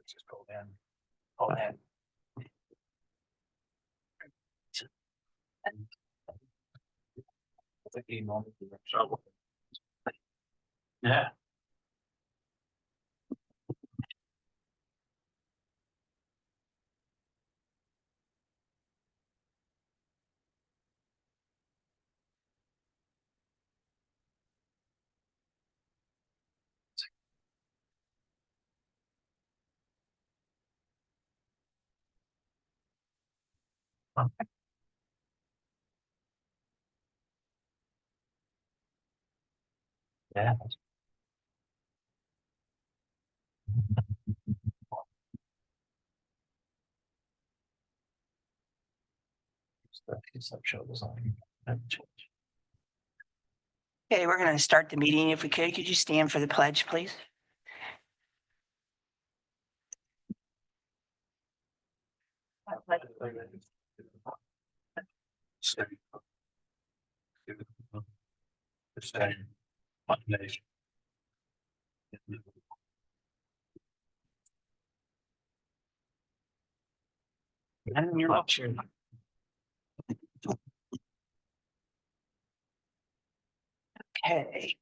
just pulled in. All that. Yeah. Yeah. Okay, we're going to start the meeting. If we could you stand for the pledge, please? And you're not sure. Okay.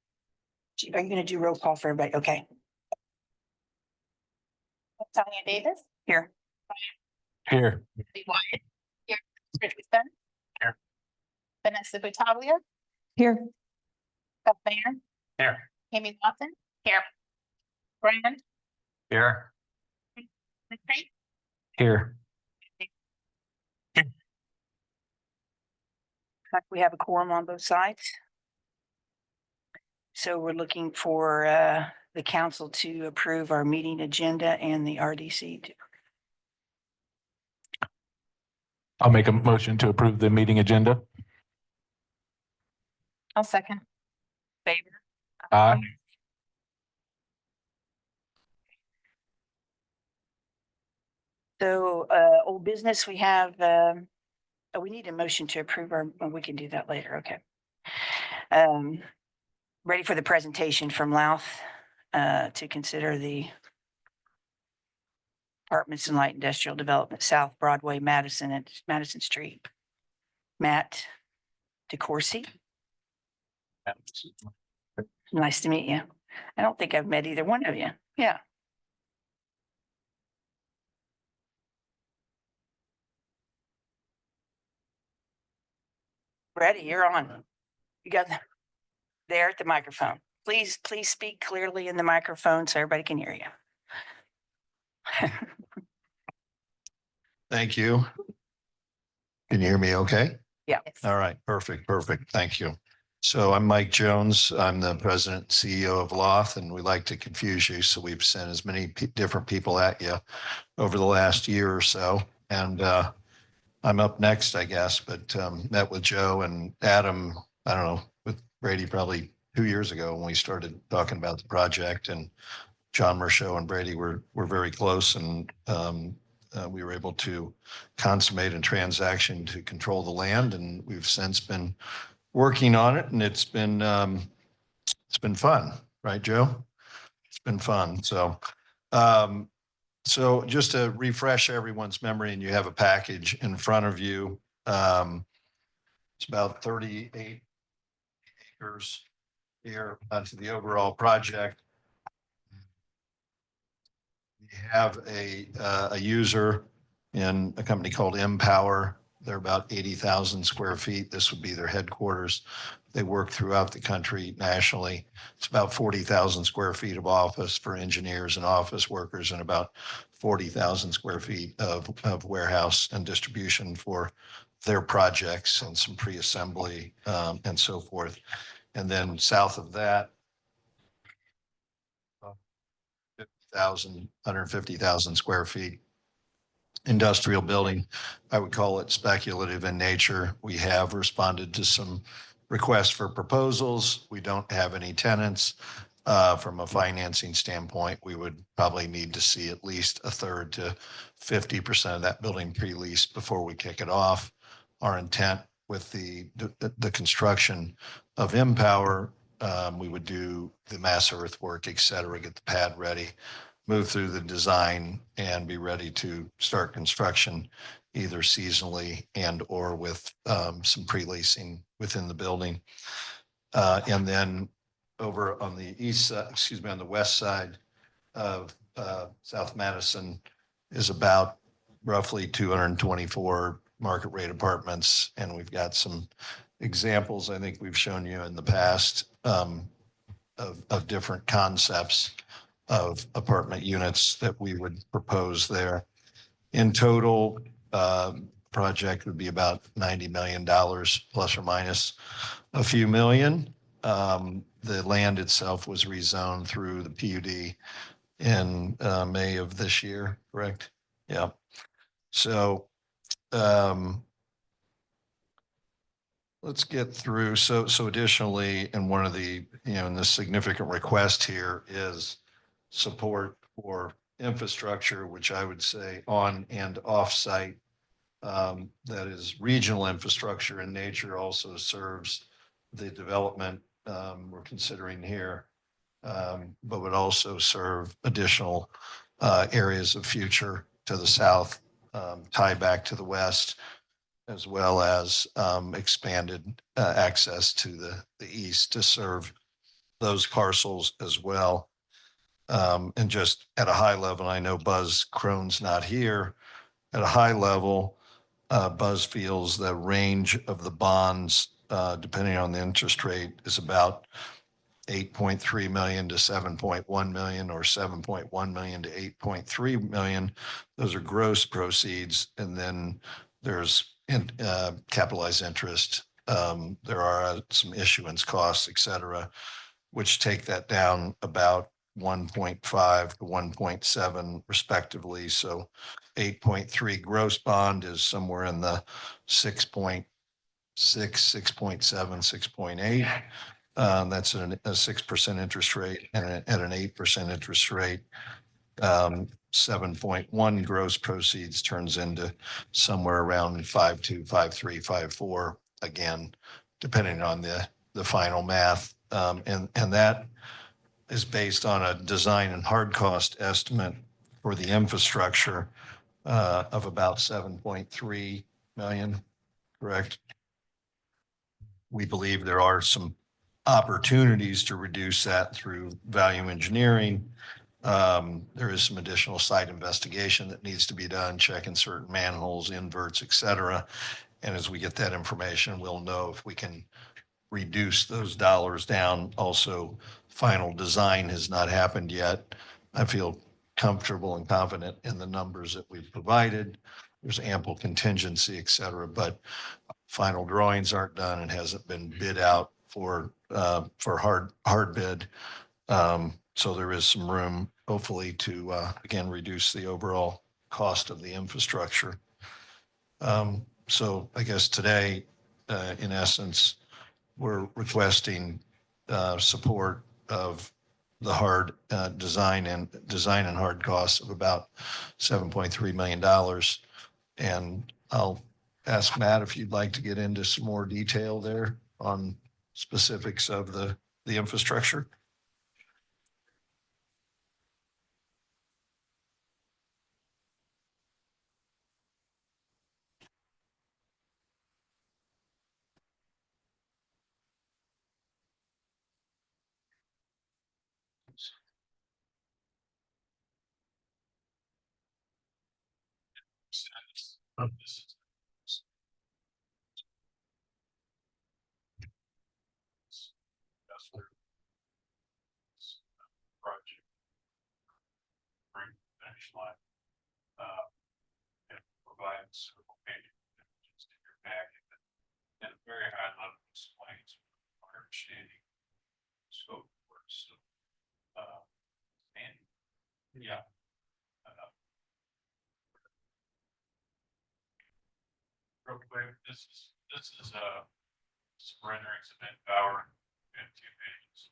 Are you going to do roll call for everybody? Okay. Tanya Davis. Here. Here. Lee Wyatt. Here. Richard Dunn. Here. Vanessa Battaglia. Here. Beth Mayer. Here. Amy Watson. Here. Brand. Here. McCray. Here. We have a quorum on both sides. So we're looking for the council to approve our meeting agenda and the RDC. I'll make a motion to approve the meeting agenda. I'll second. Favor. Aye. So old business, we have, we need a motion to approve our, we can do that later. Okay. Ready for the presentation from Louth to consider the apartments and light industrial development, South Broadway, Madison and Madison Street. Matt DeCourcy. Nice to meet you. I don't think I've met either one of you. Yeah. Ready, you're on. You got there at the microphone. Please speak clearly in the microphone so everybody can hear you. Thank you. Can you hear me okay? Yeah. All right, perfect. Thank you. So I'm Mike Jones. I'm the president and CEO of Loth, and we like to confuse you. So we've sent as many different people at you over the last year or so. And I'm up next, I guess, but met with Joe and Adam, I don't know, with Brady probably 2 years ago when we started talking about the project, and John Mershot and Brady were very close, and we were able to consummate a transaction to control the land, and we've since been working on it, and it's been fun, right, Joe? It's been fun. So just to refresh everyone's memory, and you have a package in front of you. It's about 38 acres here to the overall project. We have a user in a company called Empower. They're about 80,000 square feet. This would be their headquarters. They work throughout the country nationally. It's about 40,000 square feet of office for engineers and office workers, and about 40,000 square feet of warehouse and distribution for their projects and some pre-assembly and so forth. And then south of that, 150,000 square feet industrial building. I would call it speculative in nature. We have responded to some requests for proposals. We don't have any tenants. From a financing standpoint, we would probably need to see at least a third to 50% of that building pre-leased before we kick it off. Our intent with the construction of Empower, we would do the mass earthwork, et cetera, get the pad ready. move through the design and be ready to start construction either seasonally and or with some pre-leasing within the building. And then over on the east side, excuse me, on the west side of South Madison is about roughly 224 market rate apartments. And we've got some examples I think we've shown you in the past of different concepts of apartment units that we would propose there. In total, project would be about $90 million plus or minus a few million. The land itself was rezoned through the PUD in May of this year, correct? Yeah. So let's get through. So additionally, and one of the, and the significant request here is support for infrastructure, which I would say on and off site. That is regional infrastructure in nature, also serves the development we're considering here, but would also serve additional areas of future to the south, tie back to the west, as well as expanded access to the east to serve those parcels as well. And just at a high level, I know Buzz Crone's not here. At a high level, Buzz feels the range of the bonds, depending on the interest rate, is about 8.3 million to 7.1 million or 7.1 million to 8.3 million. Those are gross proceeds. And then there's capitalized interest. There are some issuance costs, et cetera, which take that down about 1.5 to 1.7 respectively. So 8.3 gross bond is somewhere in the 6.6, 6.7, 6.8. That's a 6% interest rate, and at an 8% interest rate, 7.1 gross proceeds turns into somewhere around 5.2, 5.3, 5.4, again, depending on the final math. And that is based on a design and hard cost estimate for the infrastructure of about 7.3 million, correct? We believe there are some opportunities to reduce that through value engineering. There is some additional site investigation that needs to be done, checking certain manholes, inverts, et cetera. And as we get that information, we'll know if we can reduce those dollars down. Also, final design has not happened yet. I feel comfortable and confident in the numbers that we've provided. There's ample contingency, et cetera, but final drawings aren't done and hasn't been bid out for hard bid. So there is some room, hopefully, to again reduce the overall cost of the infrastructure. So I guess today, in essence, we're requesting support of the hard design and hard costs of about $7.3 million. And I'll ask Matt if you'd like to get into some more detail there on specifics of the infrastructure. Project bring the finish line and provides just in your packet at a very high level explains our understanding scope of work. So and yeah. Real quick, this is some renderings of Empower and 2 pages.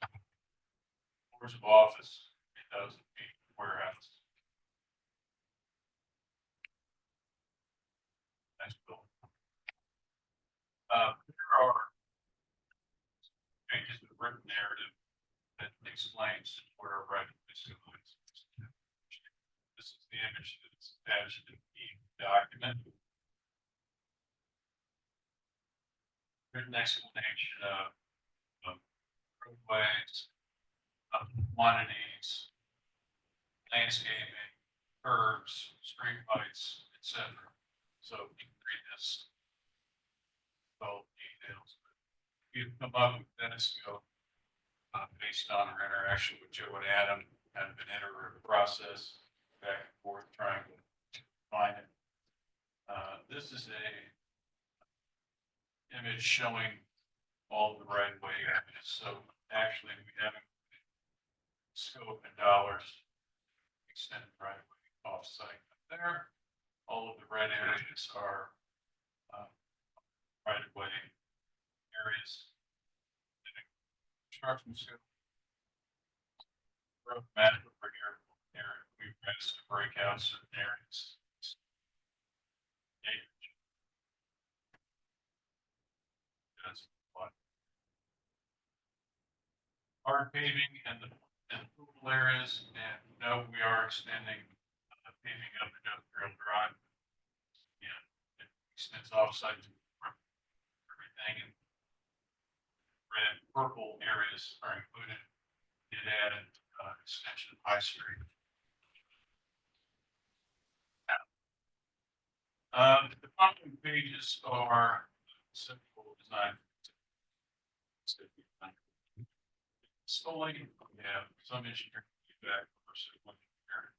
Floors of office, it doesn't mean warehouse. Nice building. There are pages of written narrative that explains where our right facilities. image that's attached to the document. Written explanation of roadways, quantities, landscaping, curbs, street lights, etc. So you can read this. All details. We've come up with that scope based on our interaction with Joe and Adam, kind of an iterative process, back and forth trying to find it. This is a image showing all the right of way areas. So actually, we haven't scope and dollars extended right of way off site there. All of the red areas are right of way areas. Construction scope. Road map over here. We've managed to break out certain areas. That's what. Hard paving and the pool areas, and no, we are extending paving of Industrial Drive. Yeah, it extends offsite to everything, and red, purple areas are included. It added extension of High Street. The following pages are simple design. Solely, we have some engineering feedback versus one engineer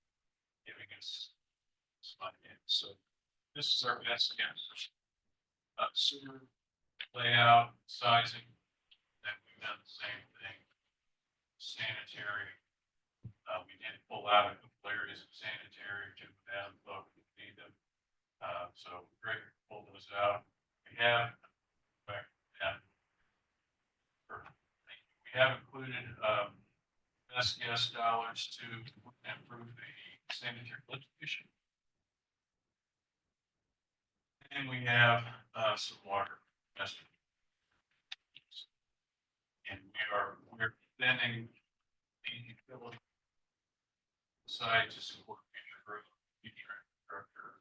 giving us some ideas. So this is our best guess. Sewer layout, sizing, and we've done the same thing. Sanitary. We did pull out a couple areas of sanitary to down, but we need them. So Greg pulled those out. We have back down. We have included best guess dollars to improve the sanitary legislation. And we have some water estimates. And we're extending the utility side to support future growth, future infrastructure,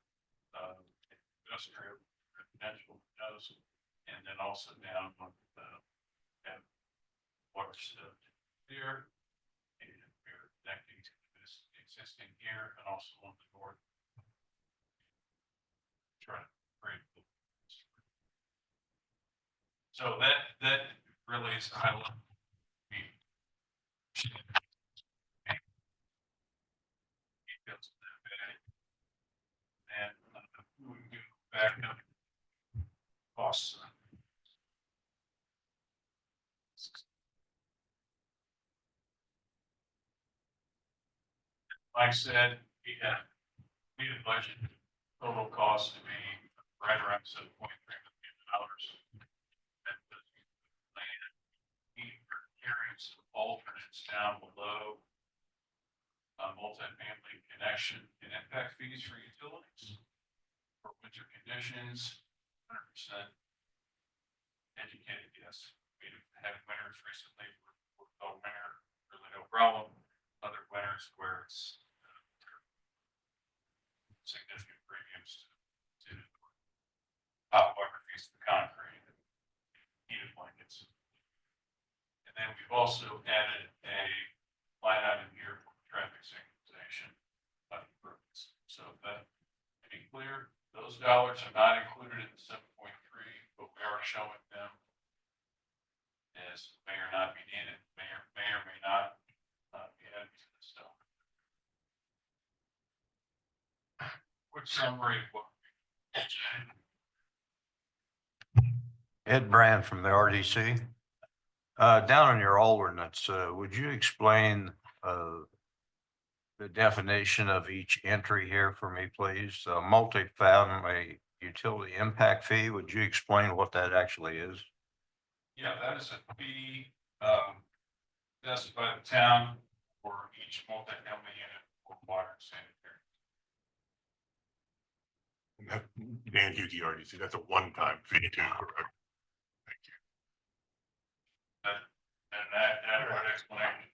industrial, residential, and then also down on the water stuff here. And we're connecting to this existing here and also on the north. Try to create. So that really is the highlight. And we can go back up costs. Like I said, we had budget total cost to be right around $7.3 million. Carries alternates down below. Multi-family connection and impact fees for utilities for winter conditions, 100% educated, yes. We've had winters recently, we're winter, really no problem. Other winters where it's significant premiums to hot water fees for concrete, heated blankets. And then we've also added a line item here for traffic signalization improvements. So that to be clear, those dollars are not included in the 7.3, but we are showing them as may or not be needed, may or may not be added to this stuff. Quick summary of what Ed Brand from the RDC. Down in your ordinance, would you explain the definition of each entry here for me, please? Multifamily utility impact fee, would you explain what that actually is? Yeah, that is a fee assessed by the town for each multifamily unit for water and sanitary. Dan Hughes, RDC, that's a one-time fee too, correct? And that adequate explanation.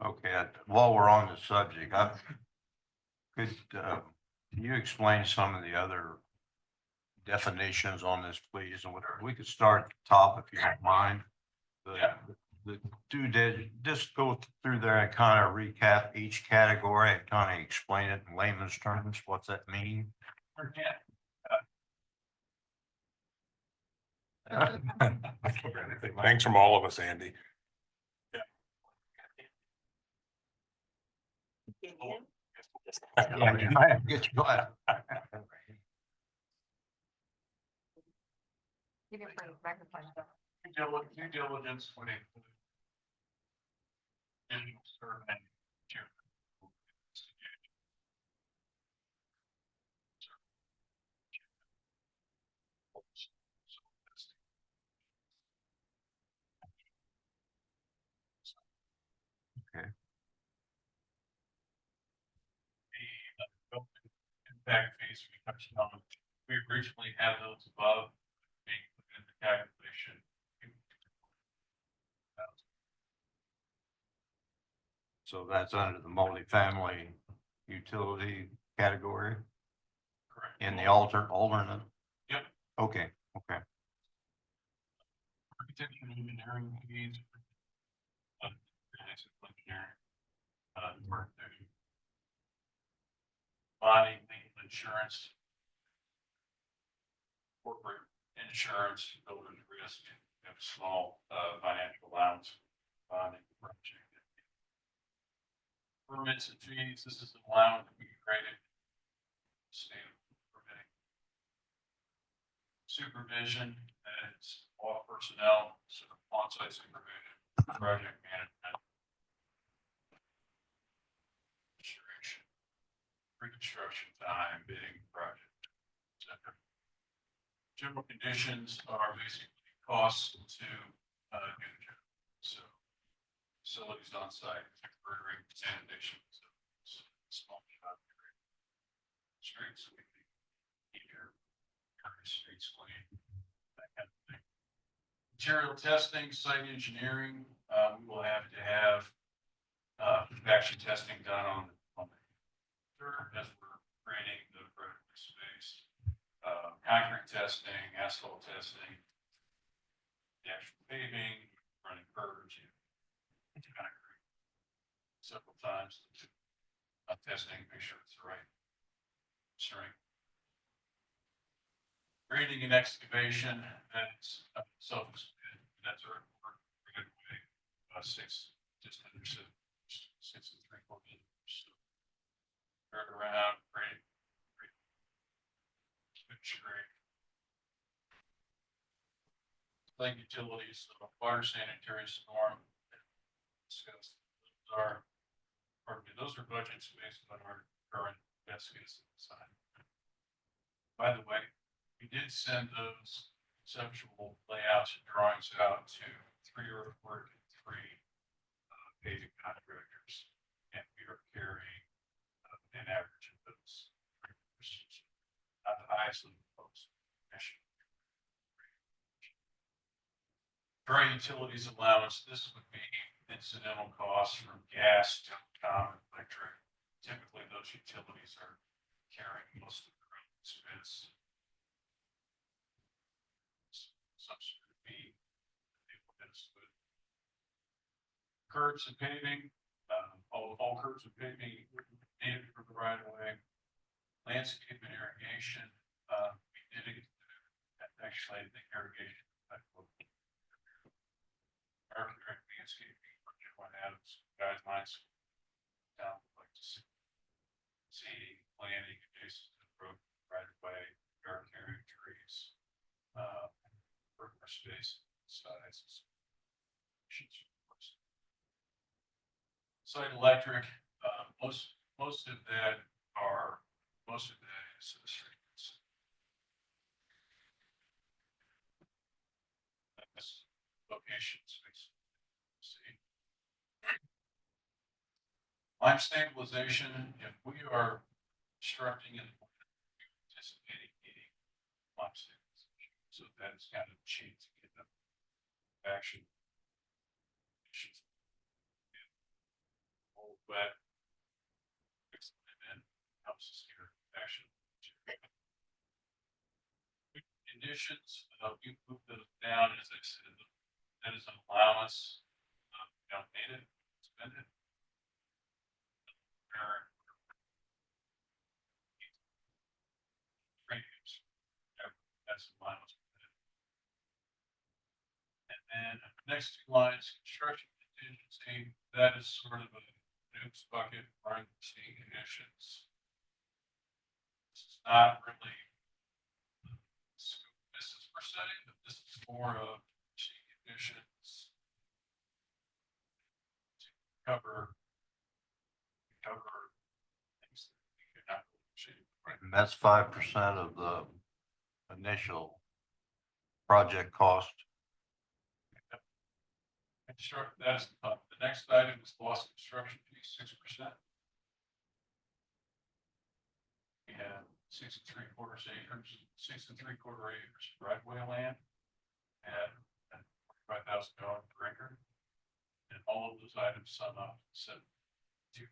Okay, while we're on the subject, Could, can you explain some of the other definitions on this, please? And whatever, we could start at the top if you don't mind. The two did, just go through there and kind of recap each category and kind of explain it in layman's terms. What's that mean? Thanks from all of us, Andy. Yeah, get your glass. You can bring the microphone. Due diligence would include digital survey, Okay. The impact fees we touched on, we originally had those above being put in the calculation. So that's under the multifamily utility category Correct. in the alternate? Yep. Okay, okay. Architecture and engineering fees. Engineering. Work there. Bonding, legal insurance. Corporate insurance, builders risk, have a small financial allowance. Bonding project. Permits and fees, this is an allowance we created. State permitting. Supervision, it's all personnel, so on-site supervision, project management. Restoration, reconstruction time, bidding project, etc. General conditions are basically costs to do the job. So facilities on site, temporary sanitation, small job, streets sweeping, keep your streets clean, that kind of thing. Material testing, site engineering, we will have to have action testing done on the as we're creating the vertical space. Concrete testing, asphalt testing, the actual paving, running curbs, concrete several times. Testing, make sure it's the right strength. Grading and excavation, that's that's our good way. 6, just under 6 and 3/4 meters. Turn around, grade. Grade. Like utilities, water, sanitary, storm. Discuss those are budgets based on our current best case design. By the way, we did send those conceptual layouts and drawings out to 3 earthwork and 3 paving contractors, and we are carrying an average of those 3%, not the highest of the post. Dry utilities allowance, this would be incidental costs from gas, telecom, and electric. Typically, those utilities are carrying most of their own expense. Some sort of fee. Curbs and paving, all curbs and paving needed for the right of way. Landscape and irrigation, we did it. Actually, I think irrigation. Our landscaping, one Adams guidelines. Down like to see planting adjacent to the road right of way, yard carrying trees, for space sizes. Site electric, most of that is the streets. That's location space. See. Lime stabilization, if we are constructing and anticipating needing lime stabilization, so that's kind of cheap to get them action. Old wet. Fix them in, conditions, we moved those down, as I said, that is an allowance. Don't need it, spend it. Premiums. That's the allowance. And then next two lines, construction contingency, that is sort of a news bucket, RDC conditions. This is not really this is per se, but this is more of conditions to cover things that we could not achieve. Right. And that's 5% of the initial project cost. Construct, that's the next item is loss construction fee, 6%. We have 6 3/4 acres, 6 3/4 acres right-of-way land at $5,000 per acre. And all of those items sum up to 72.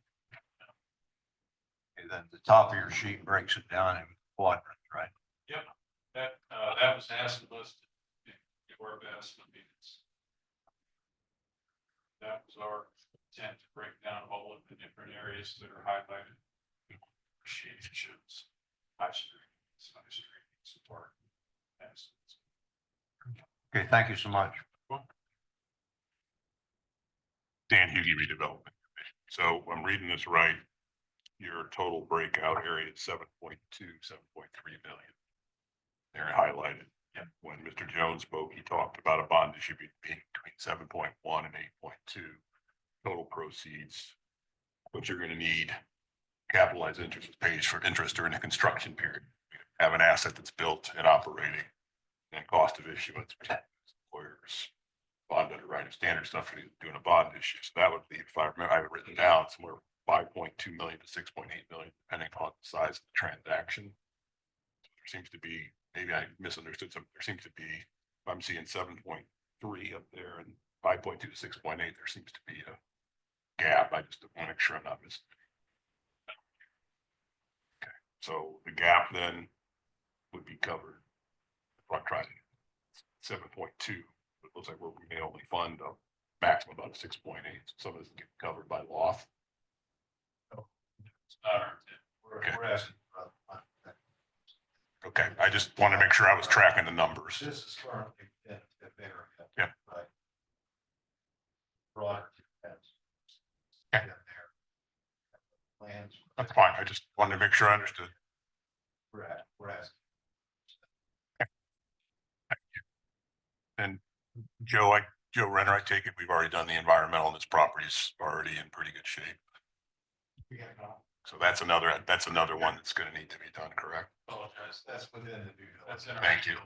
And then the top of your sheet breaks it down in quadrants, right? Yep, that was asked of us to do our best. I mean, that was our intent to break down all of the different areas that are highlighted. Appreciations, high street, side street, support. Okay, thank you so much. Dan Hughey, Redevelopment Commission. So I'm reading this right. Your total breakout area is 7.2, 7.3 million. They're highlighted. Yeah. When Mr. Jones spoke, he talked about a bond issue being between 7.1 and 8.2 total proceeds. What you're going to need capitalized interest is paid for interest during the construction period. You have an asset that's built and operating, and cost of issuance, lawyers, bond underwriting standard stuff for doing a bond issue. So that would be, if I remember, I have it written down somewhere 5.2 million to 6.8 million, depending on the size of the transaction. There seems to be, maybe I misunderstood something. There seems to be, I'm seeing 7.3 up there and 5.2 to 6.8. There seems to be a gap. I just want to make sure I'm not missing. Okay, so the gap then would be covered. If I tried 7.2, it looks like we may only fund a maximum about 6.8. So some of this is getting covered by Loth. It's not our intent. We're asking. Okay, I just want to make sure I was tracking the numbers. This is currently in the area. Yeah. Right. Broad. Yeah. Plans. That's fine. I just wanted to make sure I understood. We're asking. And Joe Renner, I take it we've already done the environmental and this property is already in pretty good shape. So that's another one that's going to need to be done, correct? Apologize. That's within the due That's diligence. in our. Thank you.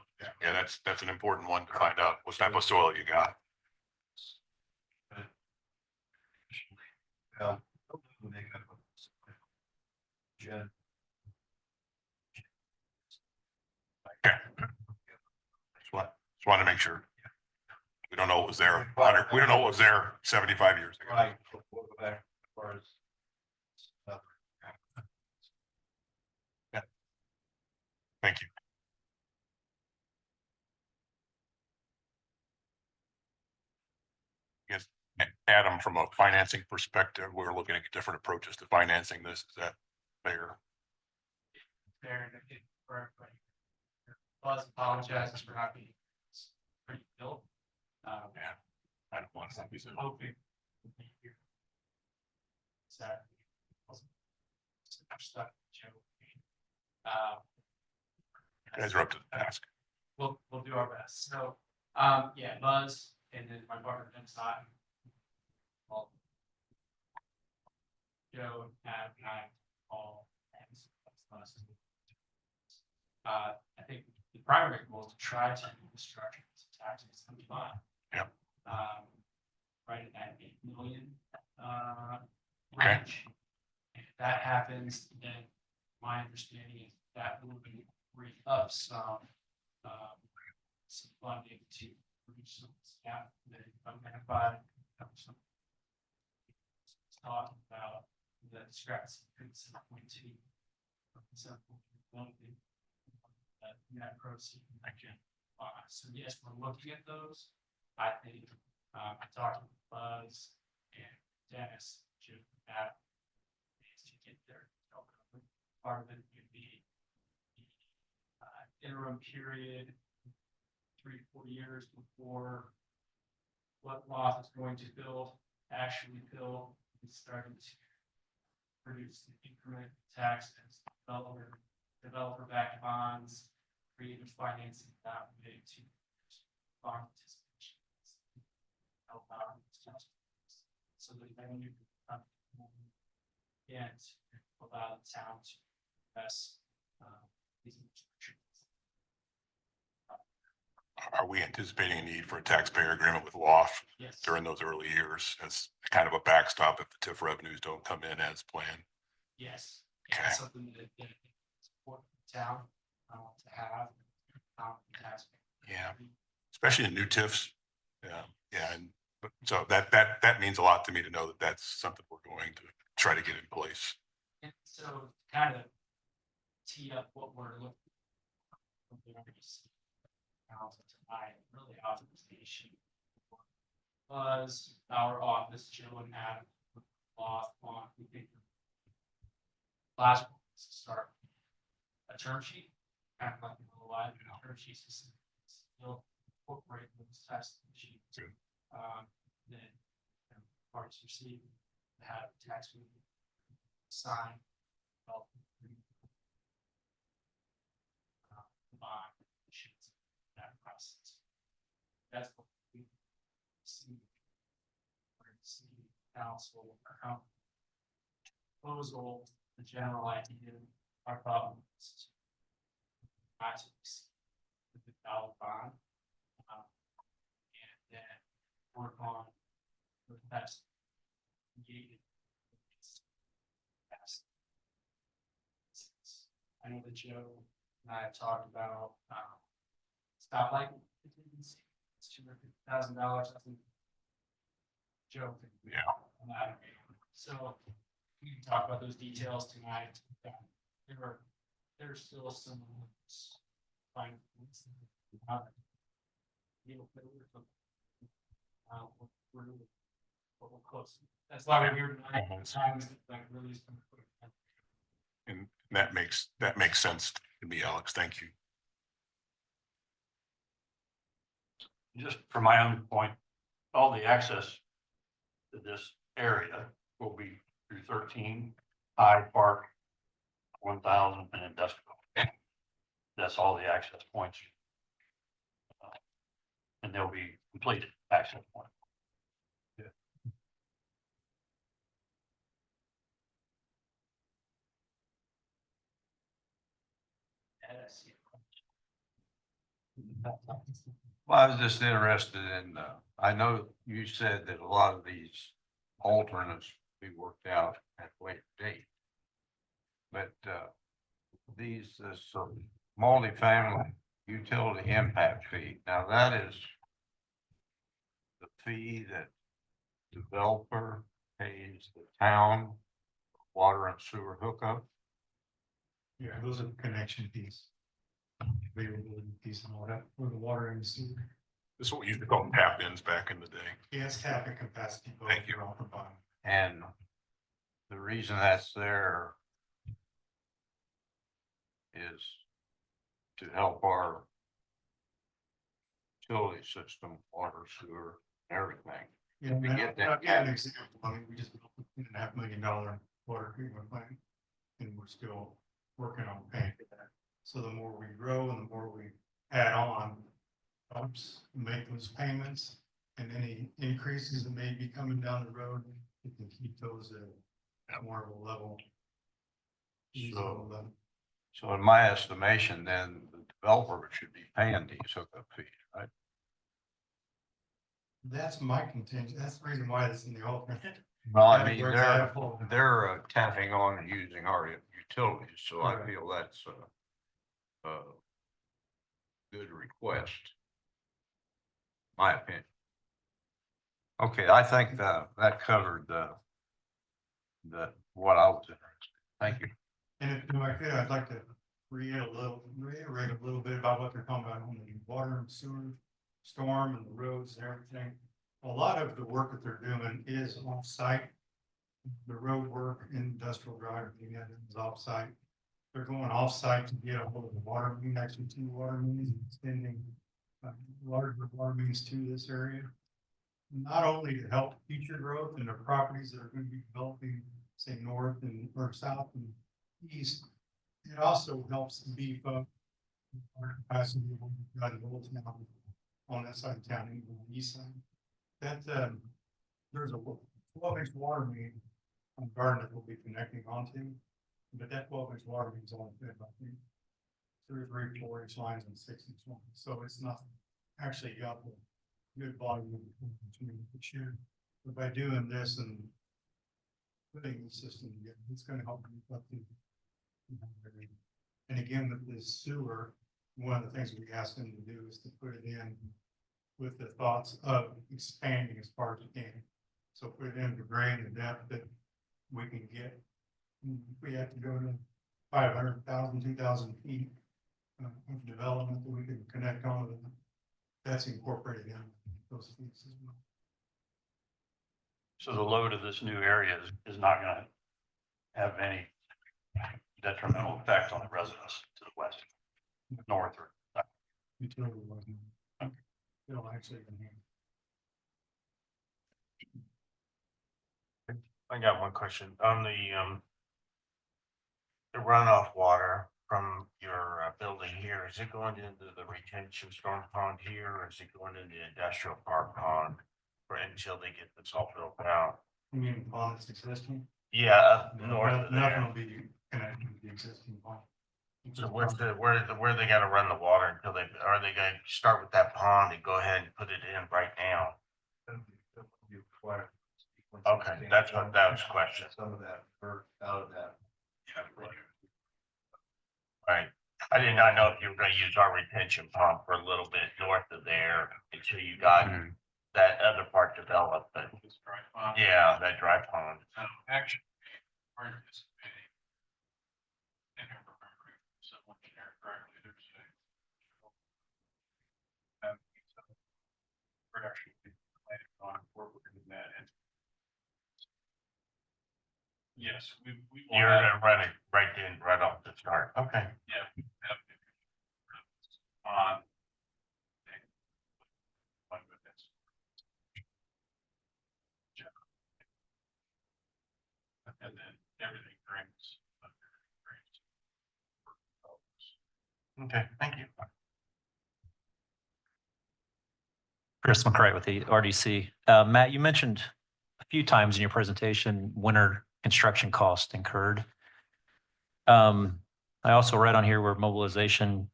Yeah, that's an important one to find out what type of soil you got. Well, they got Jen. Okay. Just wanted to make sure. We don't know what was there. We don't know what was there 75 years ago. Right. We'll go back as far as. Thank you. Yes, Adam, from a financing perspective, we're looking at different approaches to financing this. Is that fair? Fair and good for everybody. Buzz apologizes for not being pretty built. Yeah. I don't want to be so. Hoping. Sorry. I'm stuck. Joe. You guys are up to the task. We'll do our best. So, yeah, Buzz and then my partner Jim Sutton. Well, Joe, Adam, and I all hands. I think the primary goal is to try to do the structure to taxes and fund. Yep. Right at that 8 million Okay. range. If that happens, then my understanding is that will be free up some funding to reach some gap that I'm gonna buy. Some talking about the discrepancy between 7.2 and 7.1. net proceed. So yes, we're looking at those. I think, I talked with Buzz and Dennis, Jim, that is to get there. Part of it would be the interim period, 3-4 years before what Roth is going to build, actually build, and starting to produce the increment tax as developer backed bonds, creative financing that way to bond participation. Help out with this tax. So that then you can and allow the town to invest these infrastructure. Are we anticipating a need for a taxpayer agreement with LOF Yes. during those early years as kind of a backstop if the TIF revenues don't come in as planned? Yes. Okay. That's something that is important to the town to have. Taxpayer. Yeah. Especially in new TIFs. Yeah, yeah, and but so that means a lot to me to know that that's something we're going to try to get in place. And so kind of tee up what we're looking for. Tonight, really authorization. Was our office, Joe and Adam, law on, we think. Last one was to start a term sheet, kind of like a little live term sheets, still incorporate those types of sheets. Good. Then parties receive, have tax relief, sign, well, bond sheets, that process. That's what we see. We're going to see council or proposal, the general idea, our problem is to not to exceed the dollar bond. And then work on the best. I know that Joe and I have talked about stoplight contingency. It's $250,000. I think Joe. Yeah. On that. So we can talk about those details tonight. There's still some fine points. We're close. That's why we're here tonight. Times like really. And that makes sense to me, Alex. Thank you. Just for my own point, all the access to this area will be through 13, Hyde Park, 1000 and Industrial. That's all the access points. And they'll be completed access points. Well, I was just interested in, I know you said that a lot of these alternates be worked out at a later date. But these, this multifamily utility impact fee, now that is the fee that developer pays the town water and sewer hookup. Yeah, those are the connection fees. Availability fees and all that, for the water and sewer. This is what we used to call them tap ins back in the day. Gas tap and capacity. Both Thank you. are all combined. And the reason that's there is to help our utility system, water, sewer, everything. Yeah, We and get I'll that. give an example. I mean, we just built a $2.5 million water treatment plant. And we're still working on paying for that. So the more we grow and the more we add on, helps make those payments. And any increases that may be coming down the road, we can keep those at more of a level. So, so in my estimation, then the developer should be paying these hookup fees, right? That's my contention. That's the reason why it's in the alternate. Well, I Yeah, mean, for they're example. tapping on and using our utilities, so I Correct. feel that's a good request. My opinion. Okay, I think that covered the what I was interested in. Thank you. And if I could, I'd like to reiterate a little bit about what they're talking about on the water and sewer storm and the roads and everything. A lot of the work that they're doing is off-site. The road work, industrial drive, is off-site. They're going off-site to get a hold of the water main, actually 2 water mains, and extending larger water mains to this area. Not only to help future growth in the properties that are going to be developing, say, north and or south and east, it also helps beef up our capacity on that side of town, even on the east side. That there's a 12-inch water main on Garden that we'll be connecting onto, but that 12-inch water main is only fit about 3 or 4-inch lines and 6-inch lines, so it's not actually got the good volume between the two. But by doing this and putting the system together, it's going to help beef up the. And again, with this sewer, one of the things we asked them to do is to put it in with the thoughts of expanding as far as you can. So put it in to drain the depth that we can get. If we have to go to 500,000, 2,000 feet of development that we can connect on to them, that's incorporated in those fees as well. So the load of this new area is not gonna have any detrimental effect on the residents to the west, north, or south. Utility wasn't. It'll actually enhance. I got one question on the runoff water from your building here. Is it going into the retention storm pond here, or is it going into the industrial park pond for until they get this all built out? You mean pond that's existing? Yeah, up No, north of nothing there. will be connected to the existing pond. So where they gotta run the water until are they gonna start with that pond and go ahead and put it in right now? Okay, that's what that was question. Some of that out of that. Right. I did not know if you were gonna use our retention pond for a little bit north of there until you got that other part developed, but This dry pond. yeah, that dry pond. Actually, we're anticipating. If I'm remembering someone here correctly, there's a. We're actually planning on incorporating that in. Yes, we. will You're have- gonna run it right in, right off the start. Okay. Yeah. we have On. And then everything brings. Okay, thank you. Chris McCray with the RDC. Matt, you mentioned a few times in your presentation, winter construction cost incurred. I also read on here where mobilization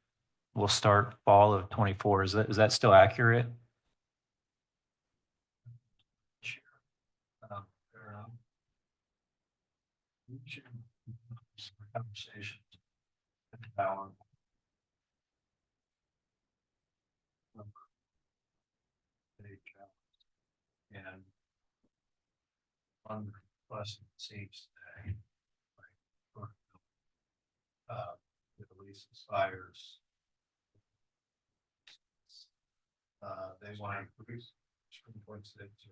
will start fall of 24. Is that still accurate? Conversations. Power. And on the bus seats today. The police fires. They want to produce Supreme Court states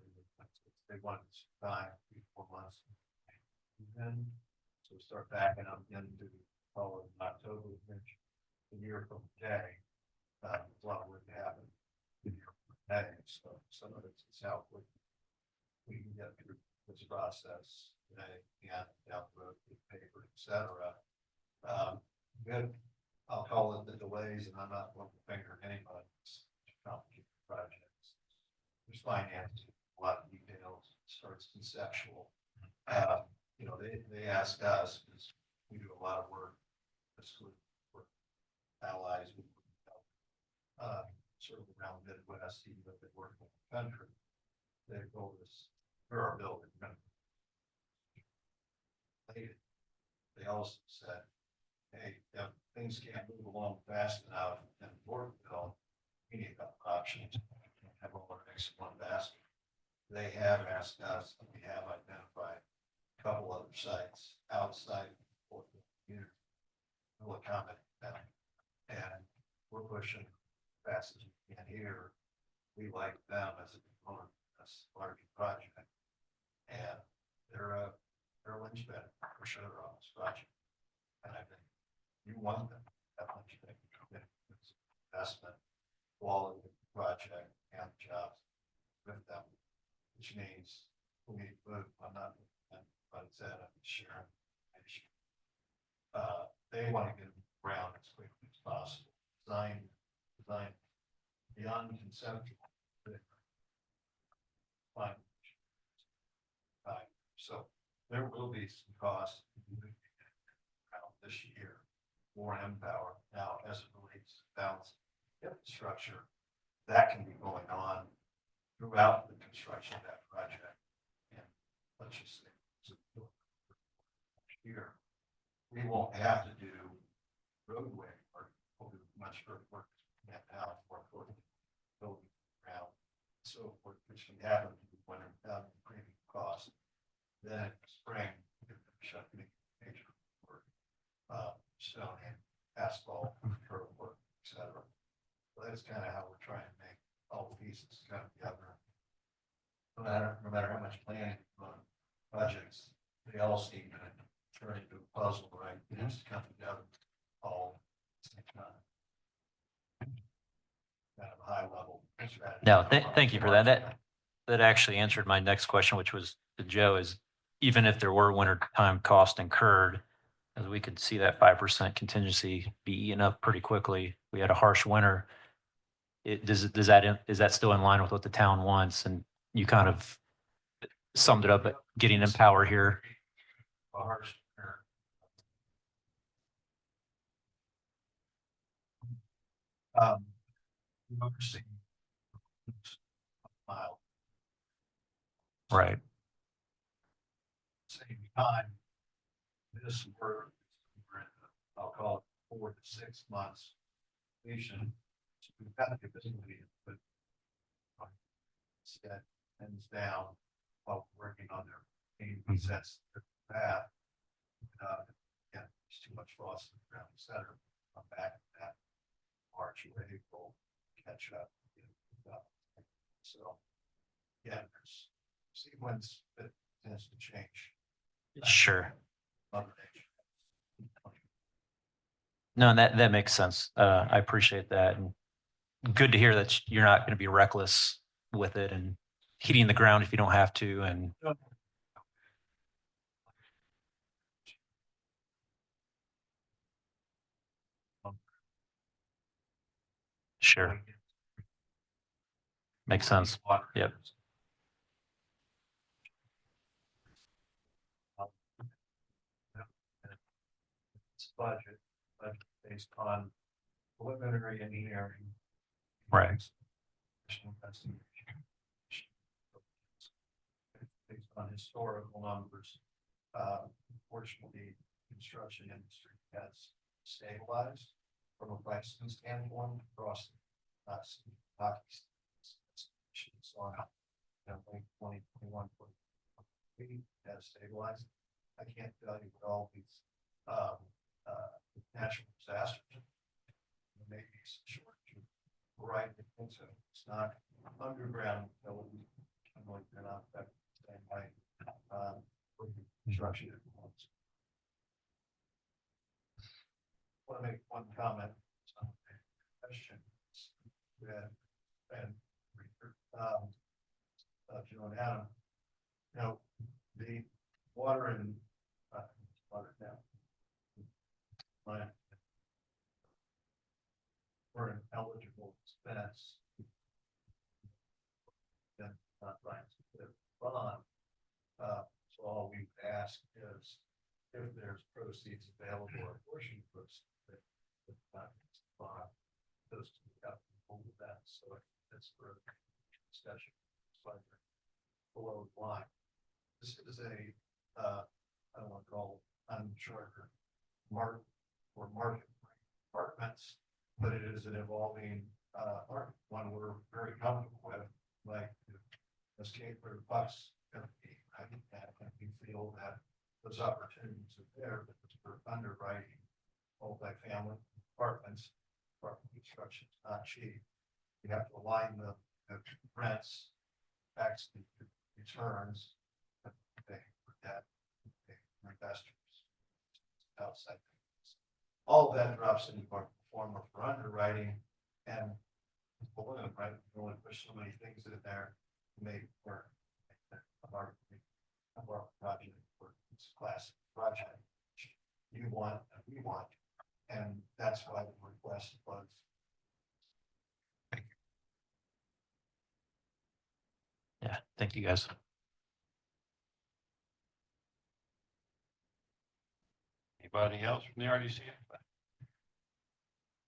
they want to die 4 months. And then, so we start backing up into fall in October, which a year from today, a lot of work to happen. A year from today, so some of it's how we can get through this process today, and down the road, with paper, et cetera. Good. I'll call it the delays, and I'm not pointing the finger at anybody. It's complicated projects. There's finance, a lot of details, starts conceptual. You know, they ask us, because we do a lot of work, this with allies, we sort of around the Midwest, even though they work in the country. They told us, for our building. They also said, hey, if things can't move along fast enough in Fortville, we need a couple options. We can't have all our eggs in one basket. They have asked us, and we have identified a couple other sites outside Fortville community. Will accommodate And we're pushing fast as we can here. We like them as a component of this larger project. And they're a linchpin for sure on this project. And I think you want them, that linchpin, it's investment, quality of the project and jobs with them, which means we need to move on that, but it's at a sharing. They want to get around as quickly as possible. Design beyond conceptual. Fine. So there will be some costs this year, more Empower. Now, as it relates to balance infrastructure, that can be going on throughout the construction of that project. And let's just say, here, we won't have to do roadway or we'll do much work now for building around. So which can happen when premium cost. Then in the spring, shut major work, stone and asphalt, curb work, etc. So that's kind of how we're trying to make all the pieces come together. No matter how much planning on projects, they all seem to turn into a puzzle, right? It has to come together all at the same time. Kind of high level strategy. No, thank you for that. That actually answered my next question, which was to Joe, is even if there were winter time cost incurred, as we could see that 5% contingency be eaten up pretty quickly. We had a harsh winter. Is that still in line with what the town wants? And you kind of summed it up at getting Empower here. A harsh winter. Overseeing mile. Right. Same time, this work, I'll call it 4 to 6 months completion. So we've got the ability to put set ends down while working on their main sets path. Yeah, it's too much frost in the ground, etc. I'm back to that March or April, catch up. So yeah, there's sequence that tends to change. Sure. Mother Nature. No, that makes sense. I appreciate that. And good to hear that you're not going to be reckless with it and heating the ground if you don't have to. And sure. Makes sense. Yep. It's budget based on preliminary engineering. Right. Based on historical numbers, unfortunately, the construction industry has stabilized from a pricing standpoint across us. On late 2021, has stabilized. I can't tell you what all these natural disasters, maybe some shortage of variety of things. So it's not underground utilities. I'm like they're not that same way. Construction. I want to make one comment. Question. And Joe and Adam, you know, the water and water now. For an eligible expense. Then not right to bond. So all we would ask is if there's proceeds available or a portion of proceeds that bond those two got hold of that. So that's for discussion. Below the line. This is a I don't want to call uncharted market or market apartments, but it is an evolving market, one we're very comfortable with, like escape where the bucks gonna be, right? And we feel that those opportunities are there, but for underwriting multifamily apartments, apartment construction is not cheap. You have to align the rents, tax returns, pay for debt, pay for investors, outside. All of that drops into our form of for underwriting and balloon, right? You only push so many things in there to make it work. Our project, it's a classic project. You want, and we want, and that's why the request was. Yeah, thank you guys. Anybody else from the RDC?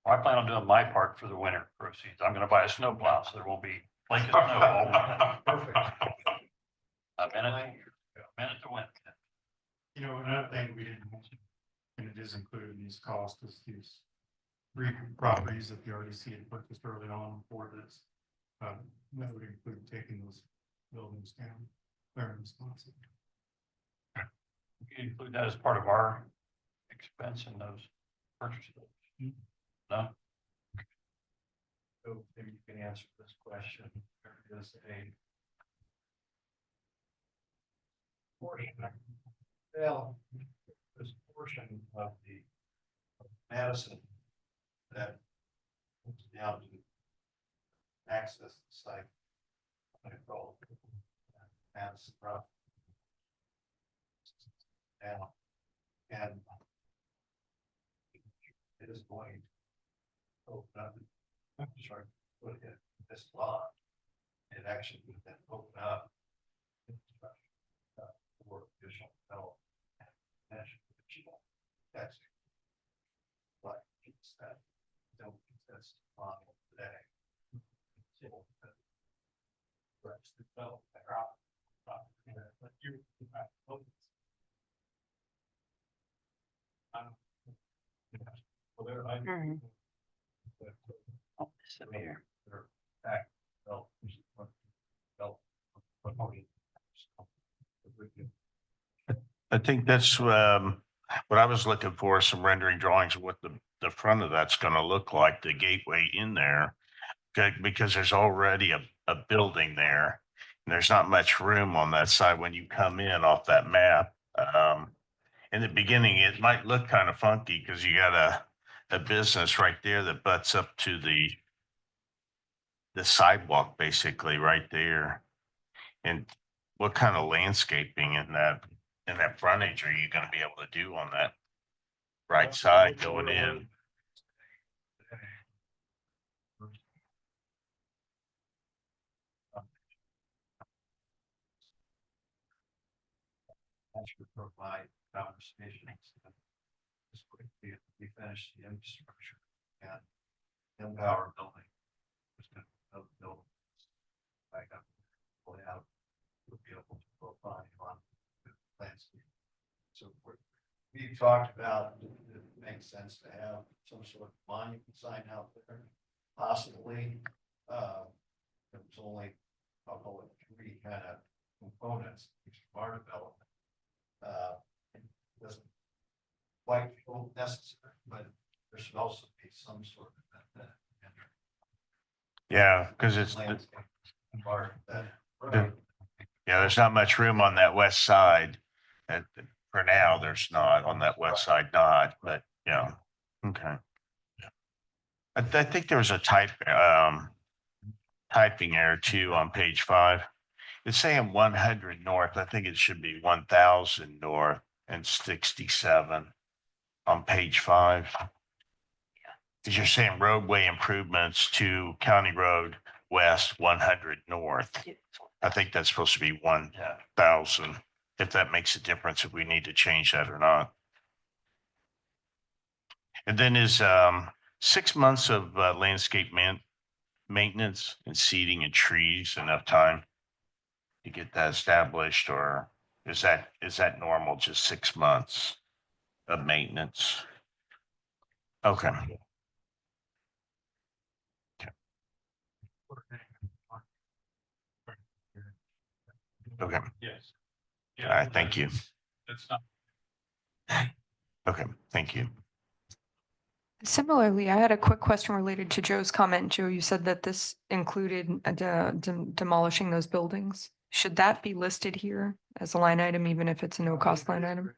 I plan on doing my part for the winter proceeds. I'm gonna buy a snowplow, so there won't be plenty of snow all winter. Perfect. A minute to win. You know, another thing we didn't mention, and it is included in these costs, is these three properties that the RDC had purchased early on for this. That would include taking those buildings down, clearing responsible. You can include that as part of our expense in those purchases. No? So maybe you can answer this question. There is a portion, well, there's a portion of the Madison that comes down to access the site. I call it Madison Road. Down. And it is going to open up, I'm sorry, put it this law. It actually would then open up for additional development. That's like it's that don't that's model today. Mhm. Oh, disappear. I think that's what I was looking for, some rendering drawings of what the front of that's gonna look like, the gateway in there. Okay, because there's already a building there. And there's not much room on that side when you come in off that map. In the beginning, it might look kind of funky because you got a business right there that butts up to the sidewalk basically right there. And what kind of landscaping in that frontage are you gonna be able to do on that right side going in? That's to provide conversations. Just quickly, we finished the infrastructure and empower building. Just gonna build back up, pull it out. We'll be able to profile on the landscape. So we talked about it makes sense to have some sort of monument sign out there, possibly. There's only, I'll call it three kind of components of our development. It doesn't quite feel necessary, but there should also be some sort of Yeah, because it's, landscape part of that. yeah, there's not much room on that west side. For now, there's not on that west side, not, but yeah, okay. I think there was a typing error too on page 5. It's saying 100 north. I think it should be 1000 north and 67 on page 5. Because you're saying roadway improvements to County Road West 100 north. I think that's supposed to be 1000, if that makes a difference, if we need to change that or not. And then is 6 months of landscape maintenance and seeding and trees enough time to get that established, or is that normal, just 6 months of maintenance? Okay. Okay. Yes. All right, thank you. That's not. Okay, thank you. Similarly, I had a quick question related to Joe's comment. Joe, you said that this included demolishing those buildings. Should that be listed here as a line item, even if it's a no cost line item?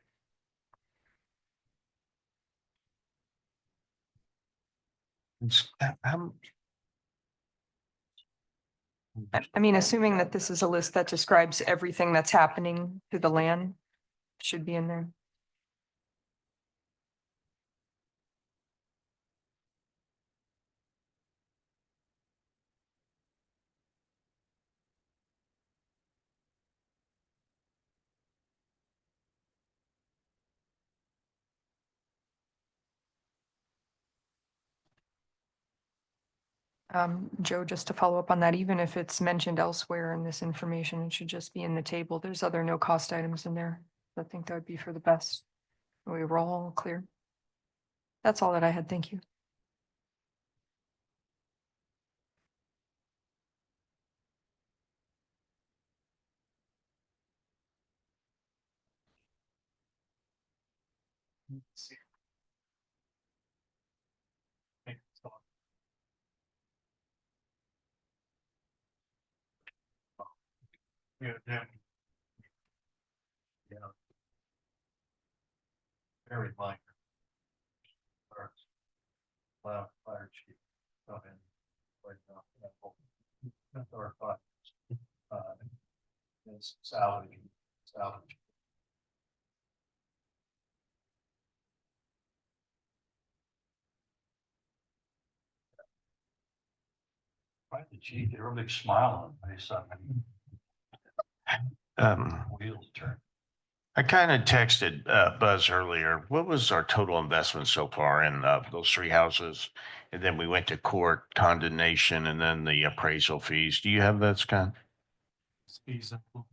I mean, assuming that this is a list that describes everything that's happening to the land, should be in there. Joe, just to follow up on that, even if it's mentioned elsewhere in this information, it should just be in the table. There's other no cost items in there. I think that would be for the best. We were all clear. That's all that I had. Thank you. Yeah, yeah. Yeah. Very minor. Parts. Fire chief. Come in. Right now, that whole- that's our thought. It's salary. Right, the chief, get a real big smile on his face. Wheels turn. I kind of texted Buzz earlier. What was our total investment so far in those three houses? And then we went to court, condemnation, and then the appraisal fees. Do you have that, Scott? Feasible.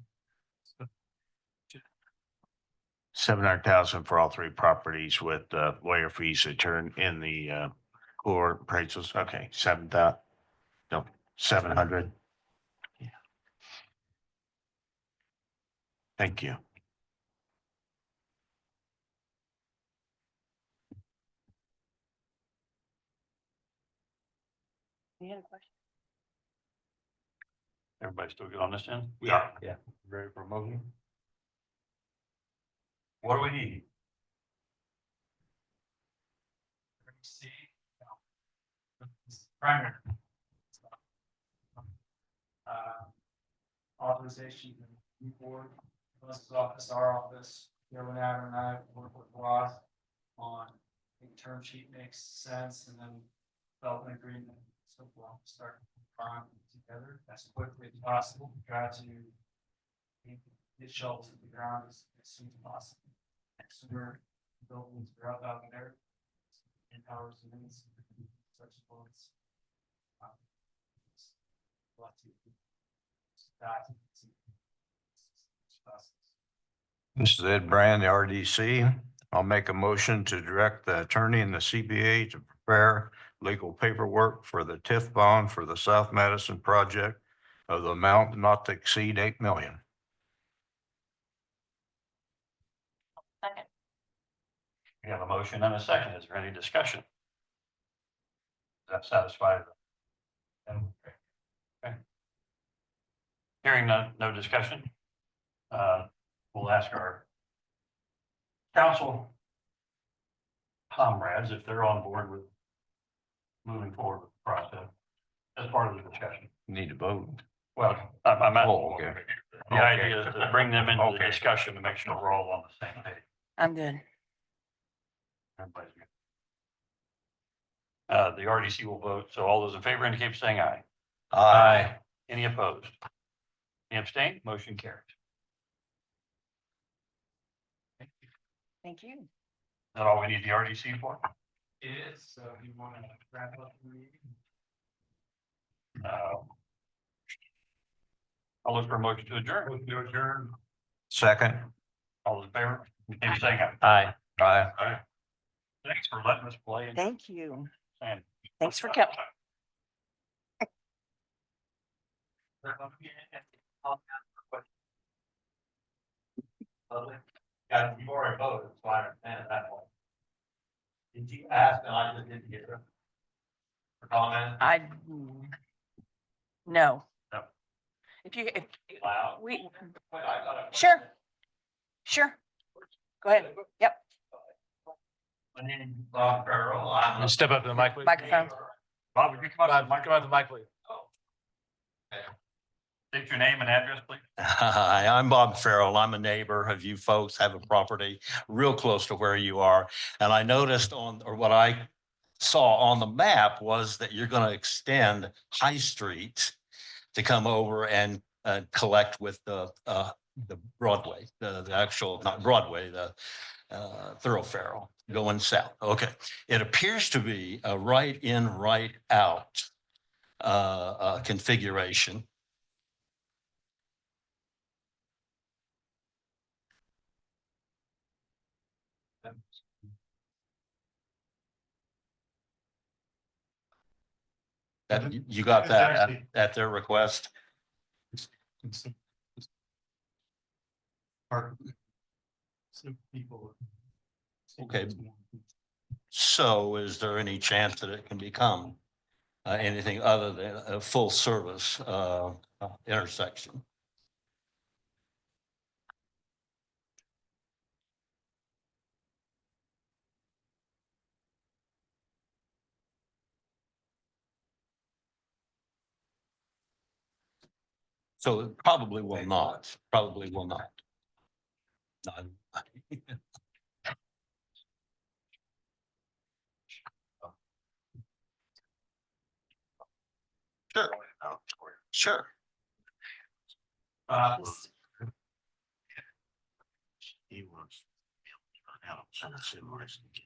700,000 for all three properties with lawyer fees to turn in the court appraisals. Okay, 7,000. No, 700. Yeah. Thank you. You had a question? Everybody still good on this end? We are. Yeah. Ready for a motion? What do we need? See. Primary. Authorization to move forward, Melissa's office, our office, Carolyn Adder and I work with Ross on a term sheet makes sense and then development agreement. So we'll start bond together as quickly as possible, try to get shovels to the ground as soon as possible. Sooner buildings are out there. In hours and minutes. Such bullets. This is Ed Brand, the RDC. I'll make a motion to direct the attorney and the CPA to prepare legal paperwork for the TIF bond for the South Madison project of the amount not to exceed 8 million. Second. We have a motion and a second. Is there any discussion? Does that satisfy? Okay. Hearing no discussion. We'll ask our council comrades if they're on board with moving forward with the process as part of the discussion. Need to vote. Well, I'm at. Oh, okay. The idea is to bring them into the discussion to make sure we're all on the same page. I'm good. Everybody's good. The RDC will vote. So all those in favor indicate by saying aye. Aye. Any opposed? Any abstain? Motion carries. Thank you. Is that all we need the RDC for? It is, so you want to wrap up the meeting? I'll look for a motion to adjourn. To adjourn. Second. All those in favor indicate by saying Aye. Aye. Aye. Thanks for letting us play. And Thank you. saying. Thanks for coming. Yeah, you've already voted, so I understand that one. Did you asked and I just didn't hear it. For comment? No. No. If Loud. we, Wait, I thought I- sure. Sure. Go ahead. Yep, My name is Bob Farrell. I'm a- Step up to the mic, please. microphone. Bob, would you come up? Come on to the mic, please. State your name and address, please. Hi, I'm Bob Farrell. I'm a neighbor of you folks, have a property real close to where you are. And I noticed or what I saw on the map was that you're going to extend High Street to come over and collect with the Broadway, the actual, not Broadway, the thoroughfare going south. Okay. It appears to be a right in, right out configuration. That you got It's that actually- at their request? Part- Some people. Okay. So is there any chance that it can become anything other than a full service intersection? So it probably will not, probably will not. No. Sure, sure. He wants.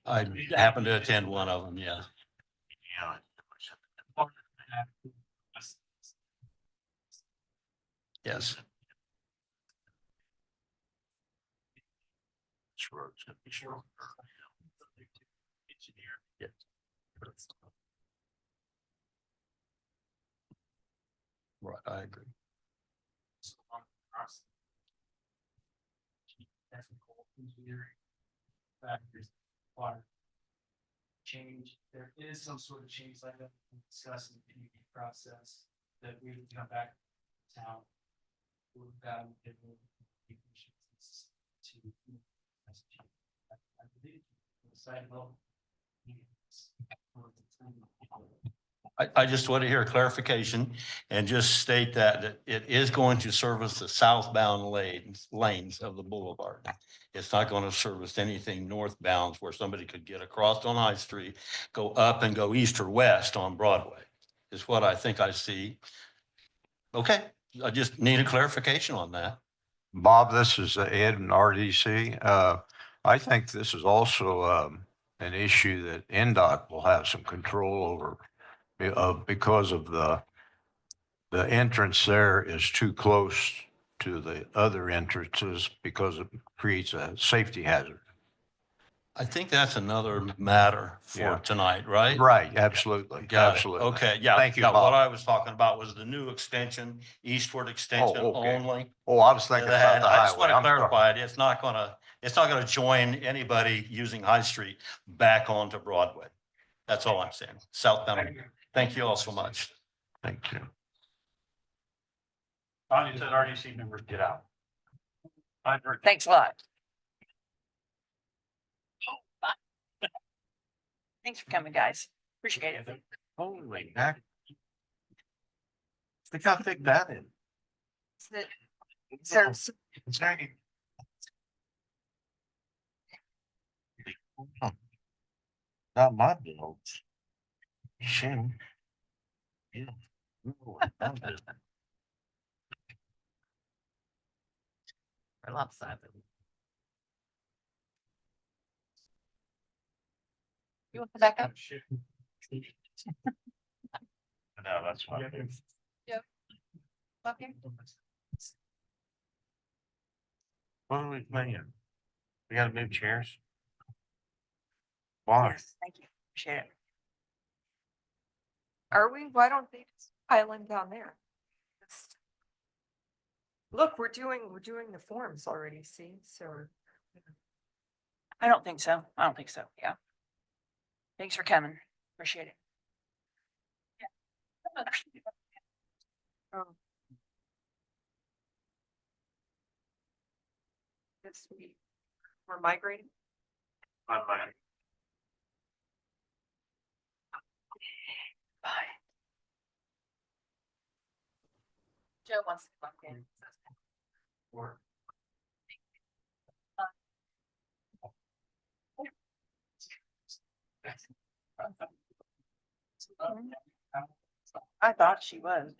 I happened to attend one of them, yeah. Yeah. Yes. This road's gonna be short. Engineer. Yeah. Right, I agree. Technical engineering factors required. Change, there is some sort of change like that we discussed in the PUD process that we would come back to town. Would value different conditions to. I believe the site level. I just want to hear clarification and just state that it is going to service the southbound lanes of the boulevard. It's not going to service anything northbound where somebody could get across on High Street, go up and go east or west on Broadway, is what I think I see. Okay, I just need a clarification on that. Bob, this is Ed and RDC. I think this is also an issue that INDOT will have some control over because of the entrance there is too close to the other entrances because it creates a safety hazard. I think that's another matter Yeah. for tonight, right? Right, absolutely, Got it. absolutely. Okay, yeah. Thank you, Now, what Bob. I was talking about was the new extension, eastward extension okay. only. Oh, I was thinking about And the I just highway. want to I'm sorry. clarify it. It's not gonna join anybody using High Street back onto Broadway. That's all I'm saying. Southbound. Thank you all so much. Thank you. Tanya said RDC members get out. I've heard. Thanks a lot. Thanks for coming, guys. Appreciate it. Holy heck. Look how thick that is. Not my bill. Shame. Yeah. Lopsided. You want to back up? No, that's fine. Up here? What are we playing? We gotta move chairs? Why? Yes, thank you. Appreciate it. Are we? Why don't they just pile in down there? Look, we're doing the forms already, see, so. I don't think so. Yeah. Thanks for coming. Appreciate it. This week, we're migrating. Joe wants to come in. I thought she was.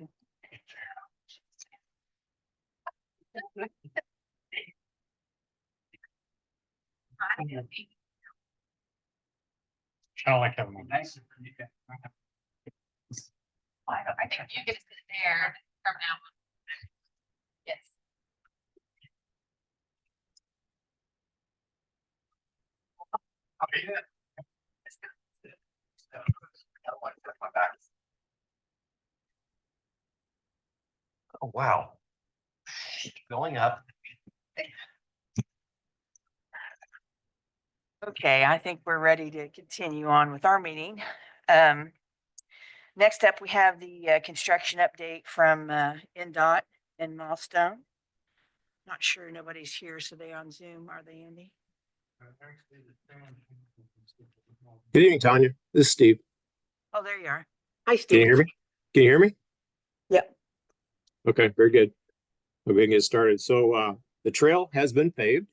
I don't like having. I think you get to sit there from now on. Yes. Oh, wow. Going up. Okay, I think we're ready to continue on with our meeting. Next up, we have the construction update from INDOT and Milestone. Not sure nobody's here, so they on Zoom, are they, Andy? Good evening, Tanya. This is Steve. Oh, there you are. Hi, Can you Steve. hear me? Can you hear me? Yep. Okay, very good. We can get started. So the trail has been paved.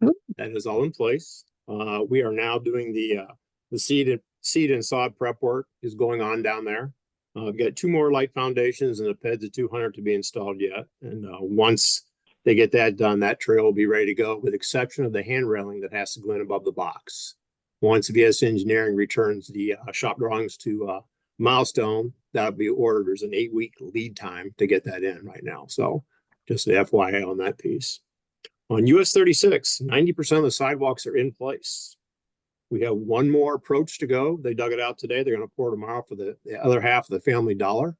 That is all in place. We are now doing the seed and sod prep work is going on down there. We've got 2 more light foundations and a PEDS of 200 to be installed yet. And once they get that done, that trail will be ready to go, with exception of the hand railing that has to go in above the box. Once VS Engineering returns the shop drawings to Milestone, that'll be ordered. There's an 8-week lead time to get that in right now. So just an FYI on that piece. On US 36, 90% of the sidewalks are in place. We have 1 more approach to go. They dug it out today. They're going to pour tomorrow for the other half of the Family Dollar.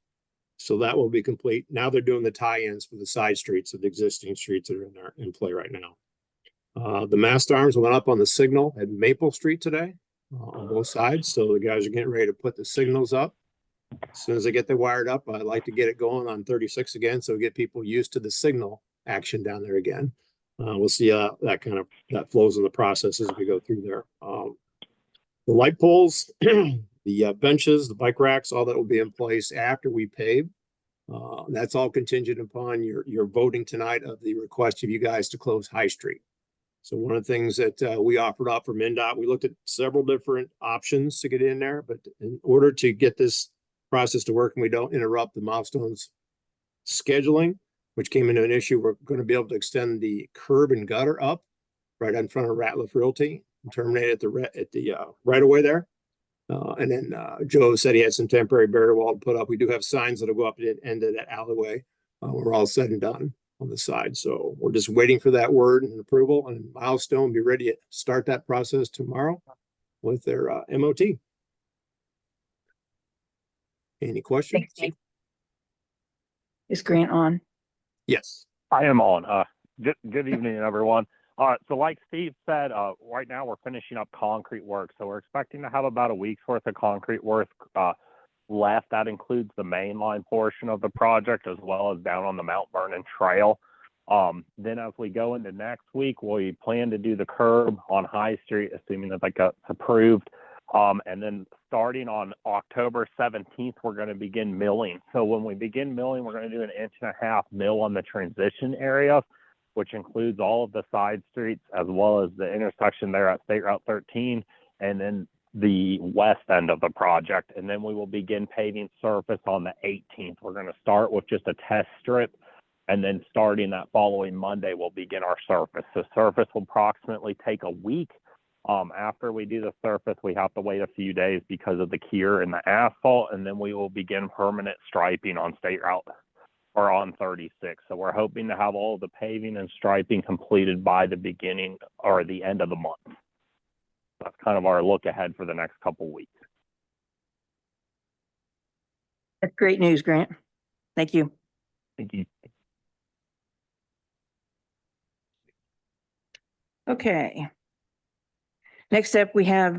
So that will be complete. Now they're doing the tie-ins for the side streets of the existing streets that are in play right now. The mast arms went up on the signal at Maple Street today on both sides. So the guys are getting ready to put the signals up. As soon as they get the wired up, I'd like to get it going on 36 again, so we get people used to the signal action down there again. We'll see that flows in the process as we go through there. The light poles, the benches, the bike racks, all that will be in place after we pave. That's all contingent upon your voting tonight of the request of you guys to close High Street. So one of the things that we offered up from INDOT, we looked at several different options to get in there, but in order to get this process to work and we don't interrupt the Milestones scheduling, which came into an issue, we're going to be able to extend the curb and gutter up right in front of Ratliff Realty and terminate at the right away there. And then Joe said he had some temporary barrier wall to put up. We do have signs that'll go up at the end of that alleyway. We're all said and done on the side. So we're just waiting for that word and approval, and Milestone be ready to start that process tomorrow with their MOT. Any questions? Thanks, Steve. Is Grant on? Yes. I am on. Good evening, everyone. So like Steve said, right now we're finishing up concrete work. So we're expecting to have about a week's worth of concrete work left. That includes the mainline portion of the project as well as down on the Mount Vernon Trail. Then as we go into next week, we plan to do the curb on High Street, assuming that gets approved. And then starting on October 17th, we're going to begin milling. So when we begin milling, we're going to do an 1.5-inch mill on the transition area, which includes all of the side streets as well as the intersection there at State Route 13 and then the west end of the project. And then we will begin paving surface on the 18th. We're going to start with just a test strip, and then starting that following Monday, we'll begin our surface. So surface will approximately take a week. After we do the surface, we have to wait a few days because of the cure and the asphalt, and then we will begin permanent striping on State Route or on 36. So we're hoping to have all of the paving and striping completed by the beginning or the end of the month. That's kind of our look ahead for the next couple weeks. That's great news, Grant. Thank you. Thank you. Okay. Next up, we have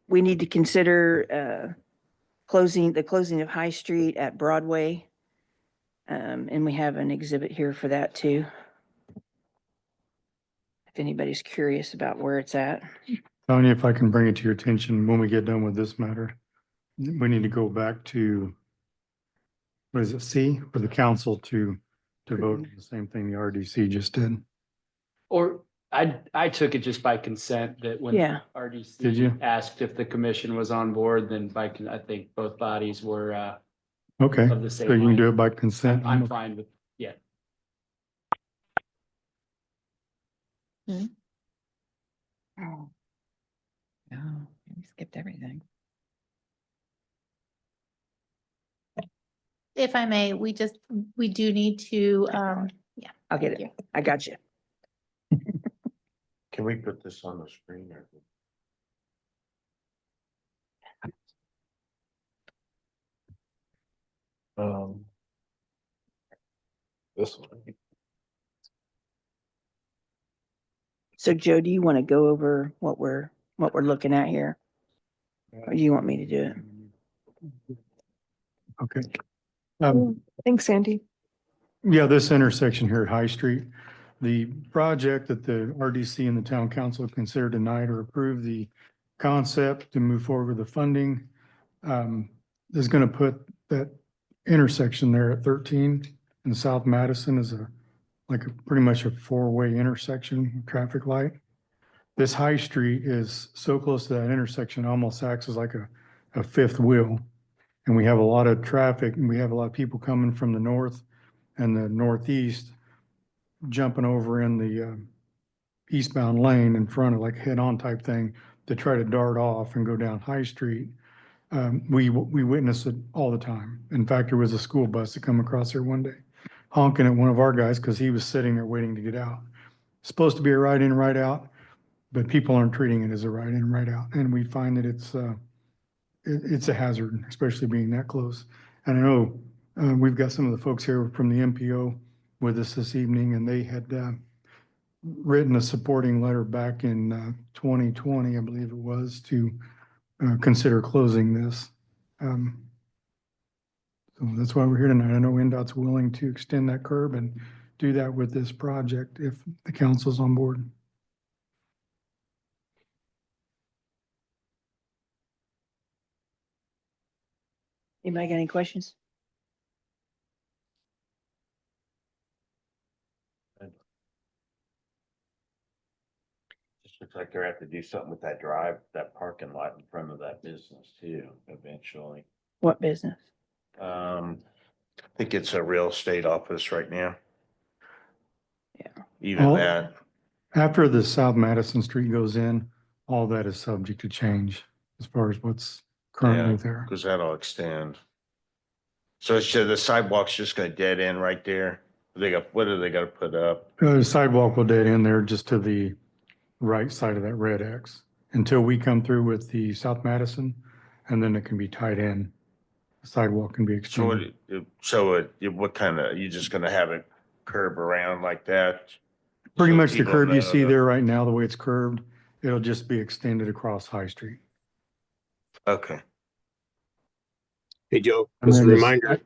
we need to consider the closing of High Street at Broadway. And we have an exhibit here for that too. If anybody's curious about where it's at. Tony, if I can bring it to your attention, when we get done with this matter, we need to go back to, what is it, C, for the council to vote on the same thing the RDC just did. Or I took it just by consent that when Yeah. Did you? RDC asked if the commission was on board, then I think both bodies were, Okay, of the same so you can mind. do it by consent. I'm fine with, yeah. Oh. No, we skipped everything. If I may, we do need to, yeah. I'll get it. I got you. Can we put this on the screen or? This one. So Joe, do you want to go over what we're looking at here? Or do you want me to do it? Okay. Thanks, Sandy. Yeah, this intersection here at High Street, the project that the RDC and the town council considered tonight or approve the concept to move forward with the funding is going to put that intersection there at 13 in South Madison as pretty much a four-way intersection, traffic light. This High Street is so close to that intersection, it almost acts as like a fifth wheel. And we have a lot of traffic and we have a lot of people coming from the north and the northeast jumping over in the eastbound lane in front of like head-on type thing to try to dart off and go down High Street. We witness it all the time. In fact, there was a school bus that come across there one day honking at one of our guys because he was sitting there waiting to get out. It's supposed to be a right in, right out, but people aren't treating it as a right in, right out. And we find that it's a hazard, especially being that close. And I know we've got some of the folks here from the MPO with us this evening, and they had written a supporting letter back in 2020, I believe it was, to consider closing this. So that's why we're here tonight. I know INDOT's willing to extend that curb and do that with this project if the council's on board. Anybody got any questions? Just looks like they're have to do something with that that parking lot in front of that business too, eventually. What business? I think it's a real estate office right now. Yeah. Even Well, that, After the South Madison Street goes in, all that is subject to change as far as what's currently there. because that'll extend. So the sidewalk's just gonna dead end right there. What are they gonna put up? The sidewalk will dead end there just to the right side of that red X until we come through with the South Madison, and then it can be tied in. The sidewalk can be So extended. what kind of, you just gonna have it curb around like that? Pretty So much the people curb you know see that- there right now, the way it's curved, it'll just be extended across High Street. Okay. Hey, Joe, And just a then this- reminder.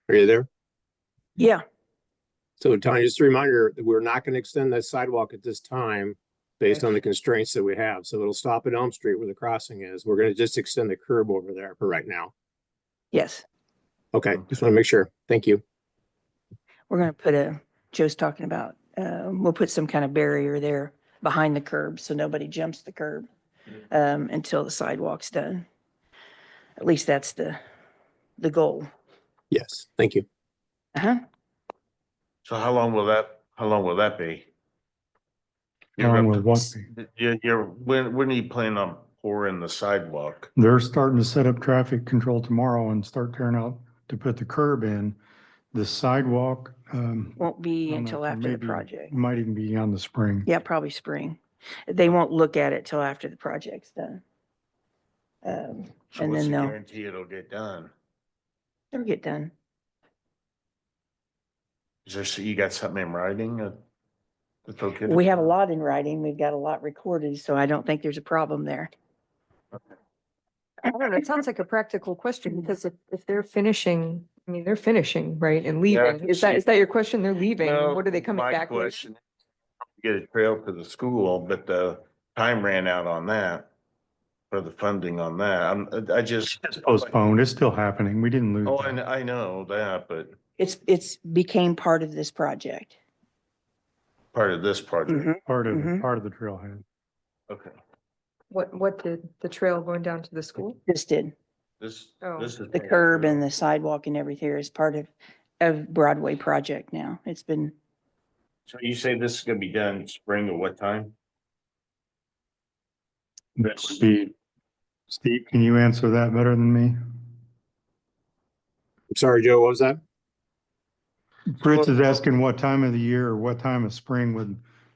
Are you there? Yeah, So Tanya, just a reminder that we're not going to extend that sidewalk at this time based on the constraints that we have. So it'll stop at Elm Street where the crossing is. We're going to just extend the curb over there for right now. yes. Okay, just want to make sure. Thank you. We're gonna put Joe's talking about, we'll put some kind of barrier there behind the curb so nobody jumps the curb until the sidewalk's done. At least that's the goal. Yes, thank you. Uh-huh. So how long will that be? How long will what be? When are you planning on pouring the sidewalk? They're starting to set up traffic control tomorrow and start tearing out to put the curb in. The sidewalk. Won't be I don't until know, after the maybe- project. Might even be on the spring. Yeah, probably spring. They won't look at it till after the project's done. So And what's then the they'll, guarantee it'll get done? they'll get done. You got something in writing? That's okay. We have a lot in writing. We've got a lot recorded, so I don't think there's a problem there. I don't know, it sounds like a practical question because if they're finishing, I mean, they're finishing, right, and leaving. Is that your question? They're leaving. What are they coming back with? Get a trail to the school, but the time ran out on that. For the funding on that. I just. It's postponed. It's still happening. We didn't lose. Oh, that. I know that, but It's became part of this project. part of this project. Mhm. Part of, Mhm. part of the trailhead. Okay. What did the trail going down to the school? This did. This Oh. is. The curb and the sidewalk and everything is part of Broadway project now. It's been, So you say this is gonna be done spring or what time? That would be, Steve, can you answer that better than me? I'm sorry, Joe, what was that? Fritz is asking what time of the year or what time of spring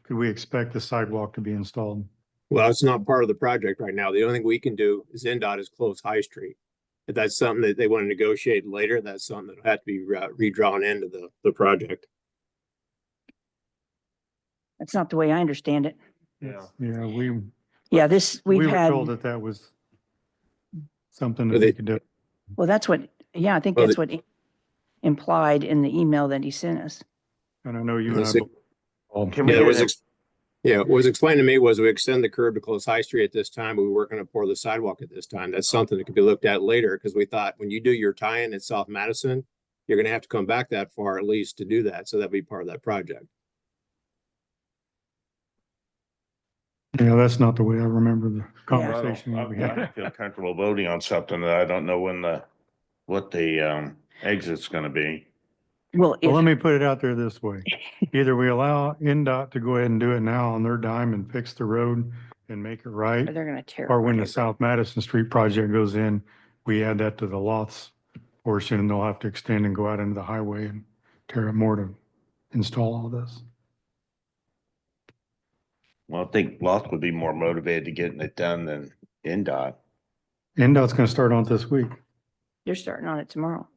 could we expect the sidewalk to be installed? Well, it's not part of the project right now. The only thing we can do is NDOT is close High Street. If that's something that they want to negotiate later, that's something that'll have to be redrawn into the project. that's not the way I understand it. Yeah. Yeah, Yeah, we we've were had, told that was something that Well, we they- could do. well, that's what, yeah, I think Well, that's what implied in the email that he sent us. And I know you and I. Let's see. both- Can we Yeah, get it was, an- what was explained to me was we extend the curb to close High Street at this time, but we weren't gonna pour the sidewalk at this time. That's something that could be looked at later, because we thought when you do your tie-in at South Madison, you're gonna have to come back that far at least to do that, so that'd be part of that project. Yeah, that's not the way I remember the I conversation that we don't had. feel comfortable voting on something that I don't know what the exit's gonna be. Well, Well, let if, me put it out there this way. Either we allow NDOT to go ahead and do it now on their dime and fix the road and make it right. they're gonna tear. Or when the apart South Madison Street project goes in, we add that to the lots portion and they'll have to extend and go out into the highway and tear it more to install all this. Well, I think Loth would be more motivated to getting it done than NDOT. NDOT's gonna start on it this week. They're starting on it tomorrow.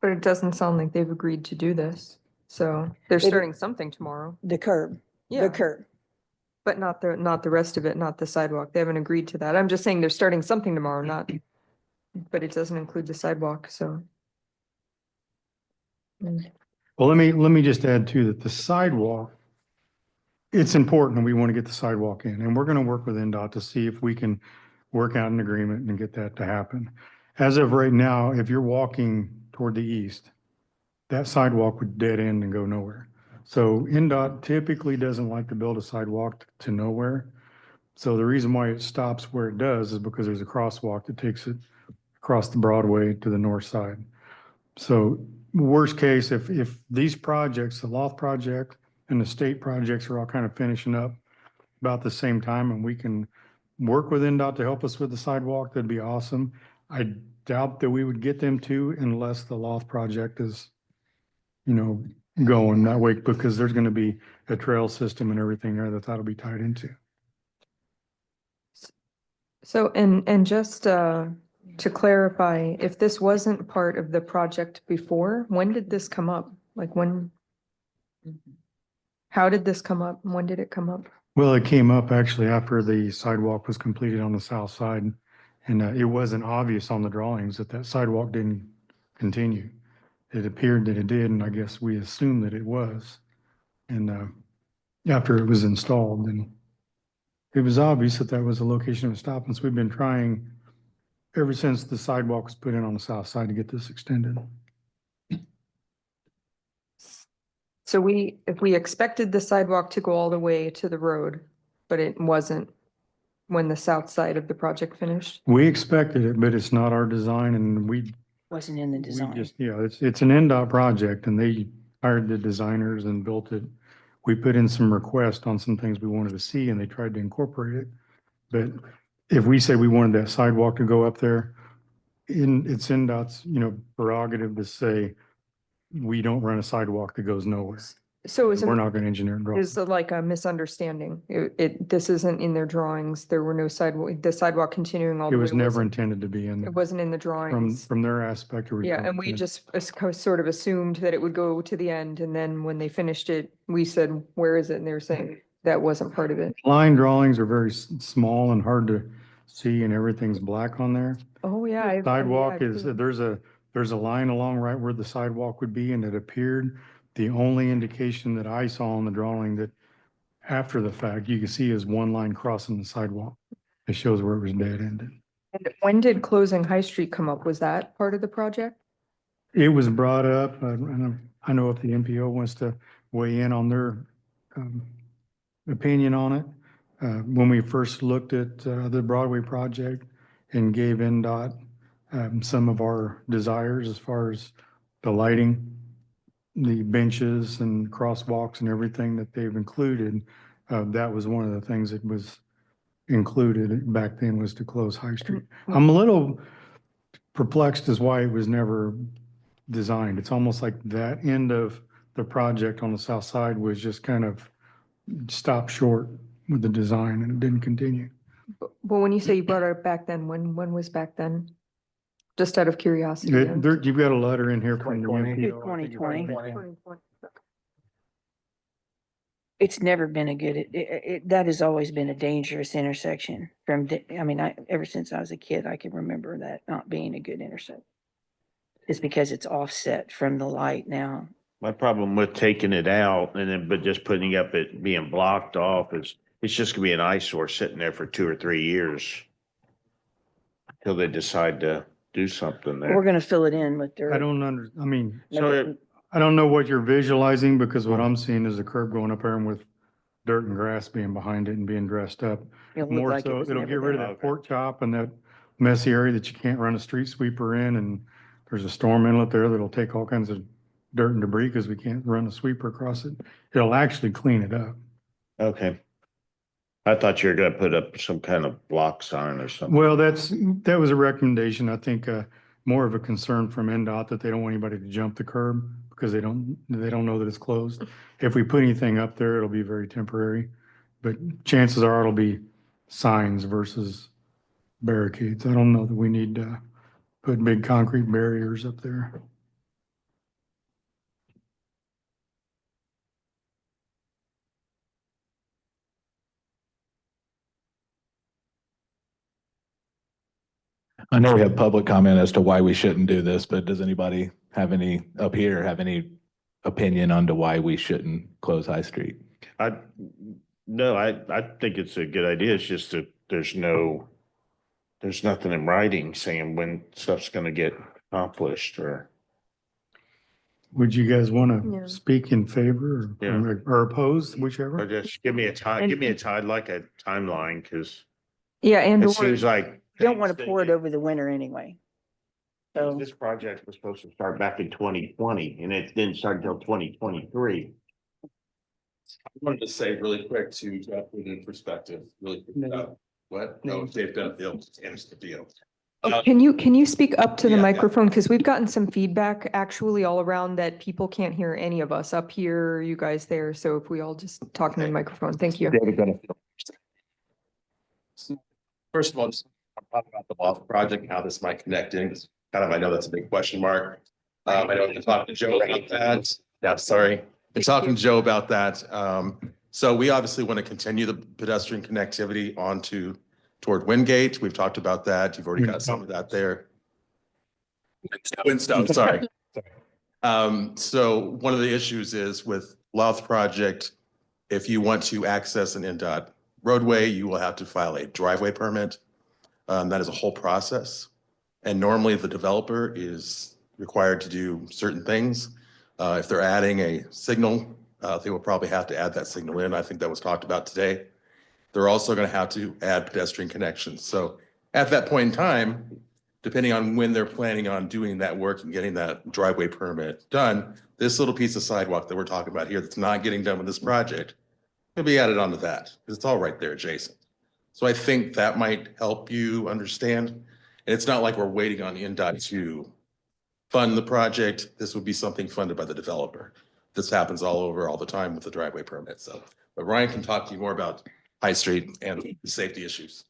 But it doesn't sound like they've agreed to do this. So they're starting something tomorrow. The curb, Yeah, the curb. but not the rest of it, not the sidewalk. They haven't agreed to that. I'm just saying they're starting something tomorrow, not, but it doesn't include the sidewalk, so. Well, let me just add too, that the sidewalk, it's important and we want to get the sidewalk in and we're going to work with NDOT to see if we can work out an agreement and get that to happen. As of right now, if you're walking toward the east, that sidewalk would dead end and go nowhere. So NDOT typically doesn't like to build a sidewalk to nowhere. So the reason why it stops where it does is because there's a crosswalk that takes it across the Broadway to the north side. So worst case, if these projects, the Loth project and the state projects are all kind of finishing up about the same time and we can work with NDOT to help us with the sidewalk, that'd be awesome. I doubt that we would get them to unless the Loth project is, going that way because there's going to be a trail system and everything there that that'll be tied into. So, and just to clarify, if this wasn't part of the project before, when did this come up? Like when? How did this come up? When did it come up? Well, it came up actually after the sidewalk was completed on the south side. And it wasn't obvious on the drawings that sidewalk didn't continue. It appeared that it did, and I guess we assumed that it was. And after it was installed, and it was obvious that that was the location of a stop. And so we've been trying ever since the sidewalk was put in on the south side to get this extended. So if we expected the sidewalk to go all the way to the road, but it wasn't when the south side of the project finished? We expected it, but it's not our design and Wasn't in the we design. just, it's an NDOT project and they hired the designers and built it. We put in some requests on some things we wanted to see and they tried to incorporate it. But if we say we wanted that sidewalk to go up there, it's NDOT's, prerogative to say, we don't run a sidewalk that goes nowhere. So We're not going to engineer and draw. is like a misunderstanding. This isn't in their drawings. There were no sidewalk, the sidewalk continuing all It the way. was never wasn't- intended to be in It there. wasn't in the drawings. From their aspect. it was Yeah, never and we intended. just sort of assumed that it would go to the end, and then when they finished it, we said, where is it? And they were saying that wasn't part of it. Line drawings are very small and hard to see and everything's black on there. Oh, yeah. Sidewalk is, there's a line along right where the sidewalk would be, and it appeared, the only indication that I saw on the drawing that after the fact, you can see is one line crossing the sidewalk. It shows where it was dead ended. And when did closing High Street come up? Was that part of the project? It was brought up, and I know if the MPO wants to weigh in on their opinion on it. When we first looked at the Broadway project and gave INDOT some of our desires as far as the lighting, the benches and crosswalks and everything that they've included, that was one of the things that was included back then, was to close High Street. I'm a little perplexed as why it was never designed. It's almost like that end of the project on the south side was just kind of stopped short with the design and it didn't continue. But when you say you brought it back then, when was back then? Just out of curiosity. You've got a letter in here from the 2020. MPO. It's never been a good, that has always been a dangerous intersection ever since I was a kid, I can remember that not being a good intersection. It's because it's offset from the light now. My problem with taking it out and then, but just putting up it being blocked off is, it's just gonna be an eyesore sitting there for 2 or 3 years. Until they decide to do something We're there. gonna fill it in with dirt. I don't I don't know what you're visualizing, because what I'm seeing is a curb going up there and with dirt and grass being behind it and being dressed up. It'll look More like it so, was it'll never get rid of there. that pork chop and that messy area that you can't run a street sweeper in, and there's a storm inlet there that'll take all kinds of dirt and debris because we can't run a sweeper across it. It'll actually clean it up. Okay. I thought you were gonna put up some kind of block sign or something. Well, that was a recommendation. I think, more of a concern from INDOT that they don't want anybody to jump the curb because they don't know that it's closed. If we put anything up there, it'll be very temporary, but chances are it'll be signs versus barricades. I don't know that we need to put big concrete barriers up there. I know we have public comment as to why we shouldn't do this, but does anybody have any opinion on to why we shouldn't close High Street? No, I think it's a good idea. It's just that there's nothing in writing saying when stuff's gonna get accomplished or. Would you guys want Yeah. to speak in favor or oppose, Or whichever? just give me a time, I'd like a timeline, cause Yeah, and it seems like. You don't want to pour it over the winter anyway. So This project was supposed to start back in 2020 and it didn't start until 2023. I wanted to say really quick to put it in perspective, really quick. What? No, Dave Benfield, Anderson Field. can you speak up to the Yeah, yeah. microphone? Because we've gotten some feedback actually all around that people can't hear any of us up here, you guys there. So if we all just talk in the microphone, thank you. David Benfield. First of all, just talk about the Loft project, and how this might connect in. I know that's a big question mark. I know I've been talking to Joe about that. Yeah, sorry. Been talking to Joe about that. So we obviously want to continue the pedestrian connectivity toward Wingate. We've talked about that. You've already got some of that there. Windstone, sorry. So one of the issues is with Loft project, if you want to access an INDOT roadway, you will have to file a driveway permit. That is a whole process. And normally the developer is required to do certain things. If they're adding a signal, they will probably have to add that signal in. I think that was talked about today. They're also going to have to add pedestrian connections. So at that point in time, depending on when they're planning on doing that work and getting that driveway permit done, this little piece of sidewalk that we're talking about here that's not getting done with this project will be added onto that because it's all right there adjacent. So I think that might help you understand. And it's not like we're waiting on INDOT to fund the project. This would be something funded by the developer. This happens all over all the time with the driveway permit. So, but Ryan can talk to you more about High Street and the safety issues.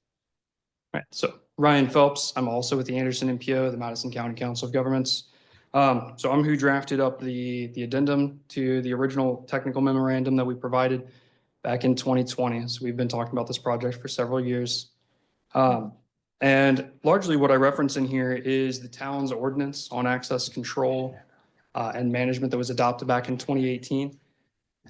Right, so Ryan Phelps, I'm also with the Anderson MPO, the Madison County Council of Governments. So I'm who drafted up the addendum to the original technical memorandum that we provided back in 2020. So we've been talking about this project for several years. And largely what I reference in here is the town's ordinance on access control and management that was adopted back in 2018.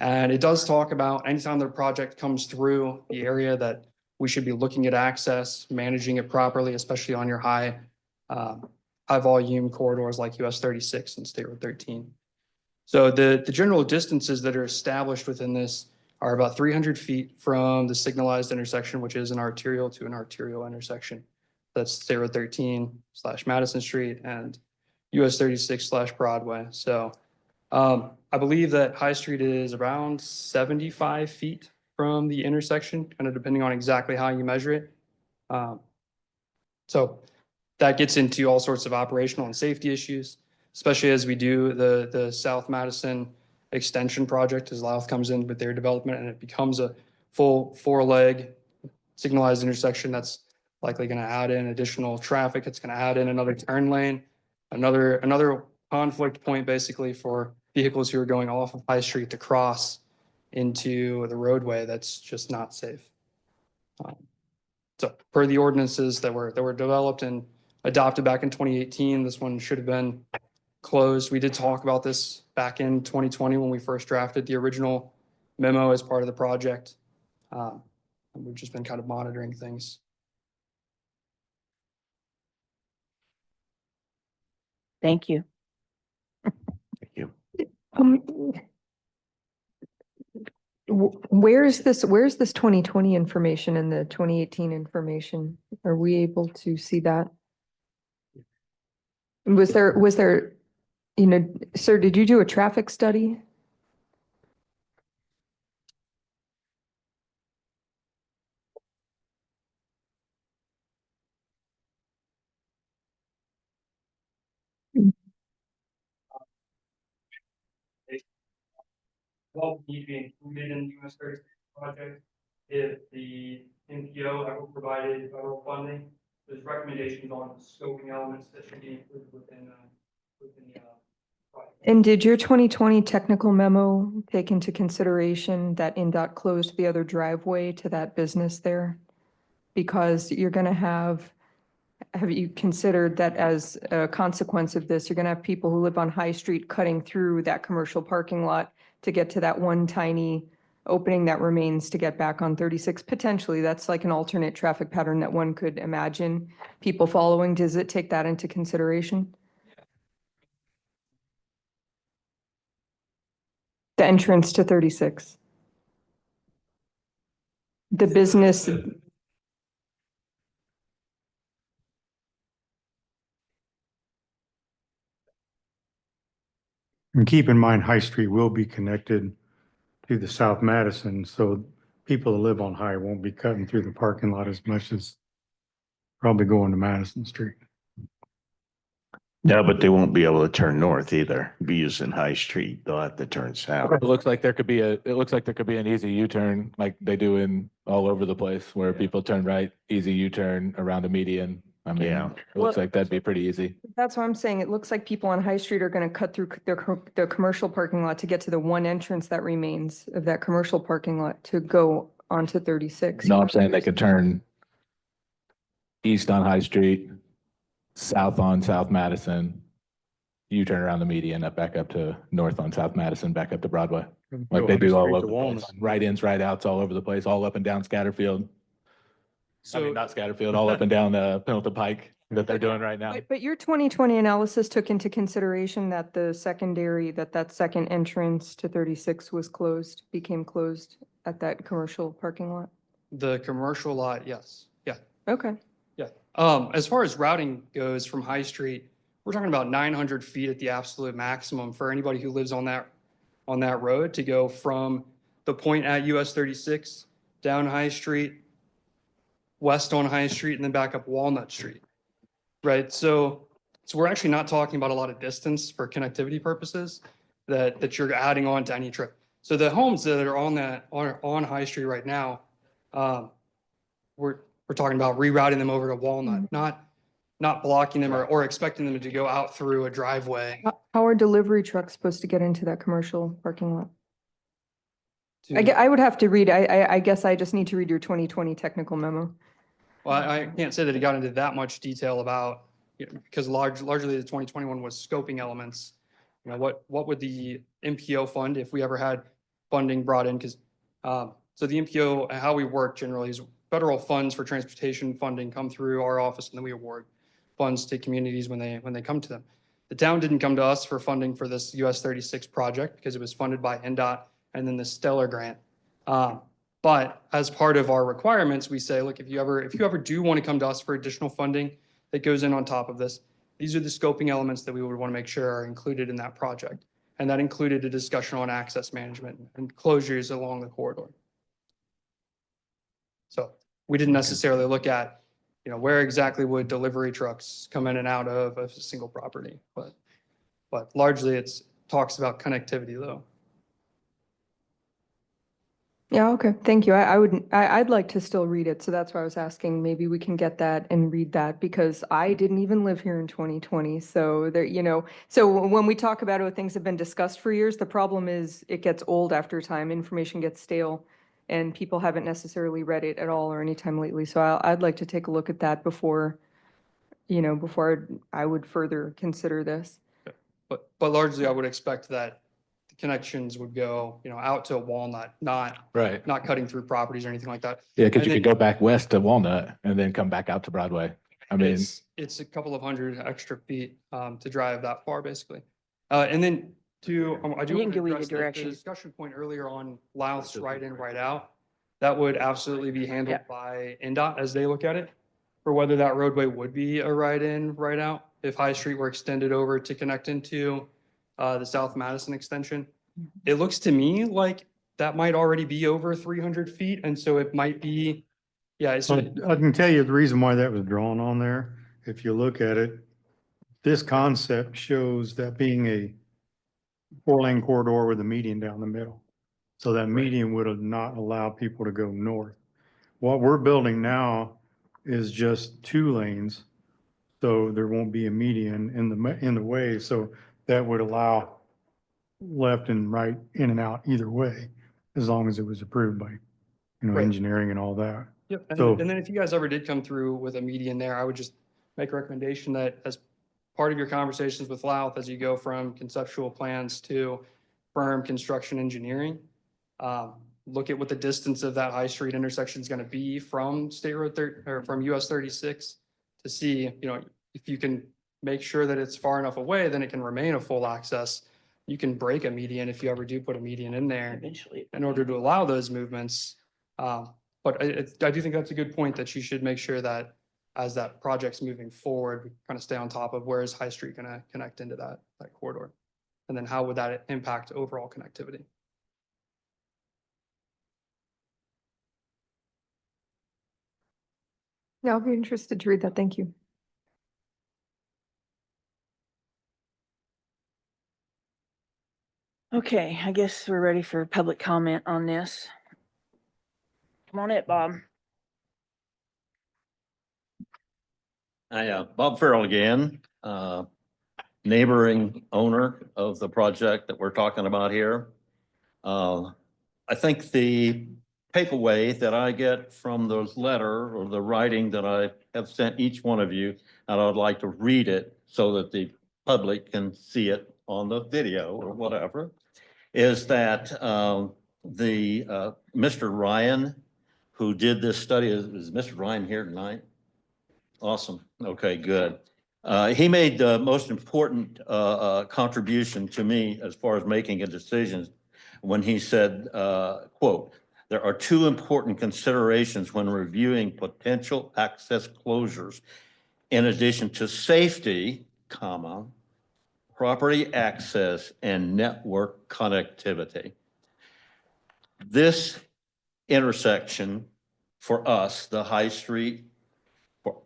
And it does talk about anytime the project comes through the area that we should be looking at access, managing it properly, especially on your high volume corridors like US 36 and State Road 13. So the general distances that are established within this are about 300 feet from the signalized intersection, which is an arterial to an arterial intersection. That's State Road 13/Madison Street and US 36/Broadway. So I believe that High Street is around 75 feet from the intersection, kind of depending on exactly how you measure it. So that gets into all sorts of operational and safety issues, especially as we do the South Madison extension project as Louth comes in with their development and it becomes a full 4-leg signalized intersection. That's likely going to add in additional traffic. It's going to add in another turn lane, another conflict point basically for vehicles who are going off of High Street to cross into the roadway. That's just not safe. So per the ordinances that were developed and adopted back in 2018, this one should have been closed. We did talk about this back in 2020 when we first drafted the original memo as part of the project. And we've just been kind of monitoring things. Thank you. Where's this 2020 information and the 2018 information? Are we able to see that? Was there, sir, did you do a traffic study? What would be included in the US 36 project if the NPO ever provided federal funding? There's recommendations on scoping elements that should be included within the project. And did your 2020 technical memo take into consideration that INDOT closed the other driveway to that business there? Because you're going to have you considered that as a consequence of this, you're going to have people who live on High Street cutting through that commercial parking lot to get to that one tiny opening that remains to get back on 36? Potentially, that's like an alternate traffic pattern that one could imagine people following. Does it take that into consideration? The entrance to 36. The business. And keep in mind, High Street will be connected to the South Madison, so people that live on High won't be cutting through the parking lot as much as probably going to Madison Street. No, but they won't be able to turn north either. Be using High Street. They'll have to turn south. It looks like there could be an easy U-turn like they do in all over the place where people turn right, easy U-turn around a median. I mean, Yeah. it looks like that'd be pretty easy. That's what I'm saying. It looks like people on High Street are going to cut through their commercial parking lot to get to the one entrance that remains of that commercial parking lot to go onto 36. No, I'm saying they could turn east on High Street, south on South Madison, U-turn around the median, up back up to north on South Madison, back up to Broadway. Like they do all over the place. Right ins, right outs, all over the place, all up and down Scatterfield. I mean, not Scatterfield, all up and down Pendleton Pike that they're doing right now. But your 2020 analysis took into consideration that the secondary, that second entrance to 36 became closed at that commercial parking lot? The commercial lot, yes. Yeah. Okay. Yeah. As far as routing goes from High Street, we're talking about 900 feet at the absolute maximum for anybody who lives on that road to go from the point at US 36 down High Street, west on High Street, and then back up Walnut Street. Right. So we're actually not talking about a lot of distance for connectivity purposes that you're adding on to any trip. So the homes that are on High Street right now, we're talking about rerouting them over to Walnut, not blocking them or expecting them to go out through a driveway. How are delivery trucks supposed to get into that commercial parking lot? I would have to read, I guess I just need to read your 2020 technical memo. Well, I can't say that he got into that much detail about, because largely the 2021 was scoping elements. You know, what would the MPO fund if we ever had funding brought in? Because so the MPO, how we work generally is federal funds for transportation funding come through our office, and then we award funds to communities when they come to them. The town didn't come to us for funding for this US 36 project because it was funded by INDOT and then the Stellar grant. But as part of our requirements, we say, look, if you ever do want to come to us for additional funding that goes in on top of this, these are the scoping elements that we would want to make sure are included in that project. And that included a discussion on access management and closures along the corridor. So we didn't necessarily look at, where exactly would delivery trucks come in and out of a single property, but largely it's talks about connectivity though. Yeah, okay, thank you. I'd like to still read it, so that's why I was asking, maybe we can get that and read that, because I didn't even live here in 2020, so there, so when we talk about it, things have been discussed for years, the problem is it gets old after time, information gets stale, and people haven't necessarily read it at all or anytime lately, so I'd like to take a look at that before I would further consider this. But largely I would expect that the connections would go, out to Walnut, not cutting through properties or anything like that. Yeah, because And you then- could go back west to Walnut and then come back out to Broadway. I mean, It's a couple of hundred extra feet to drive that far, basically. And then I do didn't want to give you the address the direction. discussion point earlier on Louth's right in, right out. That would absolutely be handled by INDOT as they look at it, for whether that roadway would be a right in, right out, if High Street were extended over to connect into the South Madison extension. It looks to me like that might already be over 300 feet, and so it might be, So I can tell you the reason why that was drawn on there. If you look at it, this concept shows that being a 4-lane corridor with a median down the middle. So that median would have not allowed people to go north. What we're building now is just 2 lanes. So there won't be a median in the way. So that would allow left and right in and out either way, as long as it was approved by, Right. engineering and all that. Yep, So- and then if you guys ever did come through with a median there, I would just make a recommendation that as part of your conversations with Louth, as you go from conceptual plans to firm construction engineering, look at what the distance of that High Street intersection is going to be from State Road 30 or from US 36 to see, if you can make sure that it's far enough away, then it can remain a full access. You can break a median if you ever do put a median in there Eventually. in order to allow those movements. But I do think that's a good point, that you should make sure that as that project's moving forward, we kind of stay on top of where is High Street going to connect into that corridor? And then how would that impact overall connectivity? Yeah, I'll be interested to read that, thank you. Okay, I guess we're ready for public comment on this. Come on it, Bob. Hi, Bob Farrell again, neighboring owner of the project that we're talking about here. I think the takeaway that I get from those letter or the writing that I have sent each one of you, and I'd like to read it so that the public can see it on the video or whatever, is that Mr. Ryan, who did this study, is Mr. Ryan here tonight? Awesome. Okay, good. He made the most important contribution to me as far as making a decision when he said, quote, "There are 2 important considerations when reviewing potential access closures. In addition to safety, comma, property access and network connectivity." This intersection for us, the High Street,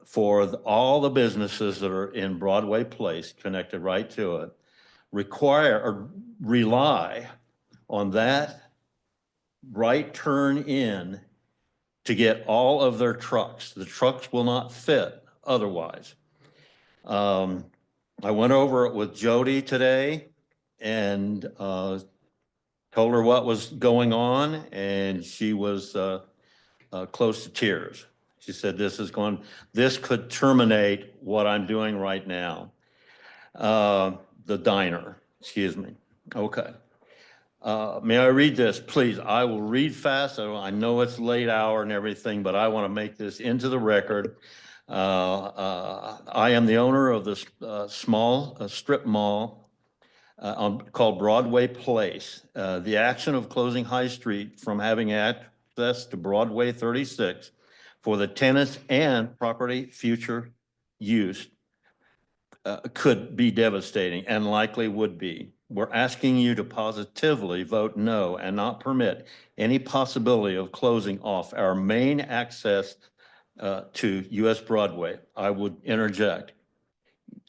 for all the businesses that are in Broadway Place, connected right to it, require or rely on that right turn in to get all of their trucks. The trucks will not fit otherwise. I went over it with Jody today and told her what was going on, and she was close to tears. She said, this could terminate what I'm doing right now. The diner, excuse me. Okay. May I read this, please? I will read fast. I know it's late hour and everything, but I want to make this into the record. I am the owner of this small strip mall called Broadway Place. The action of closing High Street from having access to Broadway 36 for the tenants and property future use could be devastating and likely would be. We're asking you to positively vote no and not permit any possibility of closing off our main access to US Broadway. I would interject.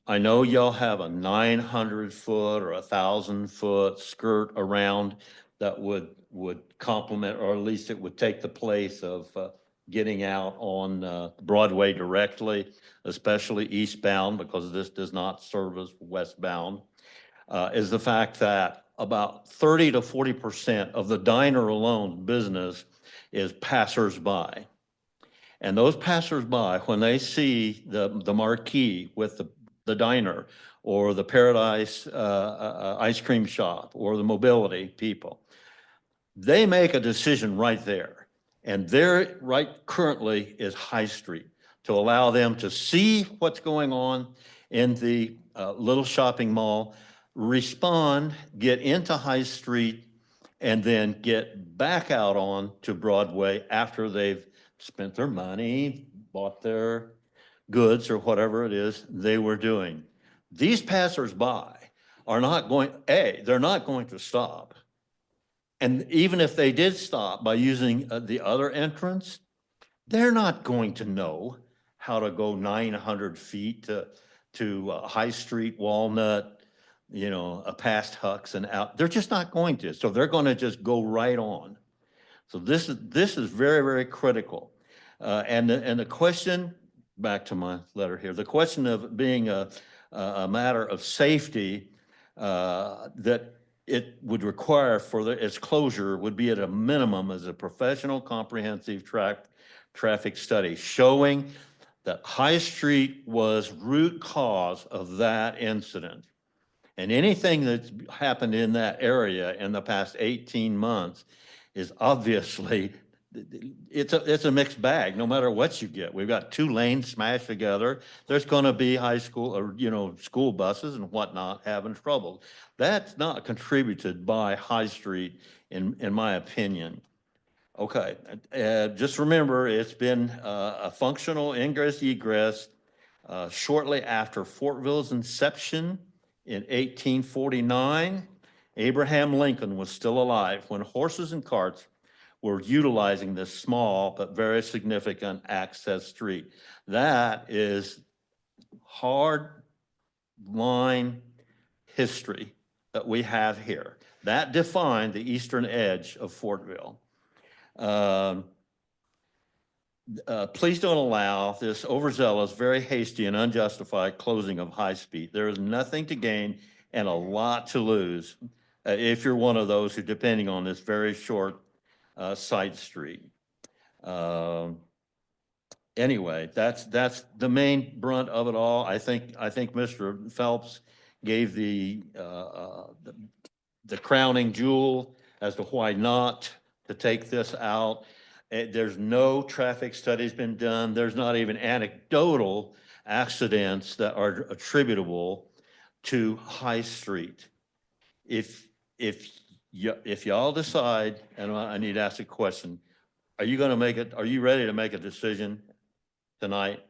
I know y'all have a 900-foot or 1,000-foot skirt around that would complement, or at least it would take the place of getting out on Broadway directly, especially eastbound, because this does not service westbound, is the fact that about 30 to 40% of the diner alone business is passersby. And those passersby, when they see the marquee with the diner or the Paradise ice cream shop or the mobility people, they make a decision right there. And there right currently is High Street to allow them to see what's going on in the little shopping mall, respond, get into High Street, and then get back out on to Broadway after they've spent their money, bought their goods or whatever it is they were doing. These passersby are not going, they're not going to stop. And even if they did stop by using the other entrance, they're not going to know how to go 900 feet to High Street, Walnut, past Hucks and out. They're just not going to. So they're going to just go right on. So this is very, very critical. And the question, back to my letter here, the question of being a matter of safety that it would require for its closure would be at a minimum as a professional comprehensive traffic study showing that High Street was root cause of that incident. And anything that's happened in that area in the past 18 months is obviously, it's a mixed bag, no matter what you get. We've got 2 lanes smashed together. There's going to be high school or, school buses and whatnot having trouble. That's not contributed by High Street, in my opinion. Okay, just remember, it's been a functional ingress egress shortly after Fortville's inception in 1849. Abraham Lincoln was still alive when horses and carts were utilizing this small but very significant access street. That is hard line history that we have here. That defined the eastern edge of Fortville. Please don't allow this overzealous, very hasty and unjustified closing of High Street. There is nothing to gain and a lot to lose if you're one of those who depending on this very short side street. Anyway, that's the main brunt of it all. I think Mr. Phelps gave the crowning jewel as to why not to take this out. There's no traffic studies been done. There's not even anecdotal accidents that are attributable to High Street. If y'all decide, and I need to ask a question, are you ready to make a decision tonight?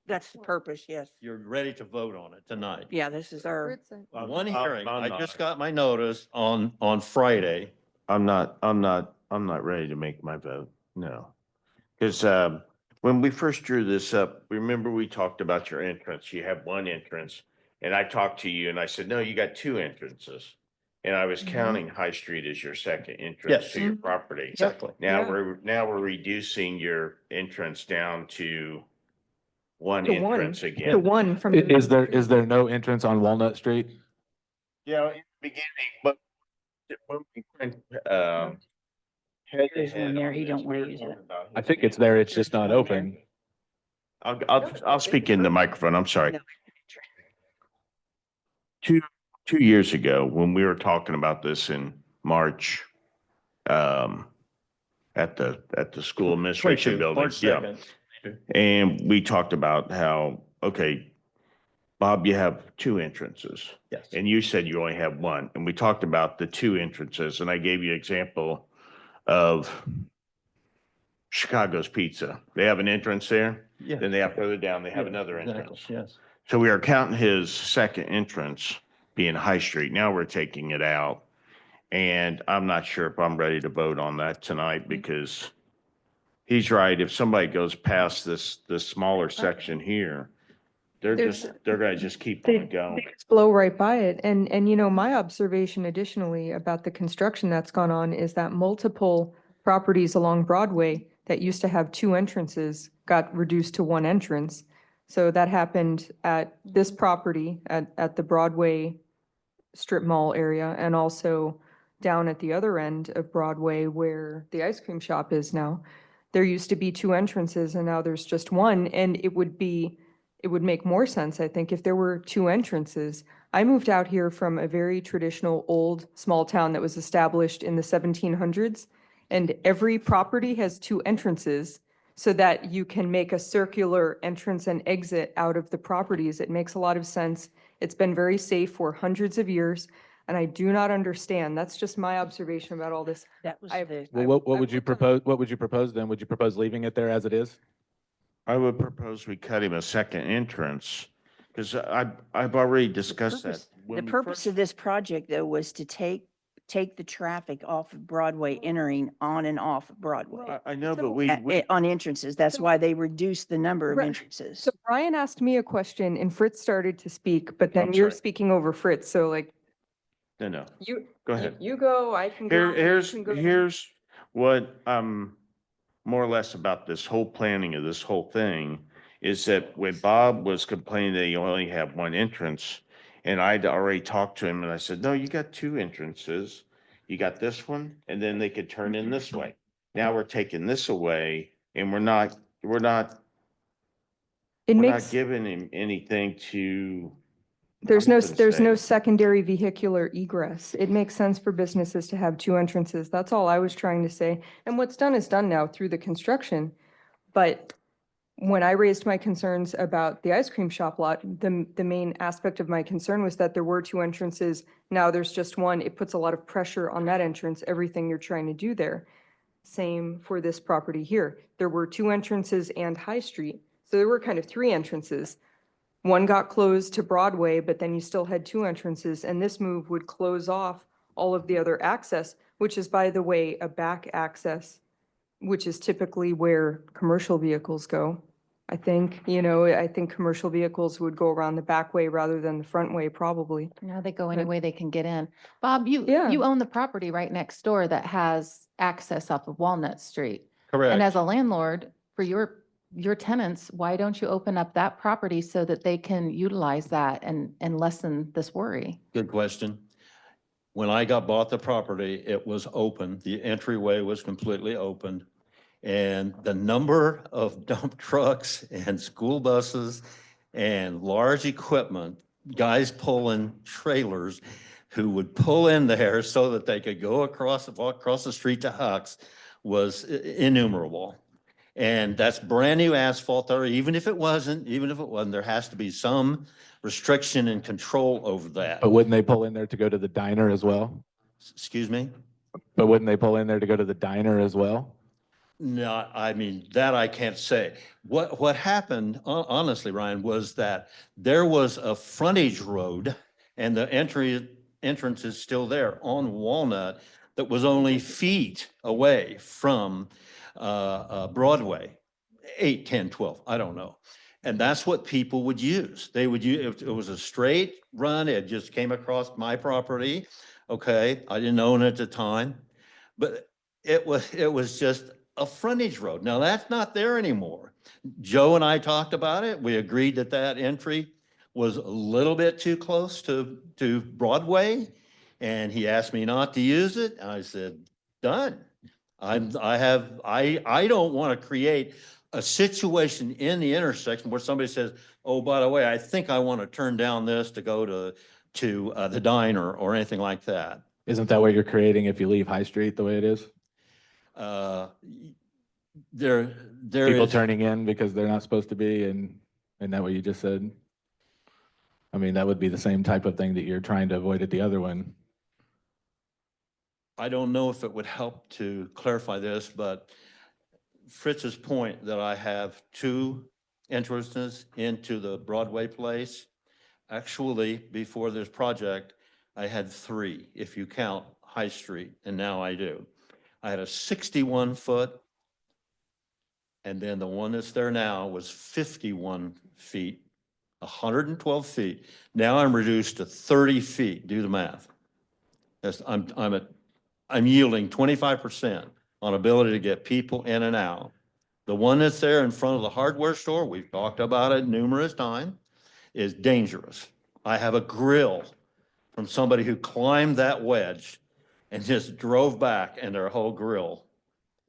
That's the purpose, yes. You're ready to vote on it tonight? Yeah, this is our, One hearing, I just got my notice on Friday. I'm not ready to make my vote, no. Because when we first drew this up, remember we talked about your entrance, you have one entrance. And I talked to you and I said, no, you got 2 entrances. And I was counting High Street as your second entrance to your property. Exactly. Now we're reducing your entrance down to one entrance The again. one from. Is there no entrance on Walnut Street? Yeah, in the beginning, but when we went, There's one there, he don't want to use it. I think it's there, it's just not open. I'll speak in the microphone. I'm sorry. No. Two years ago, when we were talking about this in March, at the school administration building. Yeah. And we talked about how, okay, Bob, you have two entrances. Yes. And you said you only have one. And we talked about the two entrances, and I gave you an example of Chicago's Pizza. They have an entrance there. Yeah. Then they have further down, they have another Exactly, entrance. yes. So we are counting his second entrance being High Street. Now we're taking it out. And I'm not sure if I'm ready to vote on that tonight because he's right. If somebody goes past this smaller section here, they're gonna just keep on going. They just blow right by it. And you know, my observation additionally about the construction that's gone on is that multiple properties along Broadway that used to have two entrances got reduced to one entrance. So that happened at this property at the Broadway strip mall area, and also down at the other end of Broadway where the ice cream shop is now. There used to be two entrances and now there's just one, and it would make more sense, I think, if there were two entrances. I moved out here from a very traditional old small town that was established in the 1700s, and every property has two entrances so that you can make a circular entrance and exit out of the properties. It makes a lot of sense. It's been very safe for hundreds of years, and I do not understand. That's just my observation about all this. That was I've- the, Well, what would you propose? What would you propose then? Would you propose leaving it there as it is? I would propose we cut him a second entrance because I've already discussed that. the purpose of this project though was to take the traffic off of Broadway entering on and off of Broadway. I know, but On entrances. That's why they reduced the number of Right. entrances. So Brian asked me a question and Fritz started to speak, but then I'm you're sorry. speaking over Fritz. So like no. you, Go ahead. you go, I can go. you can go. Here's what more or less about this whole planning of this whole thing is that when Bob was complaining that you only have one entrance, and I'd already talked to him and I said, no, you got two entrances. You got this one, and then they could turn in this way. Now we're taking this away and we're not It makes, giving him anything to. there's no compensate. secondary vehicular egress. It makes sense for businesses to have two entrances. That's all I was trying to say. And what's done is done now through the construction. But when I raised my concerns about the ice cream shop lot, the main aspect of my concern was that there were two entrances. Now there's just one. It puts a lot of pressure on that entrance, everything you're trying to do there. Same for this property here. There were two entrances and High Street. So there were kind of three entrances. One got closed to Broadway, but then you still had two entrances, and this move would close off all of the other access, which is, by the way, a back access, which is typically where commercial vehicles go. I think, I think commercial vehicles would go around the back way rather than the front way, probably. Now they go any way they can get in. Bob, Yeah. you own the property right next door that has access off of Walnut Street. Correct. And as a landlord for your tenants, why don't you open up that property so that they can utilize that and lessen this worry? Good question. When I bought the property, it was open. The entryway was completely open. And the number of dump trucks and school buses and large equipment, guys pulling trailers who would pull in there so that they could go walk across the street to Huck's was innumerable. And that's brand new asphalt there. Even if it wasn't, there has to be some restriction and control over that. But wouldn't they pull in there to go to the diner as well? Excuse me? But wouldn't they pull in there to go to the diner as well? No, I mean, that I can't say. What happened, honestly, Ryan, was that there was a frontage road and the entrance is still there on Walnut that was only feet away from Broadway, 8, 10, 12, I don't know. And that's what people would use. They would use, it was a straight run. It just came across my property. Okay, I didn't own it at the time, but it was just a frontage road. Now that's not there anymore. Joe and I talked about it. We agreed that that entry was a little bit too close to Broadway. And he asked me not to use it. And I said, done. I don't want to create a situation in the intersection where somebody says, oh, by the way, I think I want to turn down this to go to the diner or anything like that. Isn't that what you're creating if you leave High Street the way it is? There People is, turning in because they're not supposed to be, and isn't that what you just said? I mean, that would be the same type of thing that you're trying to avoid at the other one. I don't know if it would help to clarify this, but Fritz's point that I have two entrances into the Broadway place. Actually, before this project, I had three, if you count High Street, and now I do. I had a 61-foot, and then the one that's there now was 51 feet, 112 feet. Now I'm reduced to 30 feet. Do the math. I'm yielding 25% on ability to get people in and out. The one that's there in front of the hardware store, we've talked about it numerous times, is dangerous. I have a grill from somebody who climbed that wedge and just drove back, and their whole grill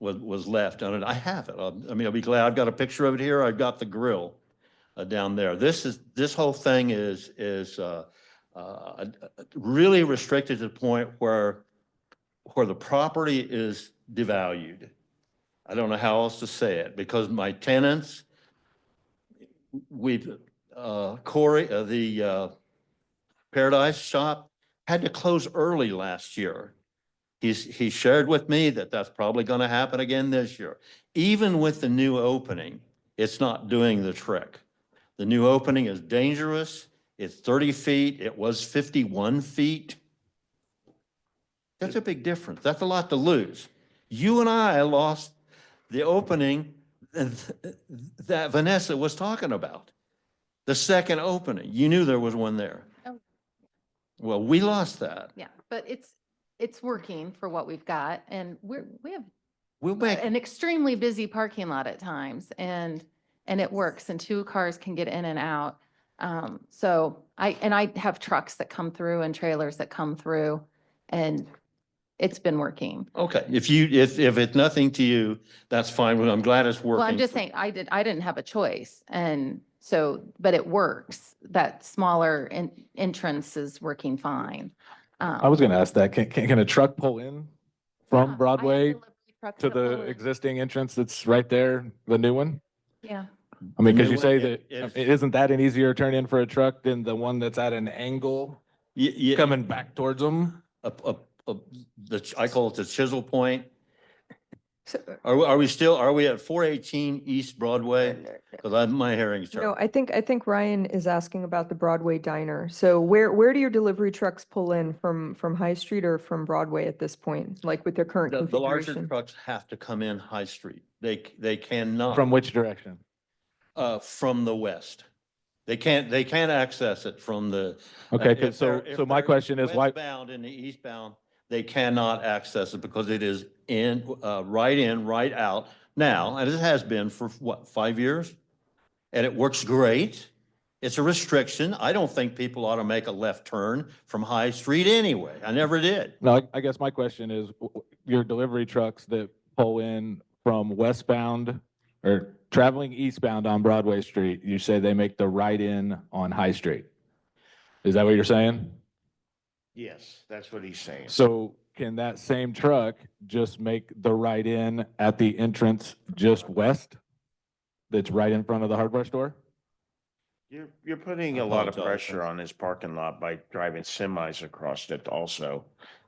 was left on it. I have it. I mean, I'll be glad. I've got a picture of it here. I've got the grill down there. This whole thing is really restricted to the point where the property is devalued. I don't know how else to say it, because my tenants, Corey, the Paradise Shop had to close early last year. He shared with me that that's probably going to happen again this year. Even with the new opening, it's not doing the trick. The new opening is dangerous. It's 30 feet. It was 51 feet. That's a big difference. That's a lot to lose. You and I lost the opening that Vanessa was talking about. The second opening. You knew there was one there. Oh. Well, we lost that. Yeah, but it's working for what we've got, and we have We'll make, an extremely busy parking lot at times, and it works, and two cars can get in and out. So I have trucks that come through and trailers that come through, and it's been working. okay, if it's nothing to you, that's fine. Well, I'm glad it's working. Well, I'm just saying, I didn't have a choice, and so, but it works. That smaller entrance is working fine. I was gonna ask that, can a truck pull in Yeah, I from have Broadway delivery trucks to that pull the in. existing entrance that's right there, the new one? Yeah, I mean, The because new you say one, that, isn't that an easier turn in for a truck than the one that's at an angle coming back towards them? I call it the chisel point. So, Are we at 418 East Broadway? Because my hearing's no, terrible. I think Ryan is asking about the Broadway diner. So where do your delivery trucks pull in from High Street or from Broadway at this point, like with their current The larger configuration? trucks have to come in High Street. They cannot. From which direction? From the west. They can't access it from the. Okay, if so they're my question is why? Westbound and the eastbound, they cannot access it because it is in, right out now, and it has been for what, 5 years? And it works great. It's a restriction. I don't think people ought to make a left turn from High Street anyway. I never did. No, I guess my question is, your delivery trucks that pull in from westbound or traveling eastbound on Broadway Street, you say they make the right in on High Street. Is that what you're saying? Yes, that's what he's saying. So can that same truck just make the right in at the entrance just west? That's right in front of the hardware store? You're putting a lot of pressure on this parking lot by driving semis across it also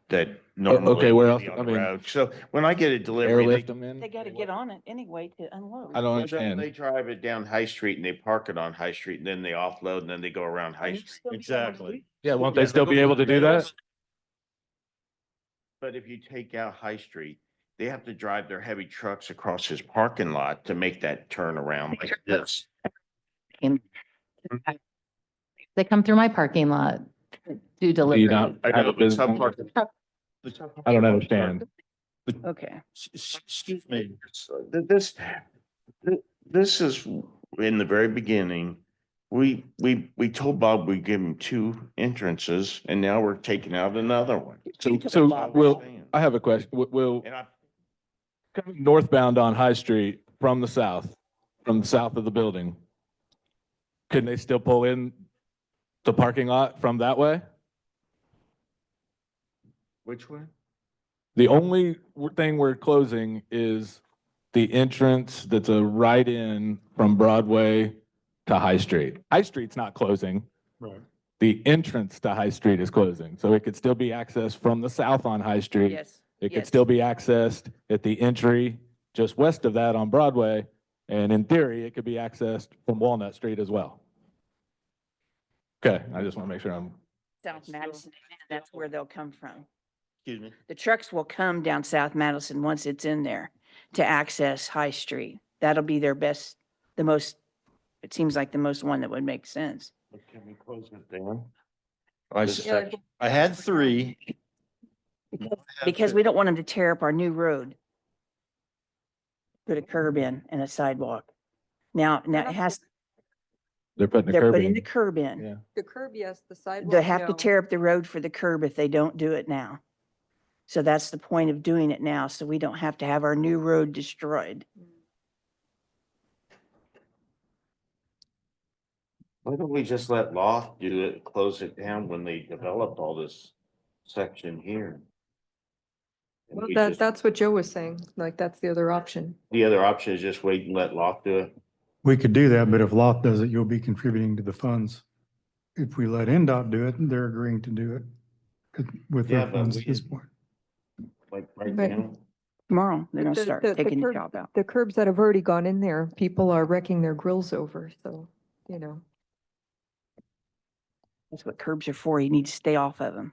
that normally. Okay, where would be else? on I the mean, road. So when I get a delivery, Airlift them in? They gotta get on it anyway to unload. I don't understand. they drive it down High Street and they park it on High Street and then they offload and then they go around High Street. Exactly. Yeah, won't they still be able to do that? But if you take out High Street, they have to drive their heavy trucks across his parking lot to make that turnaround like this. they come through my parking lot, do Do you delivery. not have a business? I don't understand. Okay. Excuse me. This is in the very beginning. We told Bob we'd give him two entrances and now we're taking out another one. So will, I have a question. Will, And coming northbound on High Street from the south of the building, couldn't they still pull in the parking lot from that way? Which way? The only thing we're closing is the entrance that's a right in from Broadway to High Street. High Street's not closing. Right. The entrance to High Street is closing, so it could still be accessed from the south on High Street. Yes. It could yes. still be accessed at the entry just west of that on Broadway. And in theory, it could be accessed from Walnut Street as well. Okay, I just want to make sure I'm. South Madison, that's where they'll come from. Excuse me. The trucks will come down South Madison once it's in there to access High Street. That'll be their best, the most, it seems like the most one that would make sense. Can we close it down? I had three. Because we don't want them to tear up our new road. Put a curb in and a sidewalk. Now it has, They're putting the they're curb putting in. the curb in. Yeah. The curb, yes, the sidewalk. They have to no. tear up the road for the curb if they don't do it now. So that's the point of doing it now, so we don't have to have our new road destroyed. Why don't we just let Loft do it, close it down when they developed all this section here? And Well, we that's just- what Joe was saying, like, that's the other option. The other option is just wait and let Loft do it. We could do that, but if Loft does it, you'll be contributing to the funds. If we let INDOT do it, they're agreeing to do it with Yeah, their but funds we at this could- point. Like right But- now. Tomorrow, they're gonna The- start the taking the curb- job out. The curbs that have already gone in there, people are wrecking their grills over, so, you know. That's what curbs are for. You need to stay off of them.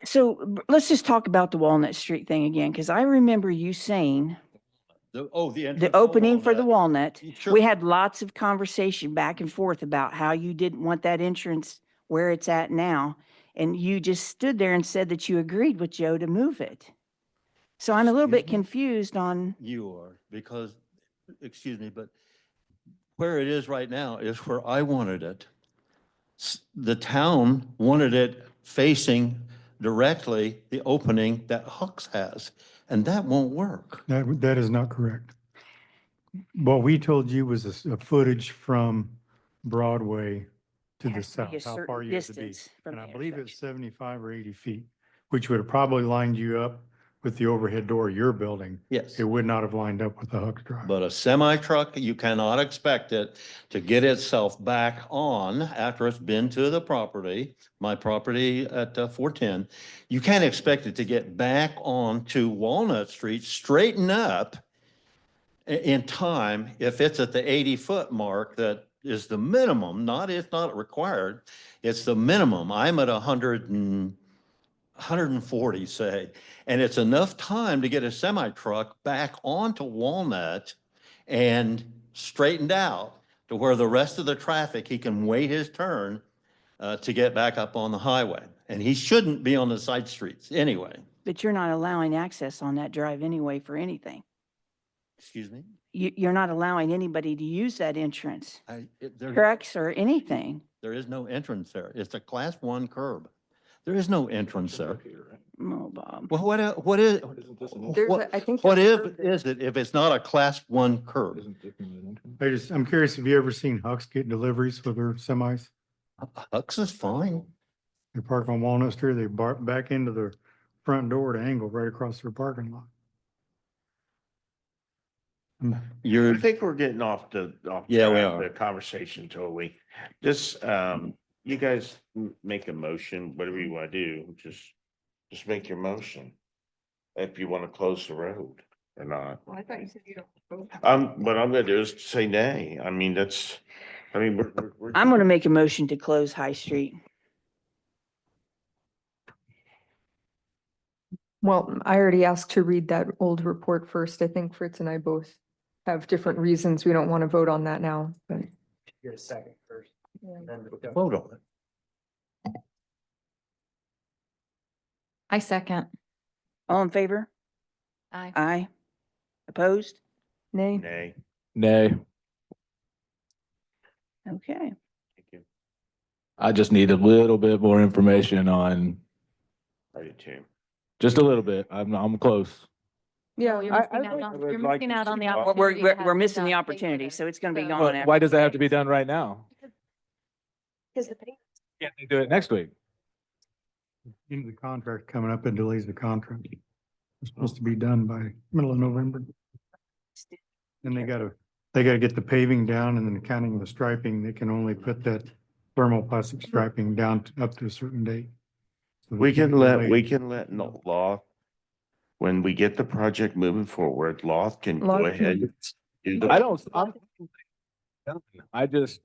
So let's just talk about the Walnut Street thing again, because I remember you saying The the opening for the Walnut. Sure. We had lots of conversation back and forth about how you didn't want that entrance where it's at now. And you just stood there and said that you agreed with Joe to move it. So I'm a little bit Excuse me? confused on, You are, because, excuse me, but where it is right now is where I wanted it. The town wanted it facing directly the opening that Hux has, and that won't work. That is not correct. What we told you was a footage from Broadway to it the has to be a south, how far certain you have to be. distance from And the I believe it's intersection. 75 or 80 feet, which would have probably lined you up with the overhead door of your building. Yes. It would not have lined up with the Hux Drive. But a semi truck, you cannot expect it to get itself back on after it's been to the property, my property at 410. You can't expect it to get back on to Walnut Street, straighten up in time if it's at the 80-foot mark that is the minimum, it's not required. It's the minimum. I'm at 140, say, and it's enough time to get a semi truck back onto Walnut and straightened out to where the rest of the traffic, he can wait his turn to get back up on the highway. And he shouldn't be on the side streets anyway. But you're not allowing access on that drive anyway for anything. Excuse me? You're not allowing anybody to use that entrance, There trucks or anything. is no entrance there. It's a class 1 curb. There is no entrance there. Oh, Bob. Well, what is, I think. what there's a if, curb there. is it if it's not a class 1 curb? I'm curious, have you ever seen Hux get deliveries with their semis? Hux is fine. They park on Walnut Street, they back into the front door to angle right across their parking lot. I You're, think we're getting off Yeah, we track, are. the conversation totally. Just, you guys make a motion, whatever you want to do, just make your motion. If you want to close the road or not. Well, I thought you said you don't vote. What I'm gonna do is say nay. I mean, we're. I'm going to make a motion to close High Street. Well, I already asked to read that old report first. I think Fritz and I both have different reasons. We don't want to vote on that now, but. Get a second first. vote on it. I second. All in favor? Aye. Aye. Opposed? Nay. Nay. Nay. Okay. Thank you. I just need a little bit more information on I do too. Just a little bit. I'm close. Yeah, You're I missing out would on, would you're like missing to out on see the all- Well, opportunity. to have we're it missing the done opportunity, later. so it's gonna be So- gone Well, after. why does that have to 2 be days. done right now? Because the pay- Can't they do it next week? Into the contract coming up, it delays the contract. It's supposed to be done by middle of November. And they gotta get the paving down and then counting the striping, they can only put that thermoplastic striping down up to a certain date. So they We can't can let, delay we it. can let Loth, when we get the project moving forward, Loth can go Loth can- ahead. and do the- I just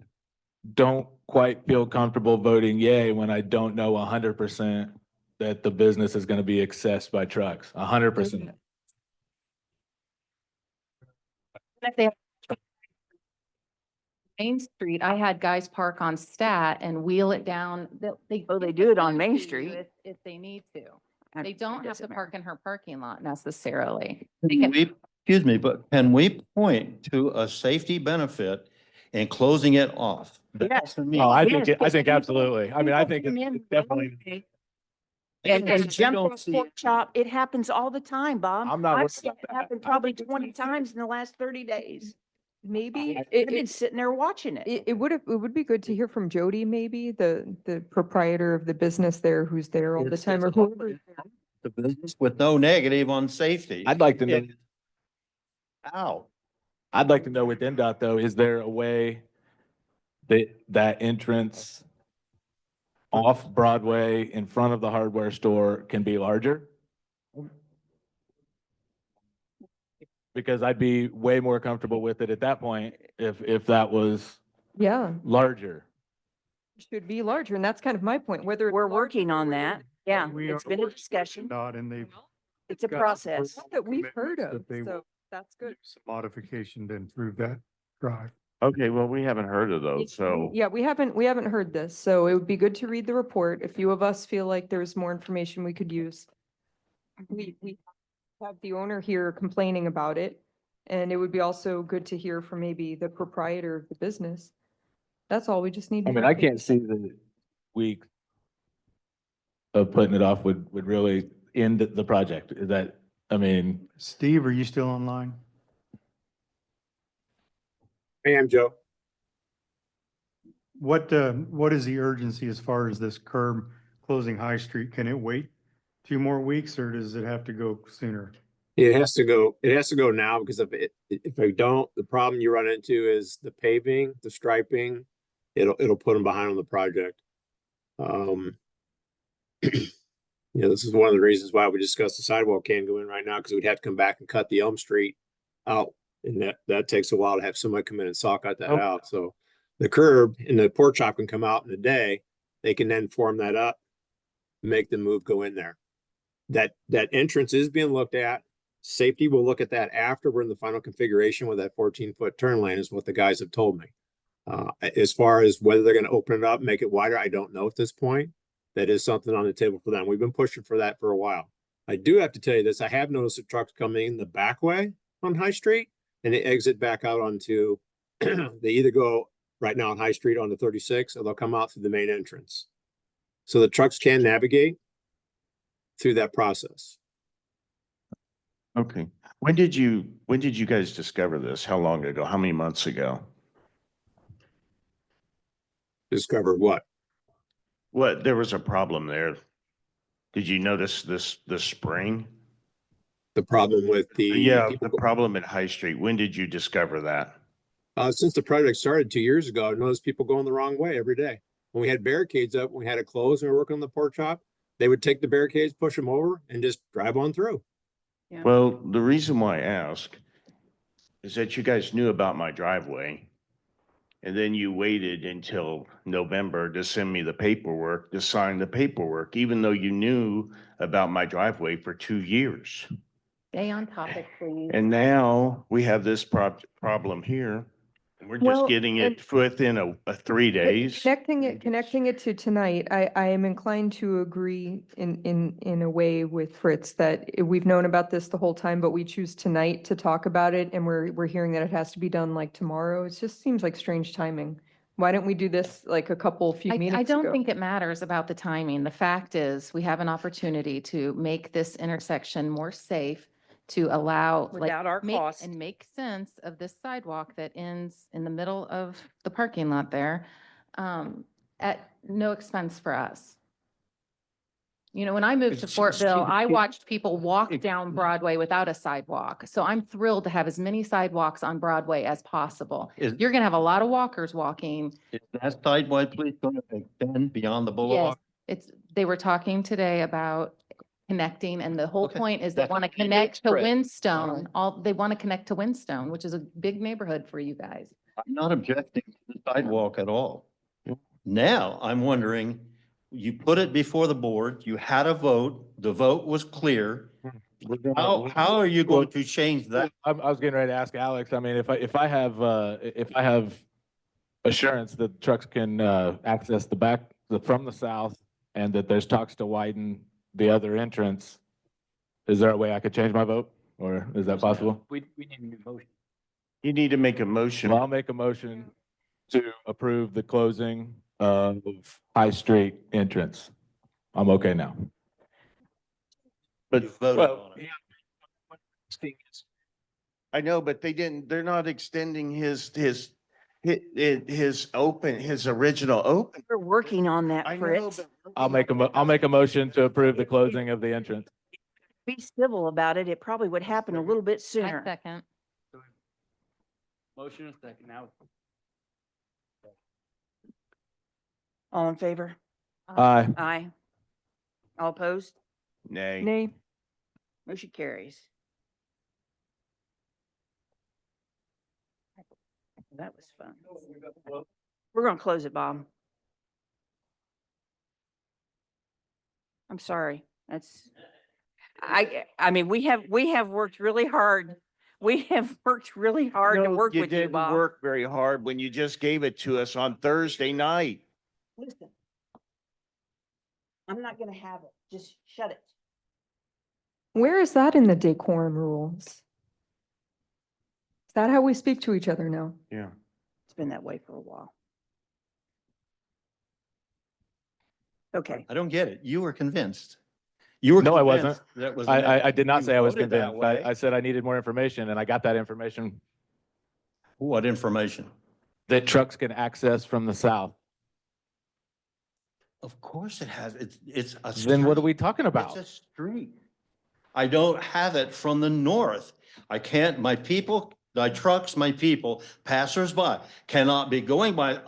don't quite feel comfortable voting yay when I don't know 100% that the business is going to be accessed by trucks, 100%. If they have Main Street, I had guys park on Stat and wheel it down. They do it on Main Street. If they need to. I- They it don't have to doesn't matter. park in her parking lot necessarily. They can- Excuse me, but can we point to a safety benefit in closing it off? Yes. To me, Oh, I Yes, think absolutely. I mean, I think People come it's in definitely, And They jump don't on see pork chop, it happens all the time, Bob. I'm not worried I've seen about it that. happen probably 20 times in the last 30 days. maybe I've it, been sitting there watching it. it would be good to hear from Jody, maybe the proprietor of the business there who's there all the It's- time or it's whoever. the business with no negative on safety. I'd like to know, How? I'd like to know with INDOT though, is there a way that entrance off Broadway in front of the hardware store can be larger? Because I'd be way more comfortable with it at that point if that was Yeah, larger. should be larger. And that's kind of my point, whether. it's We're larger working or on whether that. it's- Yeah, We it's are been a working discussion. Not, and they've It's a got process. Not that we've heard commitments of, that they will so that's good. do some modification to improve that drive. Okay, well, we haven't heard of those, so. Yeah, we haven't heard this, so it would be good to read the report. A few of us feel like there's more information we could use. We have the owner here complaining about it, and it would be also good to hear from maybe the proprietor of the business. That's all, we just need. I to mean, hear I from- can't see the week of putting it off would really end the project. Is that, I mean, Steve, are you still online? I am, Joe. What is the urgency as far as this curb closing High Street? Can it wait 2 more weeks or does it have to go sooner? It has to go now because if I don't, the problem you run into is the paving, the striping. It'll put them behind on the project. This is one of the reasons why we discussed the sidewalk can't go in right now, because we'd have to come back and cut the Elm Street out. And that takes a while to have somebody come in and saw cut that Okay. out. So the curb and the pork chop can come out in a day. They can then form that up, make the move go in there. That entrance is being looked at. Safety will look at that after we're in the final configuration with that 14-foot turn lane is what the guys have told me. As far as whether they're going to open it up, make it wider, I don't know at this point. That is something on the table for them. We've been pushing for that for a while. I do have to tell you this. I have noticed the trucks coming in the back way on High Street and they exit back out onto, they either go right now on High Street onto 36 or they'll come out through the main entrance. So the trucks can navigate through that process. Okay. When did you guys discover this? How long ago? How many months ago? Discovered what? What, there was a problem there. Did you notice this spring? The problem with the Yeah, the problem at High Street. When did you discover that? Since the project started 2 years ago, I noticed people going the wrong way every day. When we had barricades up, we had it closed and we were working on the pork chop. They would take the barricades, push them over and just drive on through. Yeah. Well, the reason why I ask is that you guys knew about my driveway. And then you waited until November to send me the paperwork, to sign the paperwork, even though you knew about my driveway for 2 years. Stay on topic, please. And now we have this problem here. And we're Well, just getting it within a 3 days. Connecting it to tonight, I am inclined to agree in a way with Fritz that we've known about this the whole time, but we choose tonight to talk about it and we're hearing that it has to be done like tomorrow. It just seems like strange timing. Why didn't we do this like few meetings I don't ago? think it matters about the timing. The fact is, we have an opportunity to make this intersection more safe, to allow, like, Without our make- cost. and make sense of this sidewalk that ends in the middle of the parking lot there, at no expense for us. You know, when I moved to Fortville, I watched people walk down Broadway without a sidewalk. So I'm thrilled to have as many sidewalks on Broadway as possible. Is, You're gonna have a lot of walkers walking. is that sidewalk please going to extend beyond the boulevard? They were talking today about connecting, and the whole Okay. point is they That's want to a big connect to spread. Windstone. They want to connect to Windstone, which is a big neighborhood for you guys. I'm not objecting to the sidewalk at all. Now I'm wondering, you put it before the board, you had a vote, the vote was clear. How are you going to change that? I was getting ready to ask Alex, I mean, if I have assurance that trucks can, access from the south and that there's talks to widen the other entrance, is there a way I could change my vote, or is that possible? We need a new motion. You need to make a motion. Well, I'll make a motion to approve the closing of High Street entrance. I'm okay now. But you voted Well, on it. I know, but they're not extending his original open. We're working on that, I know, Fritz. but. I'll make a motion to approve the closing of the entrance. Be civil about it. It probably would happen a little bit I sooner. second. Motion is second now. All in favor? Aye. Aye. All opposed? Nay. Nay. Motion carries. That was fun. We're gonna close it, Bob. I'm sorry. I mean, we have worked really hard. We have worked really hard to No, work you with you, didn't Bob. work very hard when you just gave it to us on Thursday night. Listen. I'm not gonna have it. Just shut it. Where is that in the decorum rules? Is that how we speak to each other now? Yeah. It's been that way for a while. Okay. I don't get it. You were convinced. You were. No, I convinced wasn't. that was I did not you say I was voted that convinced. way. I said I needed more information, and I got that information, What information? that trucks can access from the south. Of course it has. It's a. Then what are street. we talking about? It's a street. I don't have it from the north. I can't, my trucks, my people, passersby cannot be going by,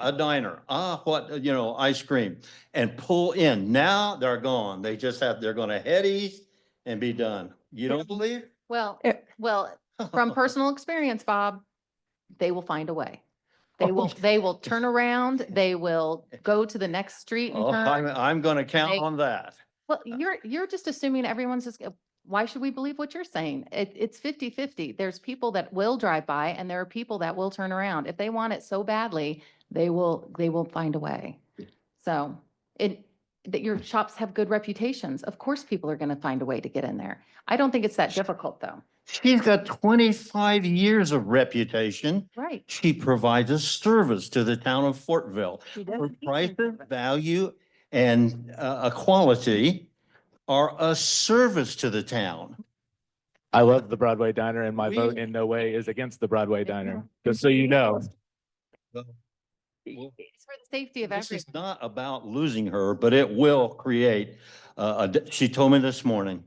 a diner, ice cream, and pull in. Now they're gone. They're gonna head east and be done. You don't believe? Well, Eh. from personal experience, Bob, they will find a way. They will turn around, they will go to the next street and Oh, turn. I'm gonna count They- on that. Well, you're just assuming everyone's just, why should we believe what you're saying? It's 50-50. There's people that will drive by and there are people that will turn around. If they want it so badly, they will find a way. So that your shops have good reputations. Of course, people are going to find a way to get in there. I don't think it's that difficult, though. She's got 25 years of reputation. Right. She provides a service to the town of Fortville. She does Her decent prices, service. value, and a quality are a service to the town. I love the Broadway Diner, and my vote We- in no way is against the Broadway Diner, just so you know. It's for the safety of This everyone. is not about losing her, but it will create, she told me this morning.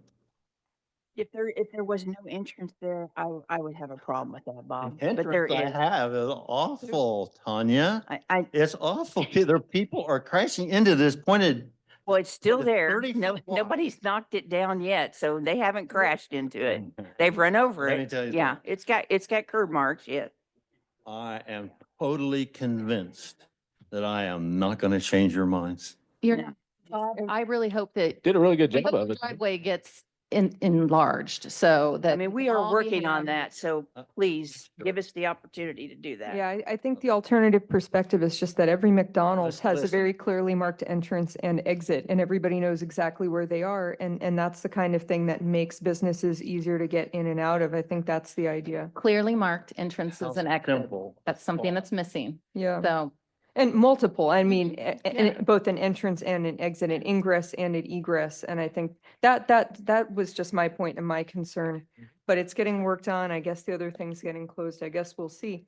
If there was no entrance there, I would have a problem with that, Bob. But Entrance there I is. have is awful, Tanya. I, It's awful. People are crashing into this pointed. well, it's still it's there. 30 No, feet wide. nobody's knocked it down yet, so they haven't crashed into it. They've run over Let me it. tell you Yeah, something. it's got curb marks, yeah. I am totally convinced that I am not going to change your minds. Yeah. Bob, I really hope that Did a really good I job hope of the it. driveway gets enlarged so that. I mean, we can are all be working on happy. that, so please give us the opportunity to do that. Yeah, I think the alternative perspective is just that every McDonald's has a Listen. very clearly marked entrance and exit, and everybody knows exactly where they are. And that's the kind of thing that makes businesses easier to get in and out of. I think that's the idea. Clearly marked entrances How and exits. simple. That's something that's missing. Yeah. So And multiple, I mean, Yeah. both an entrance and an exit, an ingress and an egress. And I think that was just my point and my concern. But it's getting worked on. I guess the other thing's getting closed. I guess we'll see.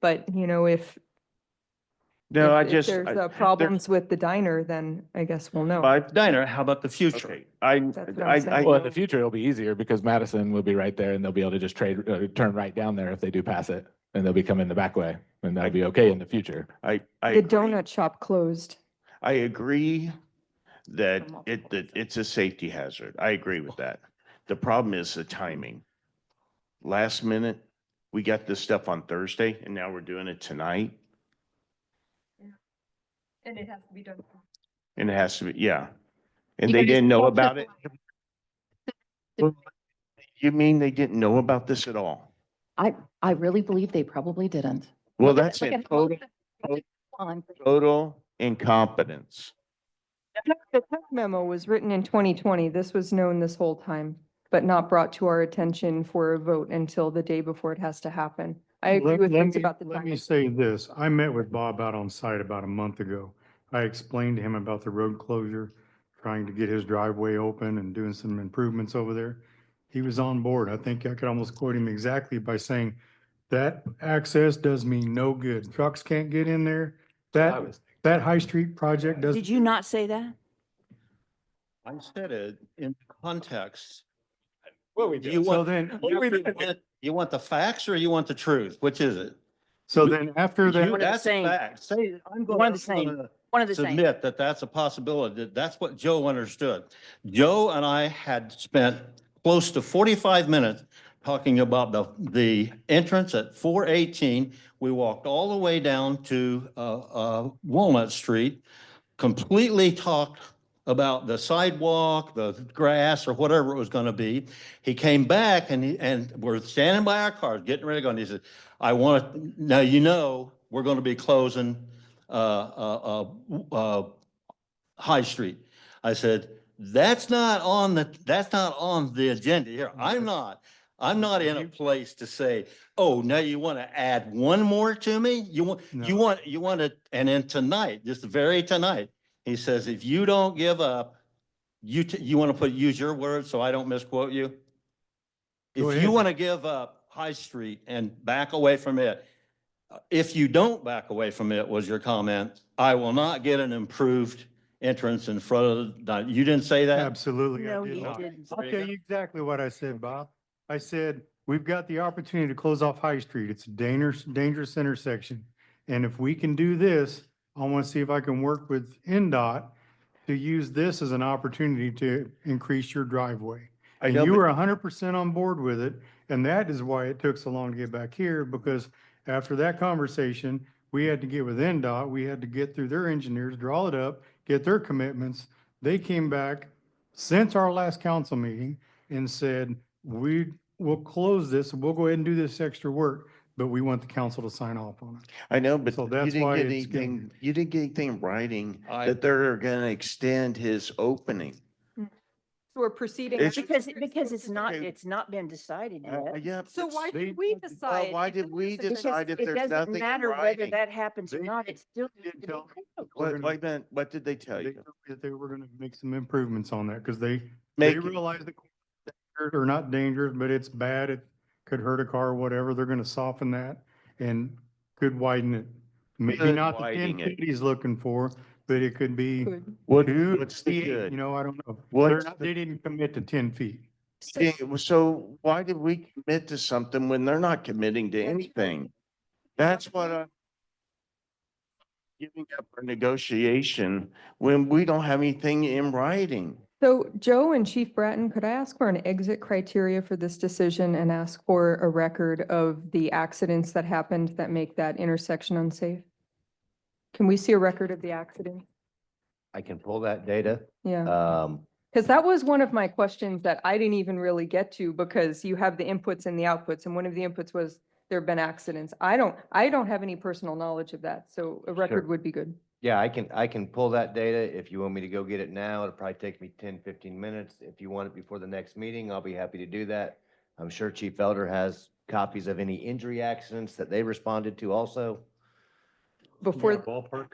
But, you know, if No, I if just. there's I- problems with the diner, then I guess we'll know. I- Diner, how about the future? Okay, I, That's what I'm I, saying. I. Well, in know- the future, it'll be easier because Madison will be right there and they'll be able to just turn right down there if they do pass it. And they'll be coming the back way and that'll be okay in the future. I The agree. donut shop closed. I agree that it's a safety hazard. I agree with that. The problem is the timing. Last minute, we got this stuff on Thursday and now we're doing it tonight And it has to be done. and it has to be, yeah. And You they guys didn't know can't about it? You mean they didn't know about this at all? I really believe they probably didn't. Well, Look at that's look it. at all Total, the- on. total incompetence. The tech memo was written in 2020. This was known this whole time, but not brought to our attention for a vote until the day before it has to happen. I agree with things about the Let me timing. say this. I met with Bob out on site about a month ago. I explained to him about the road closure, trying to get his driveway open and doing some improvements over there. He was on board. I think I could almost quote him exactly by saying, that access does me no good. Trucks can't get in there. That High Street project does. Did you not say that? I said it in context. Well, we Do you So want, then, you want the facts or you want the truth? Which is it? so then after You- that, One of the That's a same. fact. Say, I'm One gonna, of the same. I'm gonna One of the same. submit that that's a possibility. That That's what Joe understood. Joe and I had spent close to 45 minutes talking about the entrance at 418. We walked all the way down to Walnut Street, completely talked about the sidewalk, the grass, or whatever it was going to be. He came back and we're standing by our cars, getting ready to go. And he said, I want to, now, you know, we're going to be closing High Street. I said, that's not on the agenda here. I'm not in a place to say, oh, now you want to add one more to me? You want to, and then tonight, just very tonight, he says, if you don't give up, you want to use your words so I don't misquote you? Go If ahead. you want to give up High Street and back away from it, if you don't back away from it, was your comment, I will not get an improved entrance in front of the, you didn't say that? absolutely, I No, did he not. didn't. I'll tell you exactly what I said, Bob. I said, we've got the opportunity to close off High Street. It's a dangerous intersection. And if we can do this, I want to see if I can work with INDOT to use this as an opportunity to increase your driveway. I And know, you but- were 100% on board with it. And that is why it took so long to get back here, because after that conversation, we had to get with INDOT. We had to get through their engineers, draw it up, get their commitments. They came back since our last council meeting and said, we will close this, we'll go ahead and do this extra work, but we want the council to sign off on it. I know, but So you that's didn't why get it's getting- anything, you didn't get anything in writing I- that they're gonna extend his opening. So we're proceeding. It's- Because it's not been decided yet. Yeah. So but why they- did we well, decide? why did we decide if It there's doesn't nothing in matter whether writing? that happens or They not, it's still. did tell me What did they tell They you? told me that they were gonna make some improvements on that, because they Make, realize the or not dangerous, but it's bad, it could hurt a car or whatever, they're gonna soften that and could widen it. Maybe Good not the 10 widening it. feet he's looking for, but it could be Good. what's the 2, good? you know, I don't know. What's They didn't commit to 10 feet. Yeah, so why did we commit to something when they're not committing to anything? That's what I'm giving up our negotiation when we don't have anything in writing. So Joe and Chief Bratton, could I ask for an exit criteria for this decision and ask for a record of the accidents that happened that make that intersection unsafe? Can we see a record of the accident? I can pull that data. Yeah. Because that was one of my questions that I didn't even really get to, because you have the inputs and the outputs, and one of the inputs was there have been accidents. I don't have any personal knowledge of that, so a record would be good. Yeah, I can pull that data. If you want me to go get it now, it'll probably take me 10, 15 minutes. If you want it before the next meeting, I'll be happy to do that. I'm sure Chief Elder has copies of any injury accidents that they responded to also. before, Ballpark?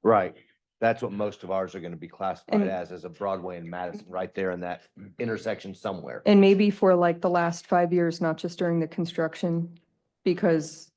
Right. That's what most of ours are gonna be classified And- as a Broadway and Madison, right there in that intersection somewhere. and maybe for like the last 5 years, not just during the construction, because,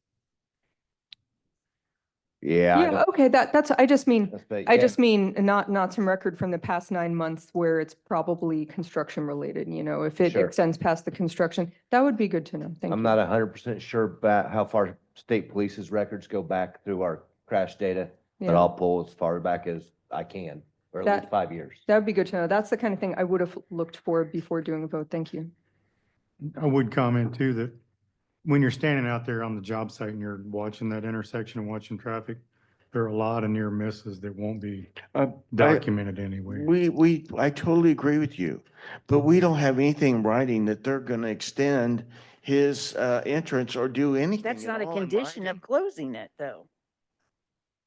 Yeah. yeah, okay, that's, I just mean, I just mean. mean not some record from the past 9 months where it's probably construction related, you know, if it Sure. extends past the construction, that would be good to know. Thank I'm you. not 100% sure about how far state police's records go back through our crash data, but Yeah. I'll pull as far back as I can, or at That- least 5 years. That would be good to know. That's the kind of thing I would have looked for before doing a vote. Thank you. I would comment too that when you're standing out there on the job site and you're watching that intersection and watching traffic, there are a lot of near misses that won't be documented anyway. I totally agree with you, but we don't have anything in writing that they're gonna extend his entrance or do anything. That's at not a all, in condition my of closing it, though.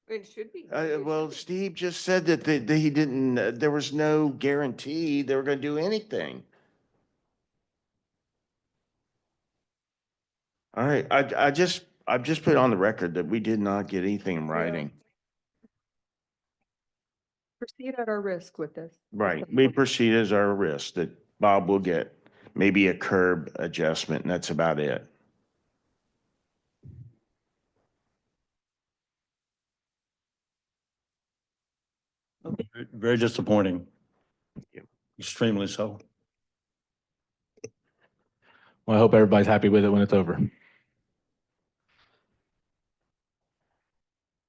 It should be. Well, Steve just said that he didn't, there was no guarantee they were gonna do anything. All right, I just put on the record that we did not get anything in writing. Proceed at our risk with this. Right, we proceed as our risk that Bob will get maybe a curb adjustment and that's about it. Very disappointing. Extremely so. Well, I hope everybody's happy with it when it's over.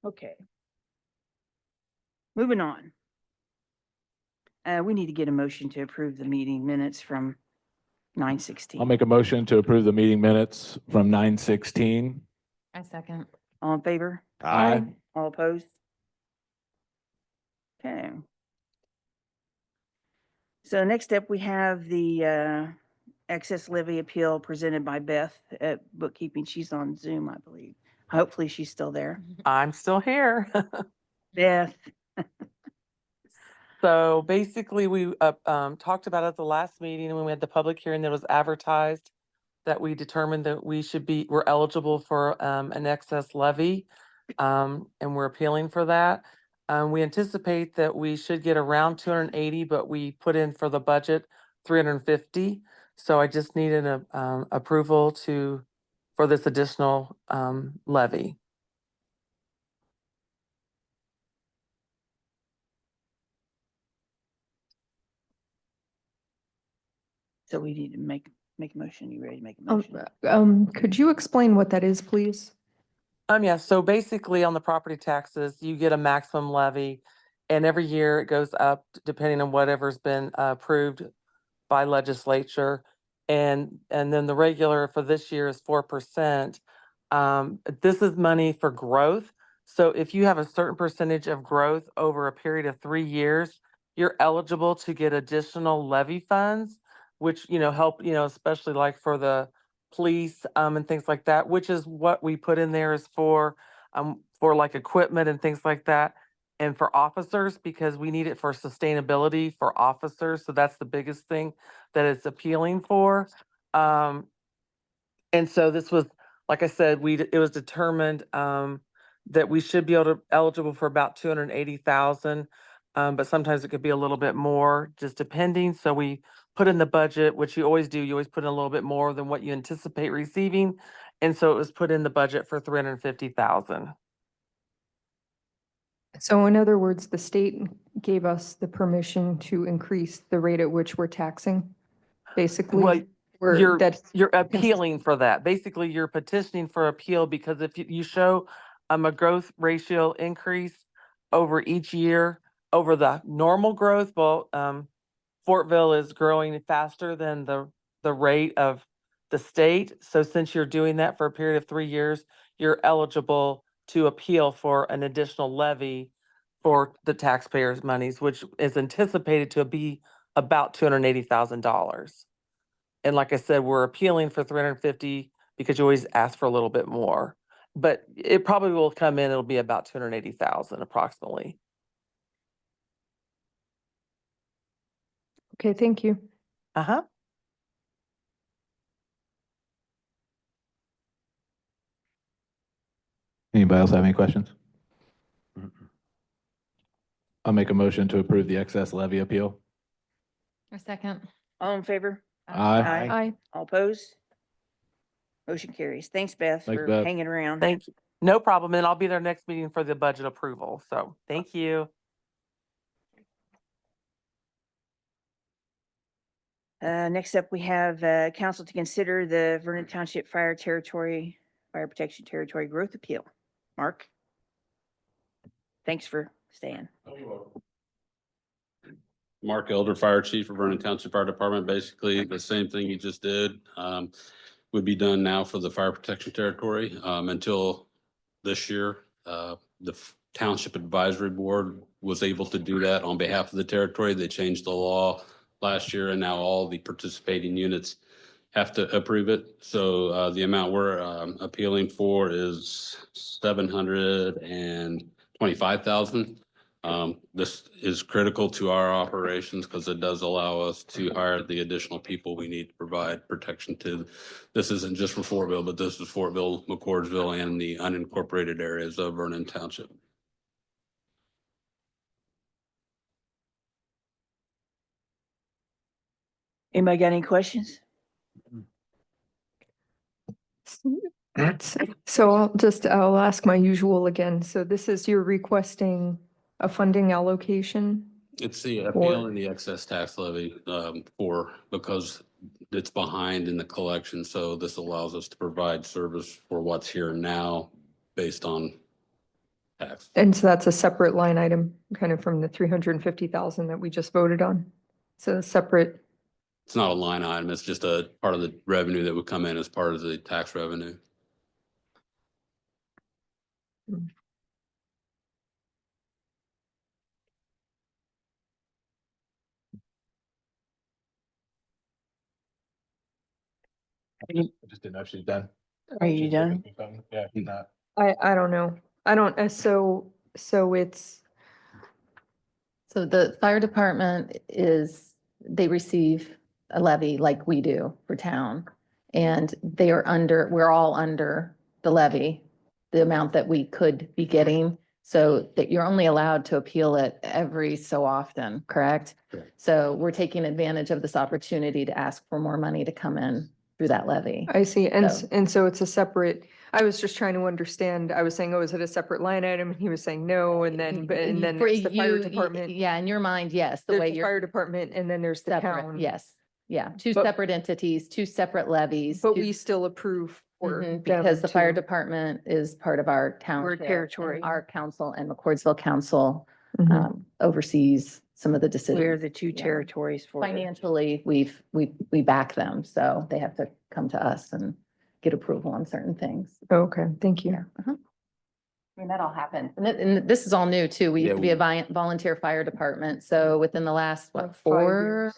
Okay. Moving on. We need to get a motion to approve the meeting minutes from 9:16. I'll make a motion to approve the meeting minutes from 9:16. I second. All in favor? Aye. All opposed? Okay. So next up, we have the excess levy appeal presented by Beth at bookkeeping. She's on Zoom, I believe. Hopefully she's still there. I'm still here. Beth, So basically, we talked about at the last meeting when we had the public hearing that was advertised that we determined that we're eligible for an excess levy. And we're appealing for that. We anticipate that we should get around 280, but we put in for the budget 350. So I just need an approval for this additional levy. so we need to make a motion. You ready to make a Oh, motion? could you explain what that is, please? Yeah, so basically on the property taxes, you get a maximum levy and every year it goes up depending on whatever's been approved by legislature. And then the regular for this year is 4%. This is money for growth. So if you have a certain percentage of growth over a period of 3 years, you're eligible to get additional levy funds, which, help, especially like for the police, and things like that, which is what we put in there is for like equipment and things like that. And for officers, because we need it for sustainability for officers. So that's the biggest thing that it's appealing for. And so this was, like I said, it was determined that we should be eligible for about 280,000. But sometimes it could be a little bit more, just depending. So we put in the budget, which you always do. You always put in a little bit more than what you anticipate receiving. And so it was put in the budget for 350,000. So in other words, the state gave us the permission to increase the rate at which we're taxing, basically. Well, We're, you're appealing for that. Basically, you're petitioning for appeal because if you show a growth ratio increase over each year over the normal growth, well, Fortville is growing faster than the rate of the state. So since you're doing that for a period of 3 years, you're eligible to appeal for an additional levy for the taxpayers' monies, which is anticipated to be about $280,000. And like I said, we're appealing for 350 because you always ask for a little bit more. But it probably will come in, it'll be about 280,000 approximately. okay, thank you. Uh-huh. Anybody else have any questions? I'll make a motion to approve the excess levy appeal. A second. All in favor? Aye. Aye. All opposed? Motion carries. Thanks, Beth, Thanks, for Beth. hanging around. Thank you. No problem. And I'll be there next meeting for the budget approval. So thank you. Next up, we have council to consider the Vernon Township Fire Protection Territory Growth Appeal. Mark? Thanks for staying. Mark Elder, Fire Chief of Vernon Township Fire Department. Basically, the same thing you just did would be done now for the fire protection territory until this year. The Township Advisory Board was able to do that on behalf of the territory. They changed the law last year, and now all the participating units have to approve it. So the amount we're appealing for is $725,000. This is critical to our operations because it does allow us to hire the additional people we need to provide protection to. This isn't just for Fortville, but this is Fortville, McCordsville, and the unincorporated areas of Vernon Township. Anybody got any questions? So I'll ask my usual again. So this is you're requesting a funding allocation? It's the appeal and the excess tax levy because it's behind in the collection. So this allows us to provide service for what's here now based on tax. And so that's a separate line item, kind of from the 350,000 that we just voted on. So separate. It's not a line item. It's just a part of the revenue that would come in as part of the tax revenue. I just didn't know if she's done. Are you done? Yeah, he's not. I don't know. I don't, so it's, So the fire department they receive a levy like we do for town. And we're all under the levy, the amount that we could be getting. So that you're only allowed to appeal it every so often, correct? Correct. So we're taking advantage of this opportunity to ask for more money to come in through that levy. I see. And, So- and so it's a separate, I was just trying to understand. I was saying, oh, is it a separate line item? And he was saying no. And then For it's the fire you, department. Yeah, in your mind, yes, the There's way the you're fire department and then there's the separate, town. yes. Yeah, two But- separate entities, two separate levies. But two- we still approve for Mhm, them because the fire too. department is part of our township. and territory. Our council and McCordsville Council Mhm. oversees some of the decisions. We're the two Yeah. territories for it. Financially, we back them, so they have to come to us and get approval on certain things. Okay, thank you. I mean, that all happened. And this is all new too. We used Yeah, to be a volunteer fire department, so within the last, Like what, 5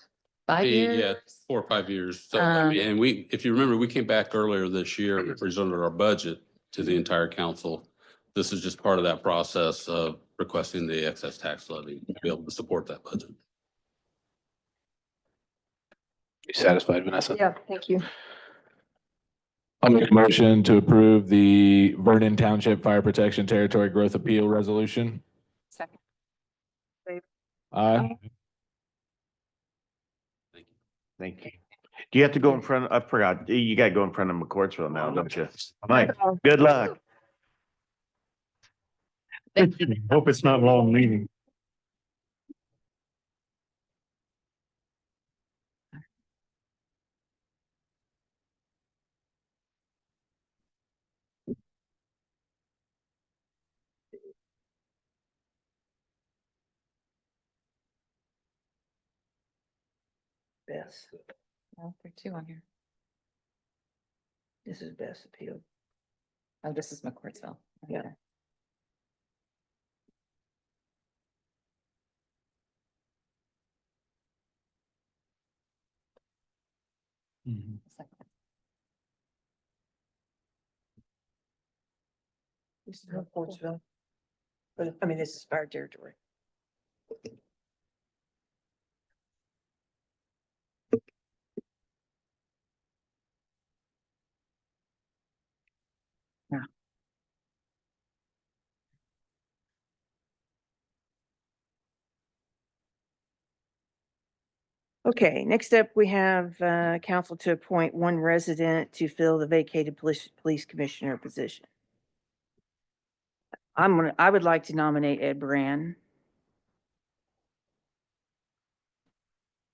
5 Yeah, years? 4 or 5 years. So, I mean, and if you remember, we came back earlier this year, and presented our budget to the entire council. This is just part of that process of requesting the excess tax levy to be able to support that budget. You satisfied, Vanessa? Yeah, thank you. I'll make a motion to approve the Vernon Township Fire Protection Territory Growth Appeal Resolution. Second. Aye. Thank you. Do you have to go in front? I forgot. You gotta go in front of McCordsville now, don't you? Mike, good luck. Hope it's not a long meeting. Best. No, there are two on here. This is best appeal. Oh, this is McCordsville. Yeah. Okay. Second. This is Portsville. But I mean, this is fire territory. Okay, next up, we have council to appoint one resident to fill the vacated police commissioner position. I would like to nominate Ed Brand.